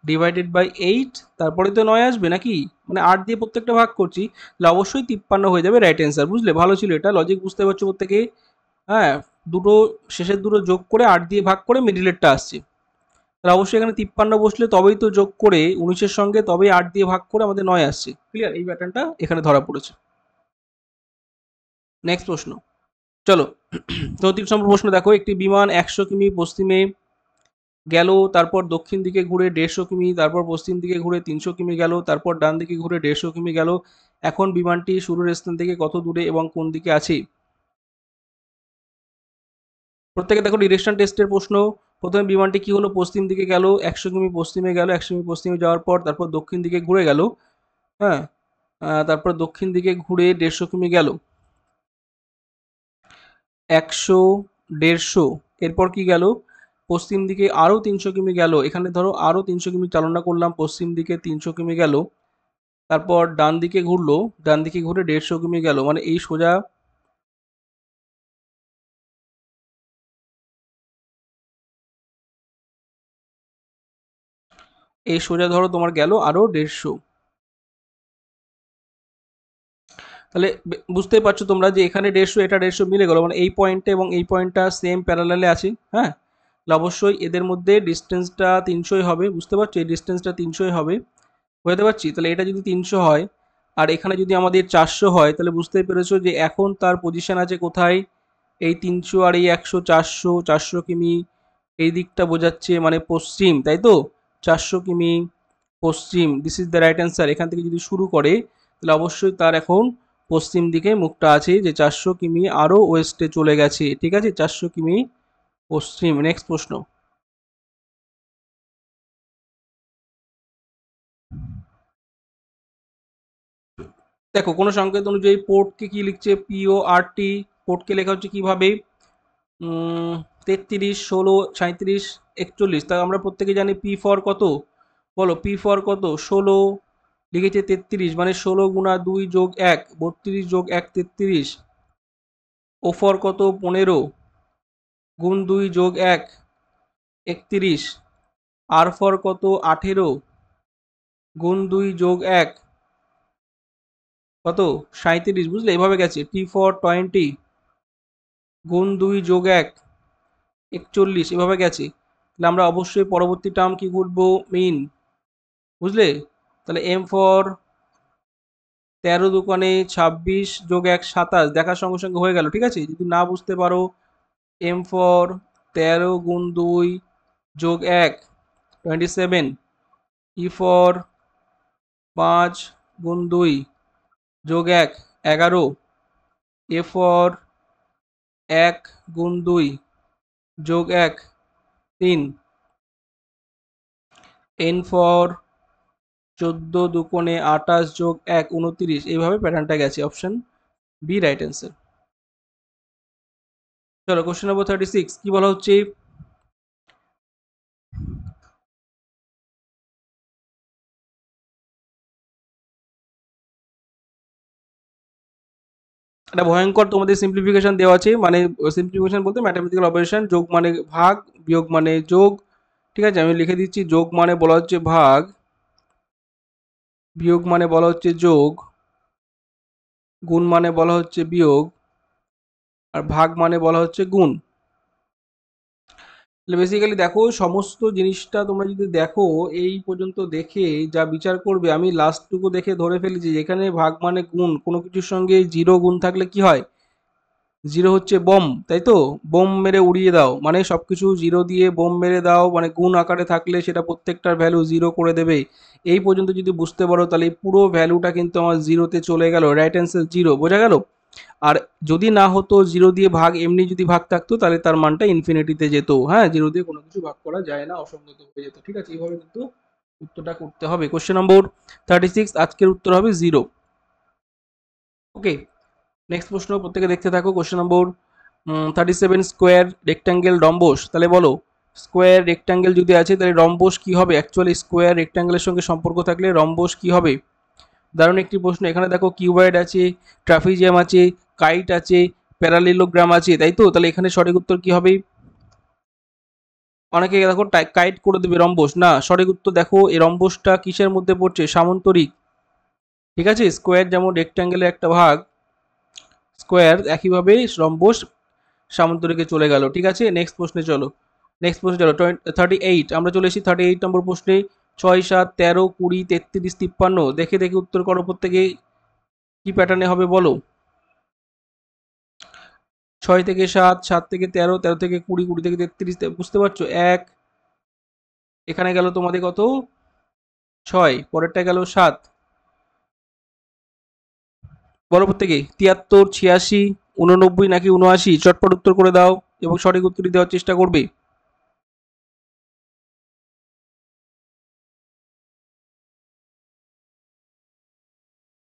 ডিভাইডেড বাই 8, তারপরে তো 9 আসবে নাকি, মানে 8 দিয়ে প্রত্যেকটা ভাগ করছি, তাহলে অবশ্যই 53 হয়ে যাবে রাইট অ্যান্সার। বুঝলে, ভালো ছিল এটা, লজিক বুঝতে পারছো প্রত্যেকে? হ্যাঁ, দুটো শেষের দুটো যোগ করে 8 দিয়ে ভাগ করে মিডিলেরটা আসছে, তাহলে অবশ্যই এখানে 53 বসলে তবেই তো যোগ করে 19-এর সঙ্গে তবেই 8 দিয়ে ভাগ করে আমাদের 9 আসছে। ক্লিয়ার? এই প্যাটার্নটা এখানে ধরা পড়েছে। নেক্সট প্রশ্ন, চলো 34 নম্বর প্রশ্ন দেখো, একটি বিমান 100 কিমি পশ্চিমে গেল, তারপর দক্ষিণ দিকে ঘুরে 150 কিমি, তারপর পশ্চিম দিকে ঘুরে 300 কিমি গেল, তারপর ডান দিকে ঘুরে 150 কিমি গেল। এখন বিমানটি শুরুর স্থান থেকে কত দূরে এবং কোন দিকে আছে? প্রত্যেকে দেখো ডিরেকশন টেস্টের প্রশ্ন। প্রথমে বিমানটি কি হলো, পশ্চিম দিকে গেল, 100 কিমি পশ্চিমে গেল, 100 কিমি পশ্চিমে যাওয়ার পর তারপর দক্ষিণ দিকে ঘুরে গেল। হ্যাঁ, তারপর দক্ষিণ দিকে ঘুরে 150 কিমি গেল, 100, 150, এরপর কি গেল, পশ্চিম দিকে আরও 300 কিমি গেল। এখানে ধরো আরও 300 কিমি চালনা করলাম, পশ্চিম দিকে 300 কিমি গেল, তারপর ডান দিকে ঘুরলো, ডান দিকে ঘুরে 150 কিমি গেল, মানে এই সোজা ধরো তোমার গেল আরও 150। তাহলে বুঝতেই পারছো তোমরা যে এখানে 150 এটা 150 মিলে গেল, মানে এই পয়েন্টটা এবং এই পয়েন্টটা সেম প্যারালালে আছে। হ্যাঁ, তাহলে অবশ্যই এদের মধ্যে ডিস্টেন্সটা 300 হবে। বুঝতে পারছো, এই ডিস্টেন্সটা 300 হবে, বুঝতে পারছি? তাহলে এটা যদি 300 হয় আর এখানে যদি আমাদের 400 হয়, তাহলে বুঝতেই পেরেছো যে এখন তার পজিশন আছে কোথায়, এই 300 আর এই 100, 400, 400 কিমি এই দিকটা বোঝাচ্ছে, মানে পশ্চিম, তাই তো? 400 কিমি পশ্চিম, this is the right answer. এখান থেকে যদি শুরু করে তাহলে অবশ্যই তার এখন পশ্চিম দিকে মুখটা আছে, যে 400 কিমি আরও ওয়েস্টে চলে গেছে। ঠিক আছে, 400 কিমি পশ্চিম। নেক্সট প্রশ্ন, দেখো কোনো সংকেত অনুযায়ী পোর্টকে কি লিখছে, PORT, পোর্টকে লেখা হচ্ছে কিভাবে, 33, 16, 37, 41। তা আমরা প্রত্যেকে জানি পি ফর কত, বলো পি ফর কত, 16 লিখেছে 33, মানে 16 গুণা 2 যোগ 1, 32 যোগ 1, 33। ও ফর কত, 15 গুণ 2 যোগ 1, 31। আর ফর কত, 18 গুণ 2 যোগ 1, কত, 37। বুঝলে, এভাবে গেছে। টি ফর 20 গুণ 2 যোগ 1, 41, এভাবে গেছে। তাহলে আমরা অবশ্যই পরবর্তী টার্ম কি করবো, মিন। বুঝলে, তাহলে এম ফর 13 দোকানে 26 যোগ 1, 27, দেখার সঙ্গে সঙ্গে হয়ে গেল। ঠিক আছে, যদি না বুঝতে পারো, এম ফর 13 গুণ 2 যোগ 1, 27। ই ফর 5 গুণ 2 যোগ 1, 11। এ ফর 1 গুণ 2 যোগ 1, 3। এন ফর 14 দুকোণে 28 যোগ 1, 29। এইভাবে প্যাটার্নটা গেছে। Option B right answer. চলো কোশ্চেন নম্বর 36, কি বলা হচ্ছে, এটা ভয়ঙ্কর তোমাদের সিম্পলিফিকেশন দেওয়া আছে, মানে সিম্পলিফিকেশন বলতে ম্যাথমেটিক্যাল অপারেশন, যোগ মানে ভাগ, বিয়োগ মানে যোগ। ঠিক আছে, আমি লিখে দিচ্ছি, যোগ মানে বলা হচ্ছে ভাগ, বিয়োগ মানে বলা হচ্ছে যোগ, গুণ মানে বলা হচ্ছে বিয়োগ, আর ভাগ মানে বলা হচ্ছে গুণ। তাহলে বেসিক্যালি দেখো সমস্ত জিনিসটা তোমরা যদি দেখো, এই পর্যন্ত দেখে যা বিচার করবে, আমি লাস্টটুকু দেখে ধরে ফেলেছি যেখানে ভাগ মানে গুণ, কোনো কিছুর সঙ্গে জিরো গুণ থাকলে কি হয়, জিরো হচ্ছে বোম, তাই তো? বোম মেরে উড়িয়ে দাও, মানে সবকিছু জিরো দিয়ে বোম মেরে দাও, মানে গুণ আকারে থাকলে সেটা প্রত্যেকটার ভ্যালু জিরো করে দেবে। এই পর্যন্ত যদি বুঝতে পারো, তাহলে এই পুরো ভ্যালুটা কিন্তু আমার জিরোতে চলে গেল, রাইট অ্যান্সার জিরো। বোঝা গেল? আর যদি না হতো, জিরো দিয়ে ভাগ এমনি যদি ভাগ থাকতো, তাহলে তার মানটা ইনফিনিটিতে যেত। হ্যাঁ, জিরো দিয়ে কোনো কিছু ভাগ করা যায় না, অসংগত হয়ে যেত। ঠিক আছে, এইভাবে কিন্তু উত্তরটা করতে হবে। কোশ্চেন নম্বর 36, আজকের উত্তর হবে জিরো। ওকে, নেক্সট প্রশ্ন প্রত্যেকে দেখতে থাকো। Question number 37, square rectangle rhombus. তাহলে বলো, স্কোয়ার রেক্ট্যাঙ্গেল যদি আছে তাহলে রম্বস কি হবে? অ্যাকচুয়ালি স্কোয়ার রেক্ট্যাঙ্গেলের সঙ্গে সম্পর্ক থাকলে রম্বস কি হবে? দারুণ একটি প্রশ্ন। এখানে দেখো কিউবয়েড আছে, ট্রাফিজিয়াম আছে, কাইট আছে, প্যারালিলোগ্রাম আছে, তাই তো? তাহলে এখানে সঠিক উত্তর কি হবে? অনেকে দেখো কাইট করে দেবে রম্বস, না সঠিক উত্তর দেখো এই রম্বসটা কিসের মধ্যে পড়ছে, সামান্তরিক। ঠিক আছে, স্কোয়ার যেমন রেক্ট্যাঙ্গেলের একটা ভাগ, স্কোয়ার একইভাবে রম্বস সামান্তরিকে চলে গেল। ঠিক আছে, নেক্সট প্রশ্নে চলো, নেক্সট প্রশ্নে চলো 38, আমরা চলে এসেছি 38 নম্বর প্রশ্নে। 6, 7, 13, 20, 33, 53, দেখে দেখে উত্তর করো প্রত্যেকে, কি প্যাটার্নে হবে বলো। 6 থেকে 7, 7 থেকে 13, 13 থেকে 20, 20 থেকে 33, বুঝতে পারছো, এক এখানে গেল তোমাদের কত, 6, পরেরটা গেল 7, বলো প্রত্যেকে 73, 86, 89 নাকি 79, চটপট উত্তর করে দাও এবং সঠিক উত্তরটি দেওয়ার চেষ্টা করবে।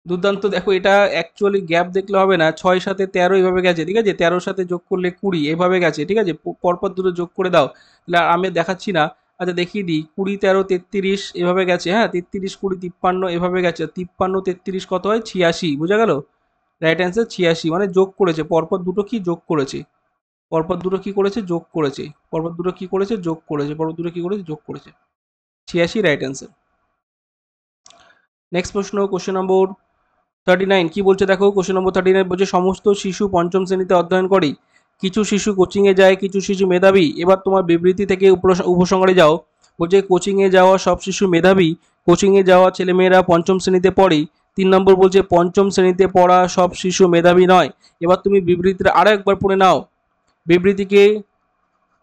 দুর্দান্ত, দেখো এটা অ্যাকচুয়ালি গ্যাপ দেখলে হবে না, 6 সাথে 13 এভাবে গেছে, ঠিক আছে, 13 সাথে যোগ করলে 20 এভাবে গেছে, ঠিক আছে, পরপর দুটো যোগ করে দাও, তাহলে আমি দেখাচ্ছি না। আচ্ছা দেখিয়ে দিই, 20, 13, 33 এভাবে গেছে, হ্যাঁ 33, 20, 53 এভাবে গেছে, 53, 33 কত হয়, 86, বোঝা গেল, রাইট অ্যান্সার 86, মানে যোগ করেছে পরপর দুটো, কি যোগ করেছে, পরপর দুটো কি করেছে, যোগ করেছে, পরপর দুটো কি করেছে, যোগ করেছে, পরপর দুটো কি করেছে, যোগ করেছে, 86 রাইট অ্যান্সার। নেক্সট প্রশ্ন, কোশ্চেন নম্বর 39 কি বলছে দেখো, কোশ্চেন নম্বর 39 বলছে সমস্ত শিশু পঞ্চম শ্রেণীতে অধ্যয়ন করে, কিছু শিশু কোচিংয়ে যায়, কিছু শিশু মেধাবী। এবার তোমার বিবৃতি থেকে উপসংহারে যাও। বলছে কোচিংয়ে যাওয়া সব শিশু মেধাবী, কোচিংয়ে যাওয়া ছেলেমেয়েরা পঞ্চম শ্রেণীতে পড়ে। 3 নম্বর বলছে পঞ্চম শ্রেণীতে পড়া সব শিশু মেধাবী নয়। এবার তুমি বিবৃতিটা আরো একবার পড়ে নাও, বিবৃতিকে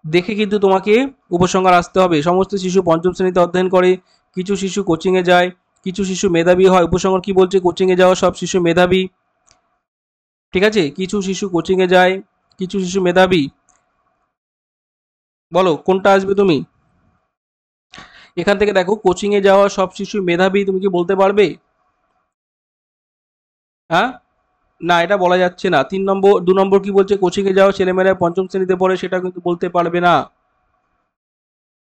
দেখে কিন্তু তোমাকে উপসংহার আসতে হবে। সমস্ত শিশু পঞ্চম শ্রেণীতে অধ্যয়ন করে, কিছু শিশু কোচিংয়ে যায়, কিছু শিশু মেধাবী হয়। উপসংহার কি বলছে, কোচিংয়ে যাওয়া সব শিশু মেধাবী, ঠিক আছে, কিছু শিশু কোচিংয়ে যায়, কিছু শিশু মেধাবী, বলো কোনটা আসবে তুমি। এখান থেকে দেখো কোচিংয়ে যাওয়া সব শিশু মেধাবী, তুমি কি বলতে পারবে, হ্যাঁ, না এটা বলা যাচ্ছে না। 3 নম্বর 2 নম্বর কি বলছে, কোচিংয়ে যাওয়া ছেলেমেয়েরা পঞ্চম শ্রেণীতে পড়ে, সেটা কিন্তু বলতে পারবে না।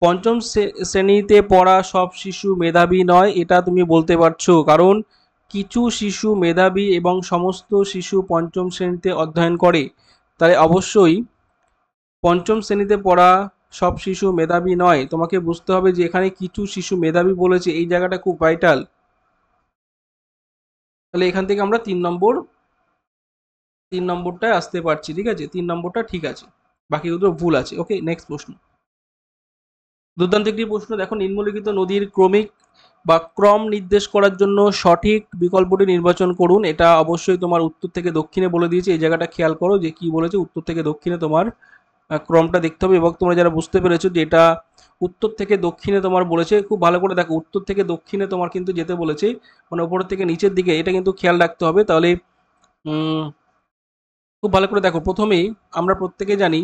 পঞ্চম শ্রেণীতে পড়া সব শিশু মেধাবী নয়, এটা তুমি বলতে পারছো, কারণ কিছু শিশু মেধাবী এবং সমস্ত শিশু পঞ্চম শ্রেণীতে অধ্যয়ন করে, তাই অবশ্যই পঞ্চম শ্রেণীতে পড়া সব শিশু মেধাবী নয়। তোমাকে বুঝতে হবে যে এখানে কিছু শিশু মেধাবী বলেছে, এই জায়গাটা খুব ভাইটাল। তাহলে এখান থেকে আমরা 3 নম্বরটায় আসতে পারছি, ঠিক আছে, 3 নম্বরটা ঠিক আছে, বাকিগুলো ভুল আছে। ওকে, নেক্সট প্রশ্ন, দুর্দান্ত একটি প্রশ্ন দেখো, নিম্নলিখিত নদীর ক্রমিক বা ক্রম নির্দেশ করার জন্য সঠিক বিকল্পটি নির্বাচন করুন। এটা অবশ্যই তোমার উত্তর থেকে দক্ষিণে বলে দিয়েছে, এই জায়গাটা খেয়াল করো যে কি বলেছে, উত্তর থেকে দক্ষিণে তোমার ক্রমটা দেখতে হবে। এবং তোমরা যারা বুঝতে পেরেছো যে এটা উত্তর থেকে দক্ষিণে তোমার বলেছে, খুব ভালো করে দেখো, উত্তর থেকে দক্ষিণে তোমার কিন্তু যেতে বলেছে, মানে উপরের থেকে নিচের দিকে, এটা কিন্তু খেয়াল রাখতে হবে। তাহলে উম, খুব ভালো করে দেখো, প্রথমেই আমরা প্রত্যেকে জানি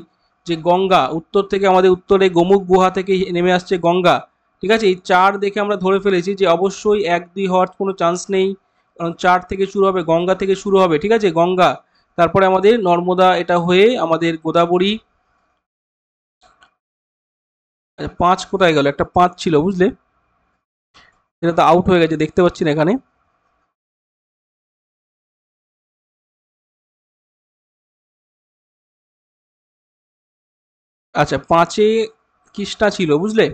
যে গঙ্গা, উত্তর থেকে আমাদের উত্তরে গোমুখ গুহা থেকে নেমে আসছে গঙ্গা, ঠিক আছে, এই 4 দেখে আমরা ধরে ফেলেছি যে অবশ্যই 1, 2 হওয়ার কোনো চান্স নেই, কারণ 4 থেকে শুরু হবে, গঙ্গা থেকে শুরু হবে, ঠিক আছে, গঙ্গা, তারপরে আমাদের নর্মদা, এটা হয়ে আমাদের গোদাবরী। আচ্ছা 5 কোথায় গেল, একটা 5 ছিল বুঝলে, এটা তো আউট হয়ে গেছে, দেখতে পাচ্ছি না এখানে। আচ্ছা 5-এ কৃষ্ণা ছিল বুঝলে,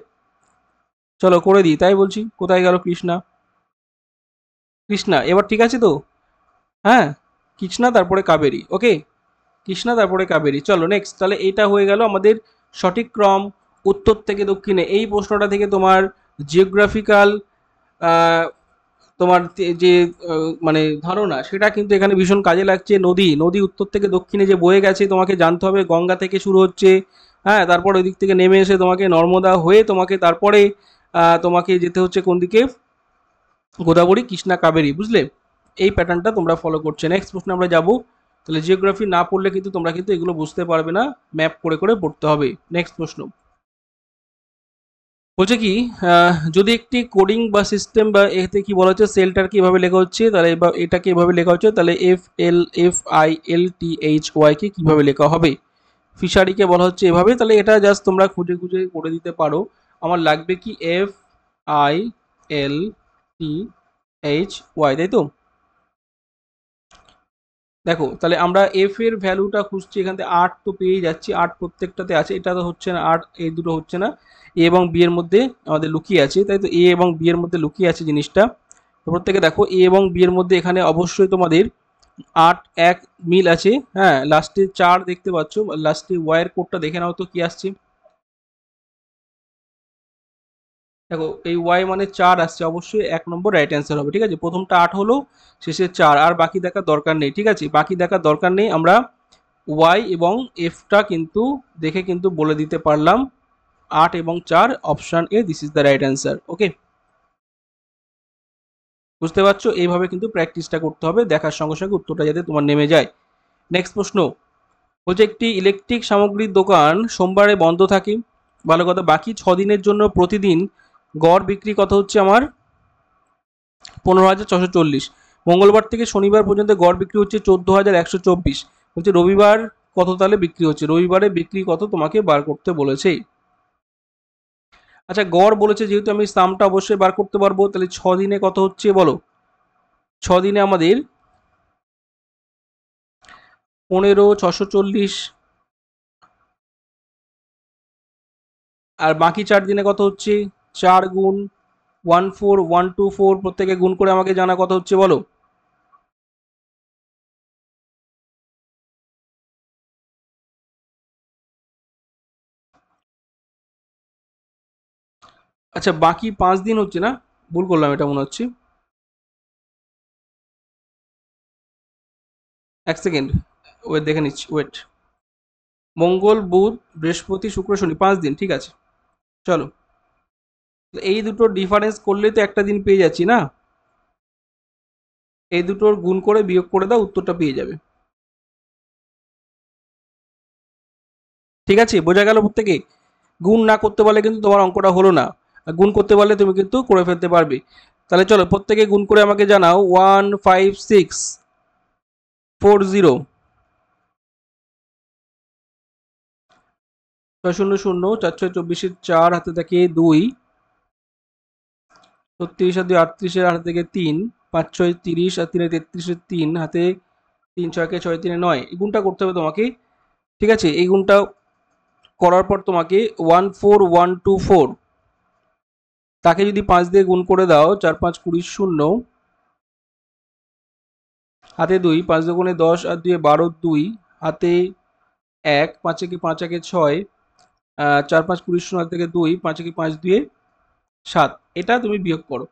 চলো করে দিই, তাই বলছি, কোথায় গেল কৃষ্ণা, কৃষ্ণা এবার ঠিক আছে তো, হ্যাঁ, কৃষ্ণা তারপরে কাবেরী, ওকে, কৃষ্ণা তারপরে কাবেরী। চলো নেক্সট, তাহলে এটা হয়ে গেল আমাদের সঠিক ক্রম উত্তর থেকে দক্ষিণে। এই প্রশ্নটা থেকে তোমার জিওগ্রাফিক্যাল তোমার যে মানে ধারণা, সেটা কিন্তু এখানে ভীষণ কাজে লাগছে। নদী নদী উত্তর থেকে দক্ষিণে যে বয়ে গেছে, তোমাকে জানতে হবে গঙ্গা থেকে শুরু হচ্ছে, হ্যাঁ, তারপর ওই দিক থেকে নেমে এসে তোমাকে নর্মদা হয়ে তোমাকে তারপরে তোমাকে যেতে হচ্ছে কোন দিকে, গোদাবরী, কৃষ্ণা, কাবেরী, বুঝলে, এই প্যাটার্নটা তোমরা ফলো করছো। নেক্সট প্রশ্নে আমরা যাব। তাহলে জিওগ্রাফি না পড়লে কিন্তু তোমরা কিন্তু এগুলো বুঝতে পারবে না, ম্যাপ করে করে পড়তে হবে। নেক্সট প্রশ্ন বলছে কি, যদি একটি কোডিং বা সিস্টেম বা এতে কি বলা হচ্ছে, সেলটার কিভাবে লেখা হচ্ছে, তাহলে এটাকে এভাবে লেখা হচ্ছে, তাহলে FLFILTHY কে কিভাবে লেখা হবে, ফিশারিকে বলা হচ্ছে এভাবে। তাহলে এটা জাস্ট তোমরা খুঁজে খুঁজে করে দিতে পারো। আমার লাগবে কি, FILTHY, তাই তো, দেখো তাহলে আমরা এফ এর ভ্যালুটা খুঁজছি, এখান থেকে 8 তো পেয়ে যাচ্ছি, 8 প্রত্যেকটাতে আছে, এটা তো হচ্ছে না, 8 এই দুটো হচ্ছে না, এ এবং বি এর মধ্যে আমাদের লুকিয়ে আছে, তাই তো এ এবং বি এর মধ্যে লুকিয়ে আছে জিনিসটা। তো প্রত্যেকে দেখো এ এবং বি এর মধ্যে এখানে অবশ্যই তোমাদের 8 1 মিল আছে, হ্যাঁ লাস্টে 4 দেখতে পাচ্ছ, লাস্টে ওয়াই এর কোডটা দেখে নাও তো কি আসছে। দেখো এই ওয়াই মানে 4 আসছে, অবশ্যই 1 নম্বর রাইট অ্যান্সার হবে, ঠিক আছে, প্রথমটা 8 হলো, শেষে 4, আর বাকি দেখার দরকার নেই, ঠিক আছে, বাকি দেখার দরকার নেই, আমরা ওয়াই এবং এফটা কিন্তু দেখে কিন্তু বলে দিতে পারলাম 8 এবং 4 option A, this is the right answer. Okay, বুঝতে পারছো, এইভাবে কিন্তু প্র্যাকটিসটা করতে হবে, দেখার সঙ্গে সঙ্গে উত্তরটা যাতে তোমার নেমে যায়। নেক্সট প্রশ্ন বলছে, একটি ইলেকট্রিক সামগ্রীর দোকান সোমবারে বন্ধ থাকে, ভালো কথা, বাকি 6 দিনের জন্য প্রতিদিন গড় বিক্রি কত হচ্ছে আমার 15,640, মঙ্গলবার থেকে শনিবার পর্যন্ত গড় বিক্রি হচ্ছে 14,124, বলছে রবিবার কত তাহলে বিক্রি হচ্ছে, রবিবারে বিক্রি কত তোমাকে বার করতে বলেছে। আচ্ছা গড় বলেছে যেহেতু আমি সামটা অবশ্যই বার করতে পারবো, তাহলে 6 দিনে কত হচ্ছে বলো, 6 দিনে আমাদের 15,640, আর বাকি 4 দিনে কত হচ্ছে, 4 গুণ 14,124, প্রত্যেকে গুণ করে আমাকে জানা কত হচ্ছে বলো। আচ্ছা বাকি 5 দিন হচ্ছে না, ভুল করলাম এটা মনে হচ্ছে, 1 সেকেন্ড, ওয়েট দেখে নিচ্ছি, ওয়েট, মঙ্গল বুধ বৃহস্পতি শুক্র শনি, 5 দিন, ঠিক আছে, চলো, এই দুটোর ডিফারেন্স করলেই তো একটা দিন পেয়ে যাচ্ছি না, এই দুটোর গুণ করে বিয়োগ করে দাও, উত্তরটা পেয়ে যাবে, ঠিক আছে, বোঝা গেল প্রত্যেকে, গুণ না করতে পারলে কিন্তু তোমার অঙ্কটা হলো না, আর গুণ করতে পারলে তুমি কিন্তু করে ফেলতে পারবে। তাহলে চলো প্রত্যেকে গুণ করে আমাকে জানাও, 15640, 600, 4 6 24, 4 হাতে থাকে 2, 36 আর 2 38, হাতে থেকে 3, 5 6 30 আর 3 33, 3 হাতে 3 6 6 3 9, এই গুণটা করতে হবে তোমাকে, ঠিক আছে, এই গুণটা করার পর তোমাকে 14124, তাকে যদি 5 দিয়ে গুণ করে দাও, 4 5 20 শূন্য, হাতে 2, 5 দুগুণে 10 আর 2 12, 2 হাতে 1, 5 একে 5 একে 6, 4 5 20 শূন্য, হাত থেকে 2, 5 একে 5 2 7, এটা তুমি বিয়োগ করো,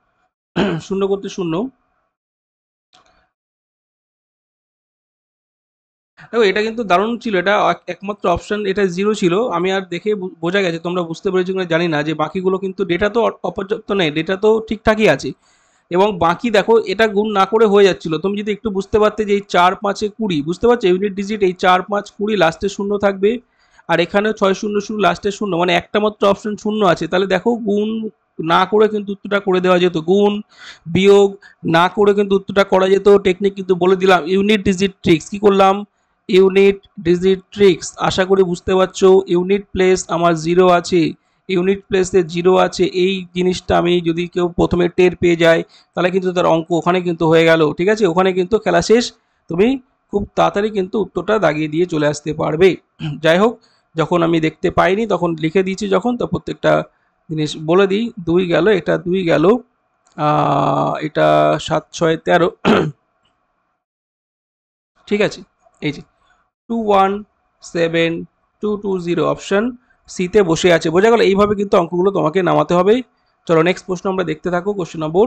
শূন্য করতে শূন্য, দেখো এটা কিন্তু দারুণ ছিল, এটা একমাত্র অপশন, এটা জিরো ছিল, আমি আর দেখে বোঝা গেছে তোমরা বুঝতে পেরেছো কিনা জানি না, যে বাকিগুলো কিন্তু ডেটা তো অপর্যাপ্ত নেই, ডেটা তো ঠিকঠাকই আছে, এবং বাকি দেখো এটা গুণ না করে হয়ে যাচ্ছিল, তুমি যদি একটু বুঝতে পারতে যে এই 4 5 20, বুঝতে পারছো ইউনিট ডিজিট, এই 4 5 20 লাস্টে শূন্য থাকবে, আর এখানে 600 লাস্টে শূন্য, মানে একটা মাত্র অপশন শূন্য আছে, তাহলে দেখো গুণ না করে কিন্তু উত্তরটা করে দেওয়া যেত, গুণ বিয়োগ না করে কিন্তু উত্তরটা করা যেত, টেকনিক কিন্তু বলে দিলাম, ইউনিট ডিজিট ট্রিক্স, কি করলাম, ইউনিট ডিজিট ট্রিক্স, আশা করি বুঝতে পারছো, ইউনিট প্লেস আমার জিরো আছে, ইউনিট প্লেসে জিরো আছে, এই জিনিসটা আমি যদি কেউ প্রথমে টের পেয়ে যায়, তাহলে কিন্তু তার অঙ্ক ওখানে কিন্তু হয়ে গেল, ঠিক আছে, ওখানে কিন্তু খেলা শেষ, তুমি খুব তাড়াতাড়ি কিন্তু উত্তরটা দাগিয়ে দিয়ে চলে আসতে পারবে। যাই হোক, যখন আমি দেখতে পাইনি তখন লিখে দিয়েছি, যখন তো প্রত্যেকটা জিনিস বলে দিই, 2 গেল, এটা 2 গেল, এটা 7 6 13, ঠিক আছে, এই যে 217220 অপশন সিতে বসে আছে, বোঝা গেল, এইভাবে কিন্তু অঙ্কগুলো তোমাকে নামাতে হবে। চলো নেক্সট প্রশ্ন আমরা দেখতে থাকো, কোশ্চেন নম্বর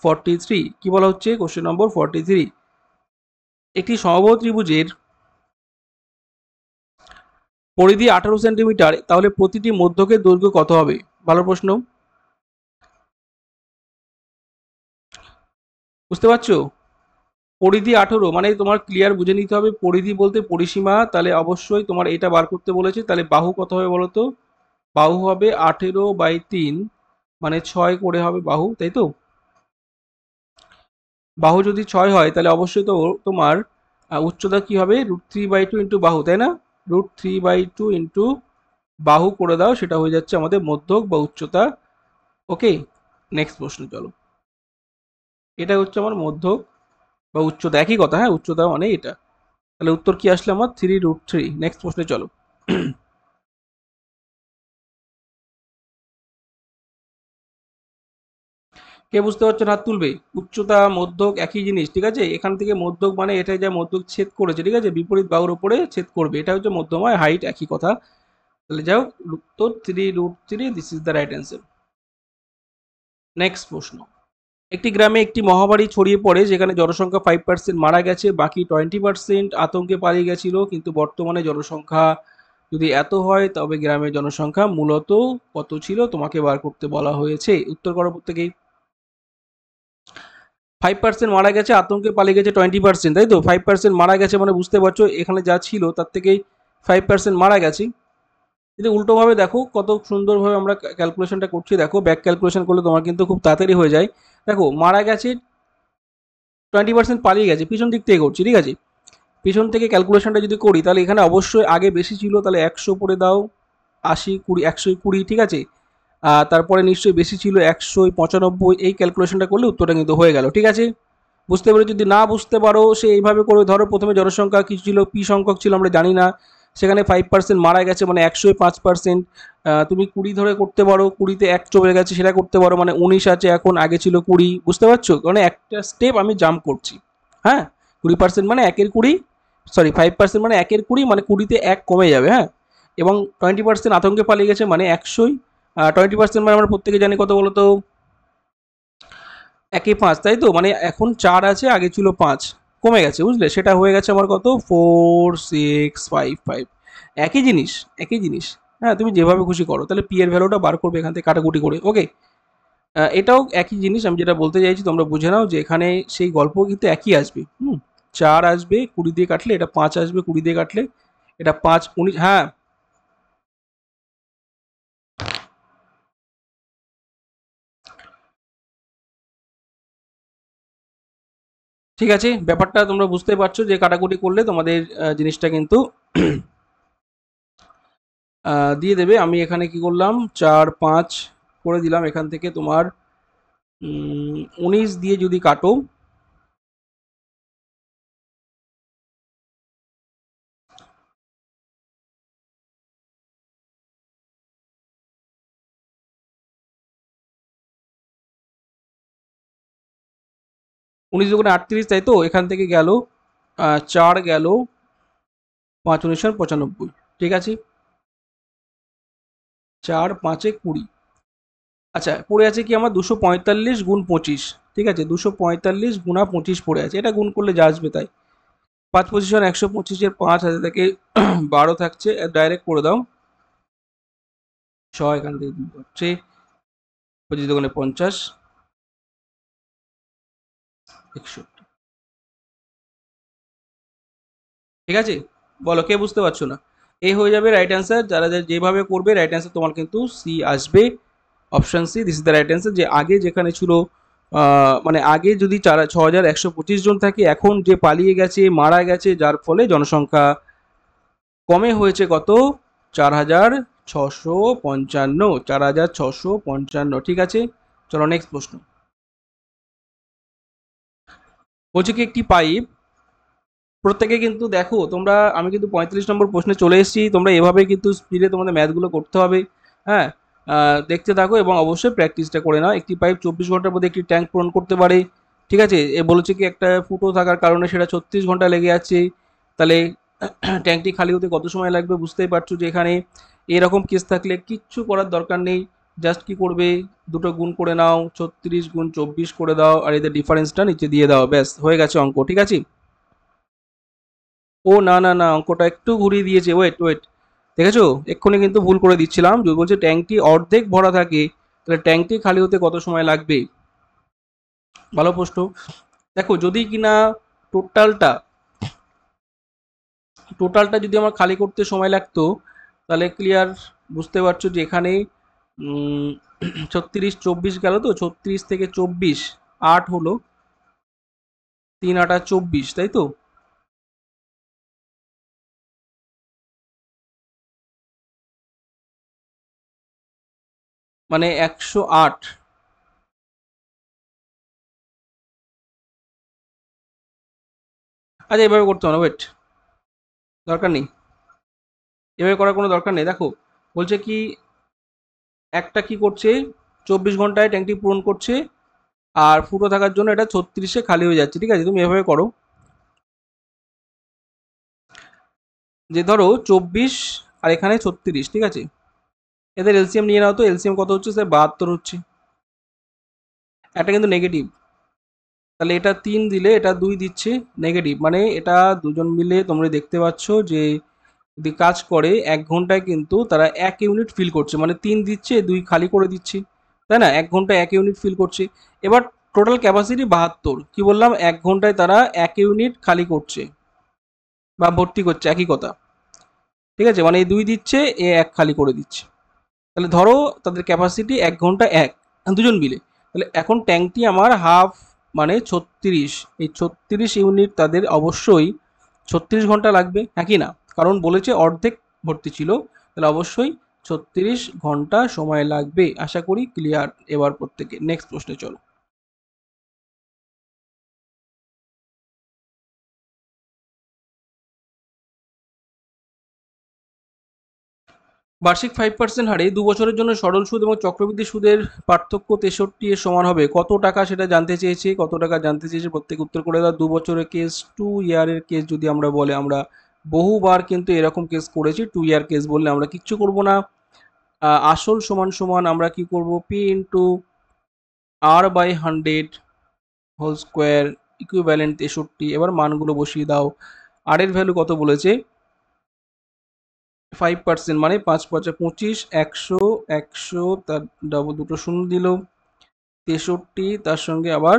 43, কি বলা হচ্ছে, কোশ্চেন নম্বর 43, একটি সমবাহু ত্রিভুজের পরিধি 18 সেন্টিমিটার, তাহলে প্রতিটি মধ্যকের দৈর্ঘ্য কত হবে, ভালো প্রশ্ন, বুঝতে পারছো, পরিধি 18 মানে তোমার ক্লিয়ার বুঝে নিতে হবে, পরিধি বলতে পরিসীমা, তাহলে অবশ্যই তোমার এটা বার করতে বলেছে, তাহলে বাহু কত হবে বলো তো, বাহু হবে 18/3, মানে 6 করে হবে বাহু, তাই তো, বাহু যদি 6 হয় তাহলে অবশ্যই তো তোমার উচ্চতা কি হবে, √3/2 ইন্টু বাহু, তাই না, √3/2 ইন্টু বাহু করে দাও, সেটা হয়ে যাচ্ছে আমাদের মধ্যক বা উচ্চতা। ওকে, নেক্সট প্রশ্ন চলো, এটা হচ্ছে আমার মধ্যক বা উচ্চতা, একই কথা, হ্যাঁ উচ্চতা মানে এটা, তাহলে উত্তর কি আসলে আমার 3√3। নেক্সট প্রশ্নে চলো। কে বুঝতে পারছো হাত তুলবে। উচ্চতা মধ্যক একই জিনিস, ঠিক আছে, এখান থেকে মধ্যক মানে এটাই যা মধ্যক ছেদ করেছে, ঠিক আছে, বিপরীত বাহুর উপরে ছেদ করবে, এটা হচ্ছে মধ্যমা, হাইট একই কথা। তাহলে যাও, উত্তর 3√3, this is the right answer. Next প্রশ্ন। একটি গ্রামে একটি মহামারী ছড়িয়ে পড়ে যেখানে জনসংখ্যা 5% মারা গেছে, বাকি 20% আতঙ্কে পালিয়ে গেছিল, কিন্তু বর্তমানে জনসংখ্যা যদি এত হয় তবে গ্রামের জনসংখ্যা মূলত কত ছিল তোমাকে বার করতে বলা হয়েছে। উত্তর করো প্রত্যেকেই। 5% মারা গেছে, আতঙ্কে পালিয়ে গেছে 20%, তাই তো? 5% মারা গেছে মানে বুঝতে পারছো এখানে যা ছিল তার থেকেই 5% মারা গেছে। যদি উল্টোভাবে দেখো কত সুন্দরভাবে আমরা ক্যালকুলেশনটা করছি, দেখো ব্যাক ক্যালকুলেশন করলে তোমার কিন্তু খুব তাড়াতাড়ি হয়ে যায়। দেখো মারা গেছে 20%, পালিয়ে গেছে, পিছন দিক থেকে করছি, ঠিক আছে, পিছন থেকে ক্যালকুলেশনটা যদি করি তাহলে এখানে অবশ্যই আগে বেশি ছিল, তাহলে 100 পরে দাও, 80 20 120, ঠিক আছে, তারপরে নিশ্চয়ই বেশি ছিল 195, এই ক্যালকুলেশনটা করলে উত্তরটা কিন্তু হয়ে গেল, ঠিক আছে। বুঝতে পেরে, যদি না বুঝতে পারো সে এইভাবে করে, ধরো প্রথমে জনসংখ্যা কিছু ছিল, পি সংখ্যক ছিল আমরা জানি না, সেখানে 5% মারা গেছে মানে 105%, তুমি 20 ধরে করতে পারো, 20তে 1 চলে গেছে সেটা করতে পারো, মানে 19 আছে এখন, আগে ছিল 20, বুঝতে পারছো, মানে একটা স্টেপ আমি জাম্প করছি। হ্যাঁ, 20% মানে 1/20, সরি 5% মানে 1/20, মানে 20তে 1 কমে যাবে, হ্যাঁ, এবং 20% আতঙ্কে পালিয়ে গেছে মানে 100ই, 20% মানে আমরা প্রত্যেকে জানি কত বলতো, 1/5, তাই তো, মানে এখন 4 আছে, আগে ছিল 5, কমে গেছে, বুঝলে, সেটা হয়ে গেছে আমার কত, 4 6 5 5, একই জিনিস, একই জিনিস। হ্যাঁ, তুমি যেভাবে খুশি করো, তাহলে পি এর ভ্যালুটা বার করবে এখান থেকে কাটাকুটি করে, ওকে। এটাও একই জিনিস, আমি যেটা বলতে চাইছি তোমরা বুঝে নাও যে এখানে সেই গল্প কিন্তু একই আসবে। 4 আসবে 20 দিয়ে কাটলে, এটা 5 আসবে 20 দিয়ে কাটলে, এটা 5 19, হ্যাঁ। ঠিক আছে, ব্যাপারটা তোমরা বুঝতে পারছো যে কাটাকুটি করলে তোমাদের জিনিসটা কিন্তু দিয়ে দেবে। আমি এখানে কি করলাম, 4 5 করে দিলাম, এখান থেকে তোমার 19 দিয়ে যদি কাটো, উনিশ দুগুণে 38, তাই তো, এখান থেকে গেল 4 গেল, 5 19 95, ঠিক আছে, 4 5 20। আচ্ছা, পড়ে আছে কি আমার 245 গুণ 25, ঠিক আছে, 245 গুণা 25 পড়ে আছে, এটা গুণ করলে যা আসবে তাই। 5 পজিশন 125-এর 5 হাতে থেকে 12 থাকছে, ডাইরেক্ট করে দাও, 6 এখান থেকে 2 হচ্ছে, 25 দুগুণে 50, 61, ঠিক আছে। বলো কে বুঝতে পারছো না। এই হয়ে যাবে রাইট অ্যান্সার, যারা যেভাবে করবে রাইট অ্যান্সার তোমার কিন্তু সি আসবে, option C, this is the right answer. যে আগে যেখানে ছিল মানে আগে যদি 6125 জন থাকে, এখন যে পালিয়ে গেছে মারা গেছে যার ফলে জনসংখ্যা কমে হয়েছে কত, 4655, 4655, ঠিক আছে। চলো নেক্সট প্রশ্ন। বলছে কি একটি পাইপ, প্রত্যেকে কিন্তু দেখো তোমরা, আমি কিন্তু 35 নম্বর প্রশ্নে চলে এসেছি, তোমরা এভাবে কিন্তু স্পিডে তোমাদের ম্যাথগুলো করতে হবে। হ্যাঁ, দেখতে থাকো এবং অবশ্যই প্র্যাকটিসটা করে নাও। একটি পাইপ 24 ঘন্টার মধ্যে একটি ট্যাঙ্ক পূরণ করতে পারে, ঠিক আছে, এ বলেছে কি একটা ফুটো থাকার কারণে সেটা 36 ঘন্টা লেগে যাচ্ছে, তাহলে ট্যাঙ্কটি খালি হতে কত সময় লাগবে, বুঝতেই পারছো যে এখানে এরকম কেস থাকলে কিচ্ছু করার দরকার নেই, জাস্ট কি করবে, দুটো গুণ করে নাও, 36 গুণ 24 করে দাও, আর এদের ডিফারেন্সটা নিচে দিয়ে দাও, ব্যাস হয়ে গেছে অঙ্ক, ঠিক আছে। ও না না না, অঙ্কটা একটু ঘুরিয়ে দিয়েছে, ওয়েট ওয়েট, দেখেছো, এক্ষুনি কিন্তু ভুল করে দিচ্ছিলাম, যদি বলছে ট্যাঙ্কটি অর্ধেক ভরা থাকে তাহলে ট্যাঙ্কটি খালি হতে কত সময় লাগবে। ভালো প্রশ্ন। দেখো যদি কিনা টোটালটা টোটালটা যদি আমার খালি করতে সময় লাগতো, তাহলে ক্লিয়ার, বুঝতে পারছো যে এখানে 36 24 গেল, তো 36 থেকে 24 8 হলো, 3 8 24, তাই তো, মানে 108। আচ্ছা এভাবে করতে হবে না, ওয়েট, দরকার নেই, এভাবে করার কোনো দরকার নেই। দেখো বলছে কি একটা কি করছে 24 ঘন্টায় ট্যাঙ্কটি পূরণ করছে, আর ফুটো থাকার জন্য এটা 36-এ খালি হয়ে যাচ্ছে। ঠিক আছে, তুমি এভাবে করো যে ধরো 24 আর এখানে 36, ঠিক আছে, এদের এলসিএম নিয়ে নাও তো। এলসিএম কত হচ্ছে স্যার? 72 হচ্ছে। এটা কিন্তু নেগেটিভ, তাহলে এটা 3 দিলে এটা 2 দিচ্ছে, নেগেটিভ মানে এটা দুজন মিলে তোমরা দেখতে পাচ্ছ যে যদি কাজ করে 1 ঘন্টায় কিন্তু তারা 1 ইউনিট ফিল করছে, মানে 3 দিচ্ছে 2 খালি করে দিচ্ছে, তাই না? 1 ঘন্টায় 1 ইউনিট ফিল করছে। এবার টোটাল ক্যাপাসিটি 72, কি বললাম? 1 ঘন্টায় তারা 1 ইউনিট খালি করছে বা ভর্তি করছে, একই কথা। ঠিক আছে, মানে এই 2 দিচ্ছে, এ 1 খালি করে দিচ্ছে। তাহলে ধরো তাদের ক্যাপাসিটি 1 ঘন্টা 1, দুজন মিলে। তাহলে এখন ট্যাঙ্কটি আমার হাফ মানে 36, এই 36 ইউনিট তাদের অবশ্যই 36 ঘন্টা লাগবে, হ্যাঁ কি না? কারণ বলেছে অর্ধেক ভর্তি ছিল, তাহলে অবশ্যই 36 ঘন্টা সময় লাগবে। আশা করি ক্লিয়ার। এবার প্রত্যেকে নেক্সট প্রশ্নে চলো। বার্ষিক 5% হারে 2 বছরের জন্য সরল সুদ এবং চক্রবৃদ্ধি সুদের পার্থক্য 63 এর সমান হবে কত টাকা, সেটা জানতে চেয়েছে। কত টাকা জানতে চেয়েছে, প্রত্যেকে উত্তর করে দাও। 2 বছরের কেস, 2 ইয়ারের কেস যদি আমরা বলে, আমরা বহুবার কিন্তু এরকম কেস করেছি। 2 ইয়ার কেস বললে আমরা কিচ্ছু করব না, আসল সমান সমান আমরা কি করব, P into r/100 whole square equivalent 63। এবার মানগুলো বসিয়ে দাও। আর এর ভ্যালু কত বলেছে? 5%, মানে 5×5 = 25, 100, 100 তার ডাবল, দুটো শূন্য দিল 63, তার সঙ্গে আবার,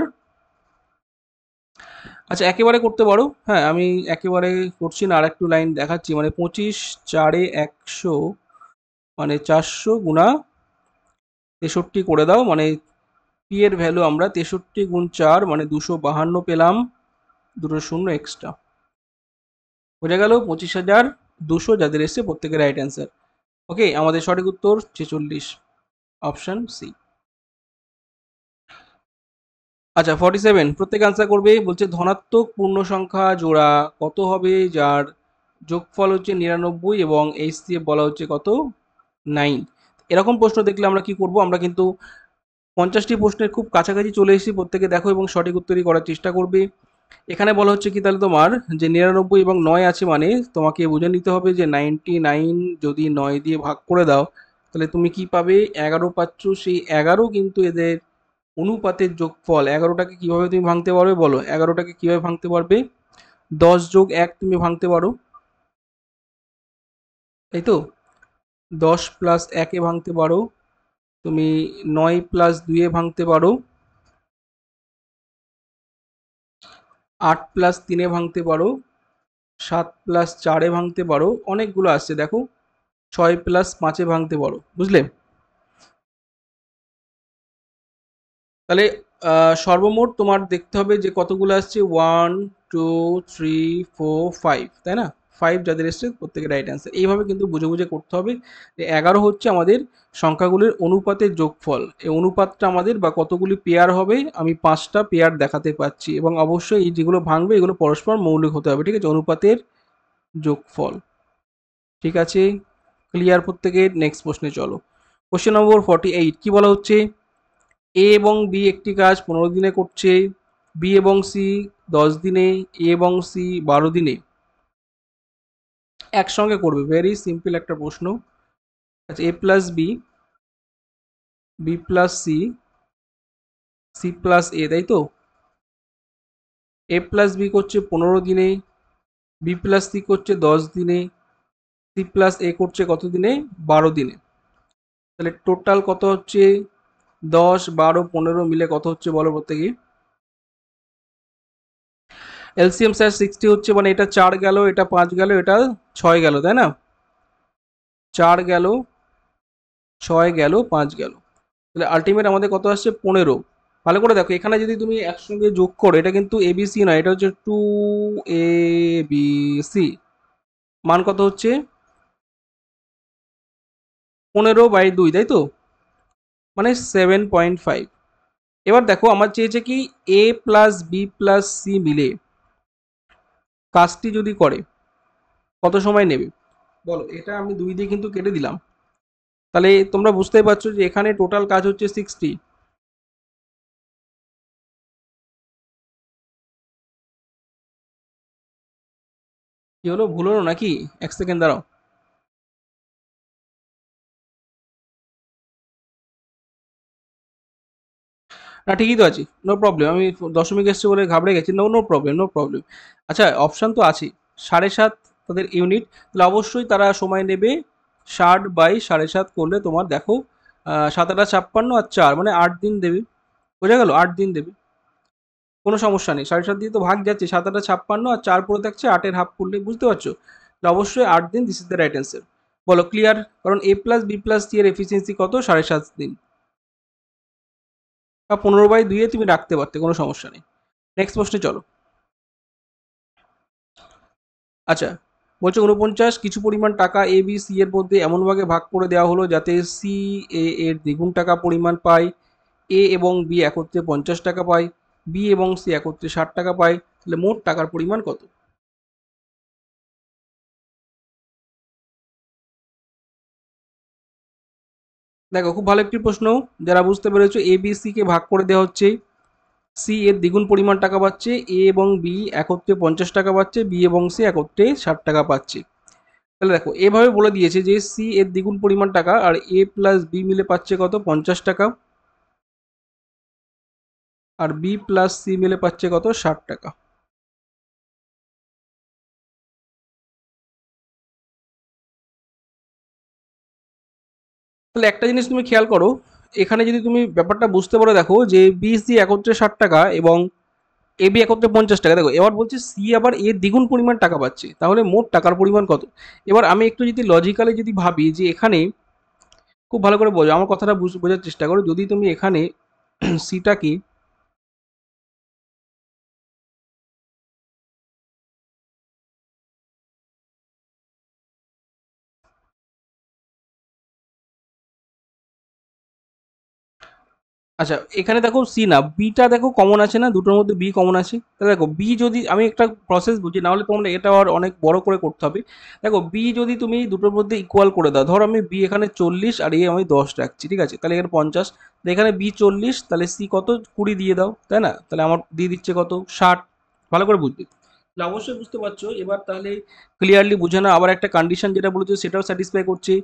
আচ্ছা একেবারে করতে পারো, হ্যাঁ আমি একেবারে করছি না, আর একটু লাইন দেখাচ্ছি। মানে 25 4-এ 100, মানে 400 গুণা 63 করে দাও, মানে পি এর ভ্যালু আমরা 63 গুণ 4 মানে 252 পেলাম, দুটো শূন্য এক্সট্রা। বোঝা গেল? 25,200 যাদের এসছে প্রত্যেকের রাইট অ্যান্সার। ওকে, আমাদের সঠিক উত্তর 46, অপশন সি। আচ্ছা 47, প্রত্যেক আনসার করবে। বলছে ধনাত্মক পূর্ণ সংখ্যা জোড়া কত হবে যার যোগফল হচ্ছে 99 এবং এইচসিএফ বলা হচ্ছে কত? 9। এরকম প্রশ্ন দেখলে আমরা কি করব? আমরা কিন্তু 50টি প্রশ্নের খুব কাছাকাছি চলে এসেছি। প্রত্যেকে দেখো এবং সঠিক উত্তরই করার চেষ্টা করবে। এখানে বলা হচ্ছে কি তাহলে তোমার যে 99 এবং 9 আছে, মানে তোমাকে বুঝে নিতে হবে যে 99 যদি 9 দিয়ে ভাগ করে দাও, তাহলে তুমি কি পাবে? 11 পাচ্ছ। সেই 11 কিন্তু এদের অনুপাতের যোগফল। 11টাকে কিভাবে তুমি ভাঙতে পারবে বলো? 11টাকে কিভাবে ভাঙতে পারবে? 10+1 তুমি ভাঙতে পারো, তাই তো? 10+1-এ ভাঙতে পারো, তুমি 9+2-এ ভাঙতে পারো, 8+3-এ ভাঙতে পারো, 7+4-এ ভাঙতে পারো, অনেকগুলো আসছে দেখো, 6+5-এ ভাঙতে পারো, বুঝলে? তাহলে সর্বমোট তোমার দেখতে হবে যে কতগুলো আসছে, 1 2 3 4 5, তাই না? 5 যাদের এসছে প্রত্যেকের রাইট অ্যান্সার। এইভাবে কিন্তু বুঝে বুঝে করতে হবে। 11 হচ্ছে আমাদের সংখ্যাগুলির অনুপাতের যোগফল। এই অনুপাতটা আমাদের বা কতগুলি পেয়ার হবে, আমি 5টা পেয়ার দেখাতে পাচ্ছি, এবং অবশ্যই এই যেগুলো ভাঙবে এগুলো পরস্পর মৌলিক হতে হবে। ঠিক আছে, অনুপাতের যোগফল। ঠিক আছে, ক্লিয়ার প্রত্যেকের? নেক্সট প্রশ্নে চলো। কোশ্চেন নম্বর 48, কি বলা হচ্ছে? এ এবং বি একটি কাজ 15 দিনে করছে, বি এবং সি 10 দিনে, এ এবং সি 12 দিনে একসঙ্গে করবে। ভেরি সিম্পল একটা প্রশ্ন। আচ্ছা, A plus B, B plus C, C plus A, তাই তো? এ প্লাস বি করছে 15 দিনে, বি প্লাস সি করছে 10 দিনে, সি প্লাস এ করছে কত দিনে? 12 দিনে। তাহলে টোটাল কত হচ্ছে? 10 12 15 মিলে কত হচ্ছে বলো প্রত্যেকে? এলসিএম স্যার 60 হচ্ছে, মানে এটা 4 গেল, এটা 5 গেল, এটা 6 গেল, তাই না? 4 গেল, 6 গেল, 5 গেল, তাহলে আলটিমেট আমাদের কত আসছে? 15। ভালো করে দেখো, এখানে যদি তুমি একসঙ্গে যোগ করো, এটা কিন্তু এবিসি নয়, এটা হচ্ছে 2ABC। মান কত হচ্ছে? 15/2, তাই তো? মানে 7.5। এবার দেখো আমার চেয়েছে কি এ প্লাস বি প্লাস সি মিলে কাজটি যদি করে, কত সময় নেবে বলো। এটা আমি 2 দিয়ে কিন্তু কেটে দিলাম, তাহলে তোমরা বুঝতেই পারছো যে এখানে টোটাল কাজ হচ্ছে 60। কি হলো, ভুল হলো নাকি? 1 সেকেন্ড দাঁড়াও। না ঠিকই তো আছে, নো প্রবলেম। আমি দশমিক এসছে বলে ঘাবড়ে গেছি। No no problem, no problem. আচ্ছা, অপশান তো আছে 7.5 তাদের ইউনিট, তাহলে অবশ্যই তারা সময় নেবে 60/7.5 করলে তোমার দেখো 7 8 56 আর 4 মানে 8 দিন দেবে। বোঝা গেল, 8 দিন দেবে, কোনো সমস্যা নেই। 7.5 দিয়ে তো ভাগ যাচ্ছে, 7 8 56 আর 4 পড়ে থাকছে, 8-এর হাফ করলে, বুঝতে পারছো? তাহলে অবশ্যই 8 দিন, this is the right answer. বলো ক্লিয়ার? কারণ A+B+C এর এফিসিয়েন্সি কত? 7.5 দিন, বা 15/2 তুমি রাখতে পারতে, কোনো সমস্যা নেই। নেক্সট প্রশ্নে চলো। আচ্ছা, বলছে 49 কিছু পরিমাণ টাকা এ বি সি এর মধ্যে এমনভাবে ভাগ করে দেওয়া হলো যাতে সি এ এর দ্বিগুণ টাকা পরিমাণ পায়, এ এবং বি একত্রে 50 টাকা পায়, বি এবং সি একত্রে 60 টাকা পায়, তাহলে মোট টাকার পরিমাণ কত? দেখো, খুব ভালো একটি প্রশ্ন। যারা বুঝতে পেরেছো, এ বি সি কে ভাগ করে দেওয়া হচ্ছে, সি এর দ্বিগুণ পরিমাণ টাকা পাচ্ছে, এ এবং বি একত্রে 50 টাকা পাচ্ছে, বি এবং সি একত্রে 60 টাকা পাচ্ছে। তাহলে দেখো, এভাবে বলে দিয়েছে যে সি এর দ্বিগুণ পরিমাণ টাকা আর এ প্লাস বি মিলে পাচ্ছে কত? 50 টাকা। আর বি প্লাস সি মিলে পাচ্ছে কত? 60 টাকা। তাহলে একটা জিনিস তুমি খেয়াল করো, এখানে যদি তুমি ব্যাপারটা বুঝতে পারো, দেখো যে বি সি একত্রে 60 টাকা এবং এ বি একত্রে 50 টাকা। দেখো, এবার বলছে সি আবার এর দ্বিগুণ পরিমাণ টাকা পাচ্ছে, তাহলে মোট টাকার পরিমাণ কত? এবার আমি একটু যদি লজিক্যালি যদি ভাবি যে এখানে, খুব ভালো করে বোঝো আমার কথাটা, বোঝার চেষ্টা করো। যদি তুমি এখানে সিটাকে, আচ্ছা এখানে দেখো সি না বিটা দেখো কমন আছে না, দুটোর মধ্যে বি কমন আছে। তাহলে দেখো বি যদি, আমি একটা প্রসেস বুঝি, না হলে তোমরা এটা আর অনেক বড় করে করতে হবে। দেখো বি যদি তুমি দুটোর মধ্যে ইকুয়াল করে দাও, ধরো আমি বি এখানে 40 আর এ আমি 10 রাখছি, ঠিক আছে? তাহলে এখানে 50, এখানে বি 40, তাহলে সি কত? 20 দিয়ে দাও, তাই না? তাহলে আমার দিয়ে দিচ্ছে কত? 60। ভালো করে বুঝবে, তাহলে অবশ্যই বুঝতে পারছো এবার। তাহলে ক্লিয়ারলি বুঝে না। আবার একটা কন্ডিশন যেটা বলেছে সেটাও স্যাটিসফাই করছে,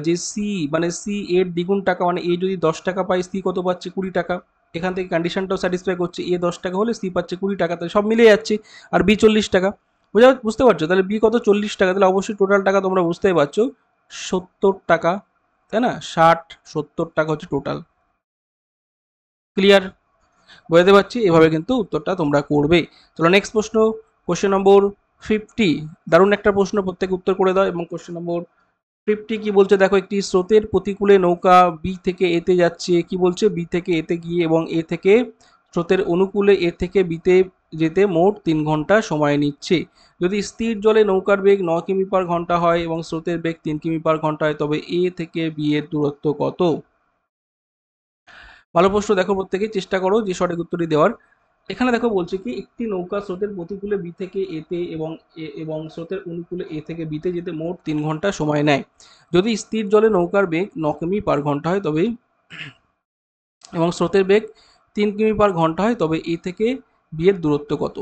যে সি মানে সি এর দ্বিগুণ টাকা, মানে এ যদি 10 টাকা পায়, সি কত পাচ্ছে? 20 টাকা। এখান থেকে কন্ডিশনটাও স্যাটিসফাই করছে, এ 10 টাকা হলে সি পাচ্ছে 20 টাকা, তাহলে সব মিলে যাচ্ছে। আর বি 40 টাকা, বুঝতে পারছো? তাহলে বি কত? 40 টাকা। তাহলে অবশ্যই টোটাল টাকা তোমরা বুঝতেই পারছো 70 টাকা, তাই না? 60 70 টাকা হচ্ছে টোটাল। ক্লিয়ার? বোঝাতে পারছি? এভাবে কিন্তু উত্তরটা তোমরা করবে। চলো নেক্সট প্রশ্ন, কোশ্চেন নম্বর 50। দারুণ একটা প্রশ্ন, প্রত্যেক উত্তর করে দাও। এবং কোশ্চেন নম্বর 50 কি বলছে দেখো, একটি স্রোতের প্রতিকূলে নৌকা বি থেকে এতে যাচ্ছে। কি বলছে? বি থেকে এতে গিয়ে এবং এ থেকে স্রোতের অনুকূলে এ থেকে বিতে যেতে মোট 3 ঘন্টা সময় নিচ্ছে। যদি স্থির জলে নৌকার বেগ 9 কিমি/ঘন্টা হয় এবং স্রোতের বেগ 3 কিমি/ঘন্টা হয়, তবে এ থেকে বি এর দূরত্ব কত? ভালো প্রশ্ন, দেখো প্রত্যেকেই চেষ্টা করো যে সঠিক উত্তরটি দেওয়ার। এখানে দেখো বলছে কি, একটি নৌকা স্রোতের প্রতিকূলে বি থেকে এতে এবং স্রোতের অনুকূলে এ থেকে বিতে যেতে মোট 3 ঘন্টা সময় নেয়। যদি স্থির জলে নৌকার বেগ 9 কিমি/ঘন্টা হয় তবে, এবং স্রোতের বেগ 3 কিমি/ঘন্টা হয়, তবে এ থেকে বি এর দূরত্ব কত?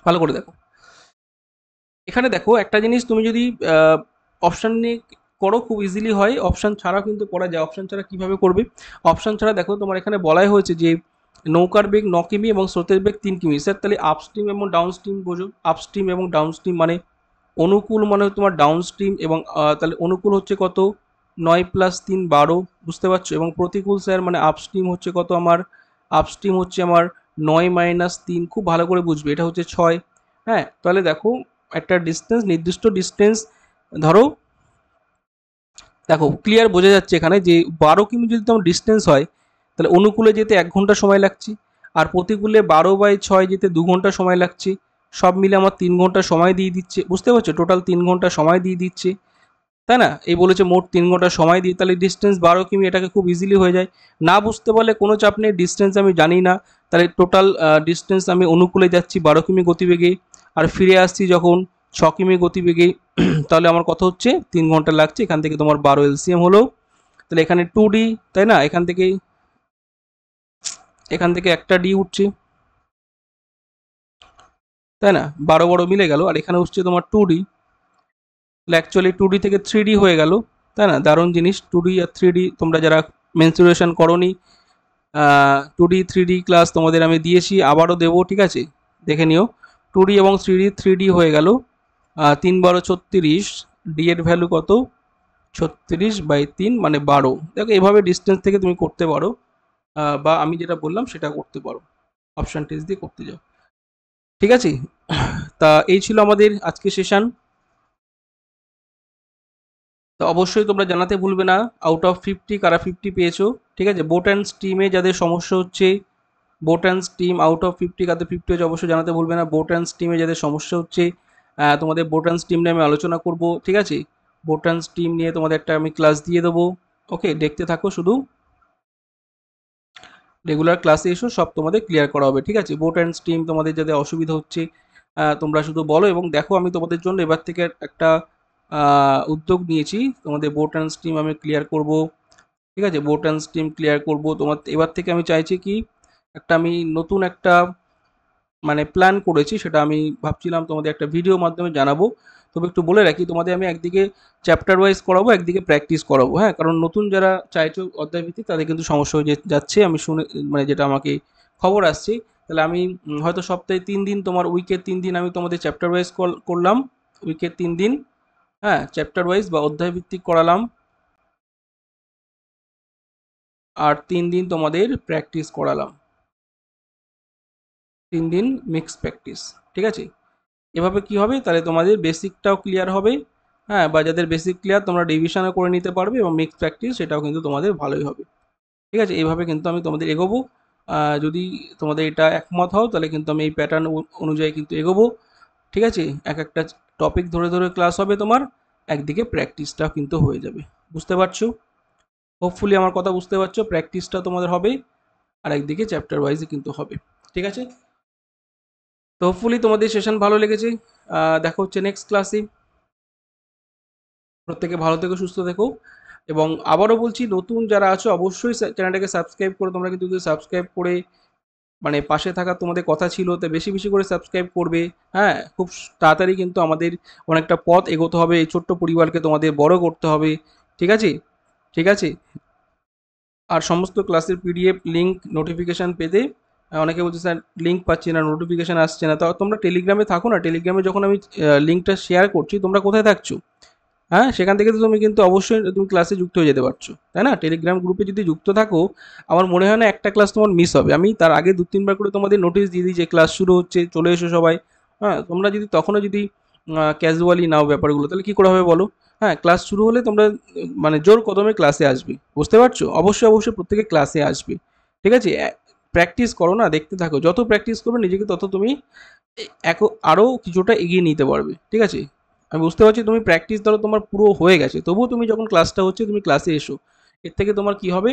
ভালো করে দেখো। এখানে দেখো একটা জিনিস, তুমি যদি অপশান নিয়ে করো খুব ইজিলি হয়, অপশান ছাড়া কিন্তু করা যায়। অপশান ছাড়া কিভাবে করবে? অপশান ছাড়া দেখো, তোমার এখানে বলাই হয়েছে যে নৌকার বেগ 9 কিমি এবং স্রোতের বেগ 3 কিমি। স্যার তাহলে আপস্ট্রিম এবং ডাউনস্ট্রিম বোঝো। আপস্ট্রিম এবং ডাউনস্ট্রিম মানে, অনুকূল মানে তোমার ডাউনস্ট্রিম, এবং তাহলে অনুকূল হচ্ছে কত? 9 + 3 12, বুঝতে পারছো? এবং প্রতিকূল স্যার মানে আপস্ট্রিম হচ্ছে কত আমার? আপস্ট্রিম হচ্ছে আমার 9 - 3, খুব ভালো করে বুঝবে, এটা হচ্ছে 6। হ্যাঁ, তাহলে দেখো একটা ডিস্টেন্স, নির্দিষ্ট ডিস্টেন্স ধরো, দেখো ক্লিয়ার বোঝা যাচ্ছে এখানে যে 12 কিমি যদি তোমার ডিস্টেন্স হয়, তাহলে অনুকূলে যেতে 1 ঘন্টা সময় লাগছে, আর প্রতিকূলে 12/6 যেতে 2 ঘন্টা সময় লাগছে। সব মিলে আমার 3 ঘন্টা সময় দিয়ে দিচ্ছে, বুঝতে পারছো? টোটাল 3 ঘন্টা সময় দিয়ে দিচ্ছে, তাই না? এই বলেছে মোট 3 ঘন্টা সময় দিয়ে, তাহলে ডিস্টেন্স 12 কিমি, এটাকে খুব ইজিলি হয়ে যায়। না বুঝতে পারলে কোনো চাপ নেই, ডিস্টেন্স আমি জানি না, তাহলে টোটাল ডিস্টেন্স আমি অনুকূলে যাচ্ছি 12 কিমি গতিবেগে, আর ফিরে আসছি যখন 6 কিমি গতিবেগে তাহলে আমার কত হচ্ছে 3 ঘন্টা লাগছে, এখান থেকে তোমার 12 এলসিএম হলো। তাহলে এখানে 2D, তাই না, এখান থেকে একটা ডি উঠছে, তাই না, 12 বড় মিলে গেল, আর এখানে উঠছে তোমার 2D। তাহলে অ্যাকচুয়ালি 2D থেকে 3D হয়ে গেল, তাই না, দারুণ জিনিস। 2D আর 3D তোমরা যারা মেনসুরেশন করোনি, 2D 3D ক্লাস তোমাদের আমি দিয়েছি, আবারও দেবো, ঠিক আছে, দেখে নিও। 2D এবং 3D হয়ে গেল, 3 12 36, ডি এর ভ্যালু কত, 36/3 মানে 12। দেখো এভাবে ডিস্টেন্স থেকে তুমি করতে পারো, বা আমি যেটা বললাম সেটা করতে পারো, অপশান টেস্ট দিয়ে করতে যাও, ঠিক আছে। তা এই ছিল আমাদের আজকে সেশন। তো অবশ্যই তোমরা জানাতে ভুলবে না আউট অফ 50 কারা 50 পেয়েছো, ঠিক আছে। বোট অ্যান্ড স্টিমে যাদের সমস্যা হচ্ছে, boat and steam out of 50 কাদের 50 হচ্ছে, অবশ্যই জানাতে ভুলবে না। বোট অ্যান্ড স্টিমে যাদের সমস্যা হচ্ছে, তোমাদের বোট অ্যান্ড স্টিম নিয়ে আমি আলোচনা করব, ঠিক আছে। বোট অ্যান্ড স্টিম নিয়ে তোমাদের একটা আমি ক্লাস দিয়ে দেবো, ওকে, দেখতে থাকো, শুধু রেগুলার ক্লাসে এসো, সব তোমাদের ক্লিয়ার করা হবে, ঠিক আছে। বোট অ্যান্ড স্টিম তোমাদের যাদের অসুবিধা হচ্ছে, তোমরা শুধু বলো, এবং দেখো আমি তোমাদের জন্য এবার থেকে একটা উদ্যোগ নিয়েছি, তোমাদের বোট অ্যান্ড স্টিম আমি ক্লিয়ার করব, ঠিক আছে। বোট অ্যান্ড স্টিম ক্লিয়ার করব তোমার, এবার থেকে আমি চাইছি কি একটা আমি নতুন একটা মানে প্ল্যান করেছি, সেটা আমি ভাবছিলাম তোমাদের একটা ভিডিও মাধ্যমে জানাবো। তবে একটু বলে রাখি, তোমাদের আমি একদিকে চ্যাপ্টার ওয়াইজ করাবো, একদিকে প্র্যাকটিস করাবো, হ্যাঁ, কারণ নতুন যারা চাইছো অধ্যায়ভিত্তিক তাদের কিন্তু সমস্যা হয়ে যাচ্ছে, আমি শুনে মানে যেটা আমাকে খবর আসছে। তাহলে আমি হয়তো সপ্তাহে 3 দিন, তোমার উইকের 3 দিন আমি তোমাদের চ্যাপ্টার ওয়াইজ করলাম, উইকের 3 দিন, হ্যাঁ, চ্যাপ্টার ওয়াইজ বা অধ্যায়ভিত্তিক করালাম, আর 3 দিন তোমাদের প্র্যাকটিস করালাম, 3 দিন মিক্স প্র্যাকটিস, ঠিক আছে। এভাবে কি হবে, তাহলে তোমাদের বেসিকটাও ক্লিয়ার হবে, হ্যাঁ, বা যাদের বেসিক ক্লিয়ার তোমরা ডিভিশনও করে নিতে পারবে, এবং মিক্স প্র্যাকটিস সেটাও কিন্তু তোমাদের ভালোই হবে, ঠিক আছে। এইভাবে কিন্তু আমি তোমাদের এগোবো, যদি তোমাদের এটা একমত হও তাহলে কিন্তু আমি এই প্যাটার্ন অনুযায়ী কিন্তু এগোবো, ঠিক আছে। এক একটা টপিক ধরে ধরে ক্লাস হবে তোমার, একদিকে প্র্যাকটিসটাও কিন্তু হয়ে যাবে, বুঝতে পারছো? হোপফুলি আমার কথা বুঝতে পারছো, প্র্যাকটিসটা তোমাদের হবে, আর একদিকে চ্যাপ্টার ওয়াইজে কিন্তু হবে, ঠিক আছে। তো হোপফুলি তোমাদের সেশন ভালো লেগেছে, দেখা হচ্ছে নেক্সট ক্লাসে। প্রত্যেকে ভালো থেকো, সুস্থ থেকো, এবং আবারও বলছি নতুন যারা আছো অবশ্যই চ্যানেলটাকে সাবস্ক্রাইব করে, তোমরা কিন্তু সাবস্ক্রাইব করে মানে পাশে থাকা তোমাদের কথা ছিল, তো বেশি বেশি করে সাবস্ক্রাইব করবে, হ্যাঁ, খুব তাড়াতাড়ি কিন্তু আমাদের অনেকটা পথ এগোতে হবে, এই ছোট্ট পরিবারকে তোমাদের বড় করতে হবে, ঠিক আছে, ঠিক আছে। আর সমস্ত ক্লাসের পিডিএফ লিঙ্ক নোটিফিকেশান পেতে, অনেকে বলছে স্যার লিঙ্ক পাচ্ছি না, নোটিফিকেশান আসছে না, তো তোমরা টেলিগ্রামে থাকো না, টেলিগ্রামে যখন আমি লিঙ্কটা শেয়ার করছি তোমরা কোথায় থাকছো, হ্যাঁ, সেখান থেকে তো তুমি কিন্তু অবশ্যই তুমি ক্লাসে যুক্ত হয়ে যেতে পারছো, তাই না। টেলিগ্রাম গ্রুপে যদি যুক্ত থাকো, আমার মনে হয় না একটা ক্লাস তোমার মিস হবে। আমি তার আগে 2-3 বার করে তোমাদের নোটিশ দিয়ে দিই যে ক্লাস শুরু হচ্ছে, চলে এসো সবাই, হ্যাঁ। তোমরা যদি তখনও যদি ক্যাজুয়ালি নাও ব্যাপারগুলো, তাহলে কী করে হবে বলো, হ্যাঁ। ক্লাস শুরু হলে তোমরা মানে জোর কদমে ক্লাসে আসবে, বুঝতে পারছো, অবশ্যই অবশ্যই প্রত্যেকে ক্লাসে আসবে, ঠিক আছে। প্র্যাকটিস করো না, দেখতে থাকো, যত প্র্যাকটিস করবে নিজেকে তত তুমি আরও কিছুটা এগিয়ে নিতে পারবে, ঠিক আছে। আমি বুঝতে পারছি তুমি প্র্যাকটিস ধরো তোমার পুরো হয়ে গেছে, তবুও তুমি যখন ক্লাসটা হচ্ছে তুমি ক্লাসে এসো, এর থেকে তোমার কি হবে,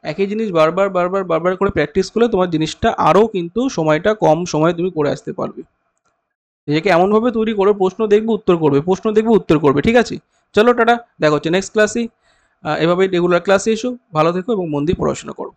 একই জিনিস বারবার বারবার বারবার করে প্র্যাকটিস করলে তোমার জিনিসটা আরও কিন্তু সময়টা কম সময়ে তুমি করে আসতে পারবে। নিজেকে এমনভাবে তৈরি করো, প্রশ্ন দেখবে উত্তর করবে, প্রশ্ন দেখবে উত্তর করবে, ঠিক আছে। চলো টাটা, দেখা হচ্ছে নেক্সট ক্লাসে, এভাবেই রেগুলার ক্লাসে এসো, ভালো থেকো এবং মন দিয়ে পড়াশোনা করো।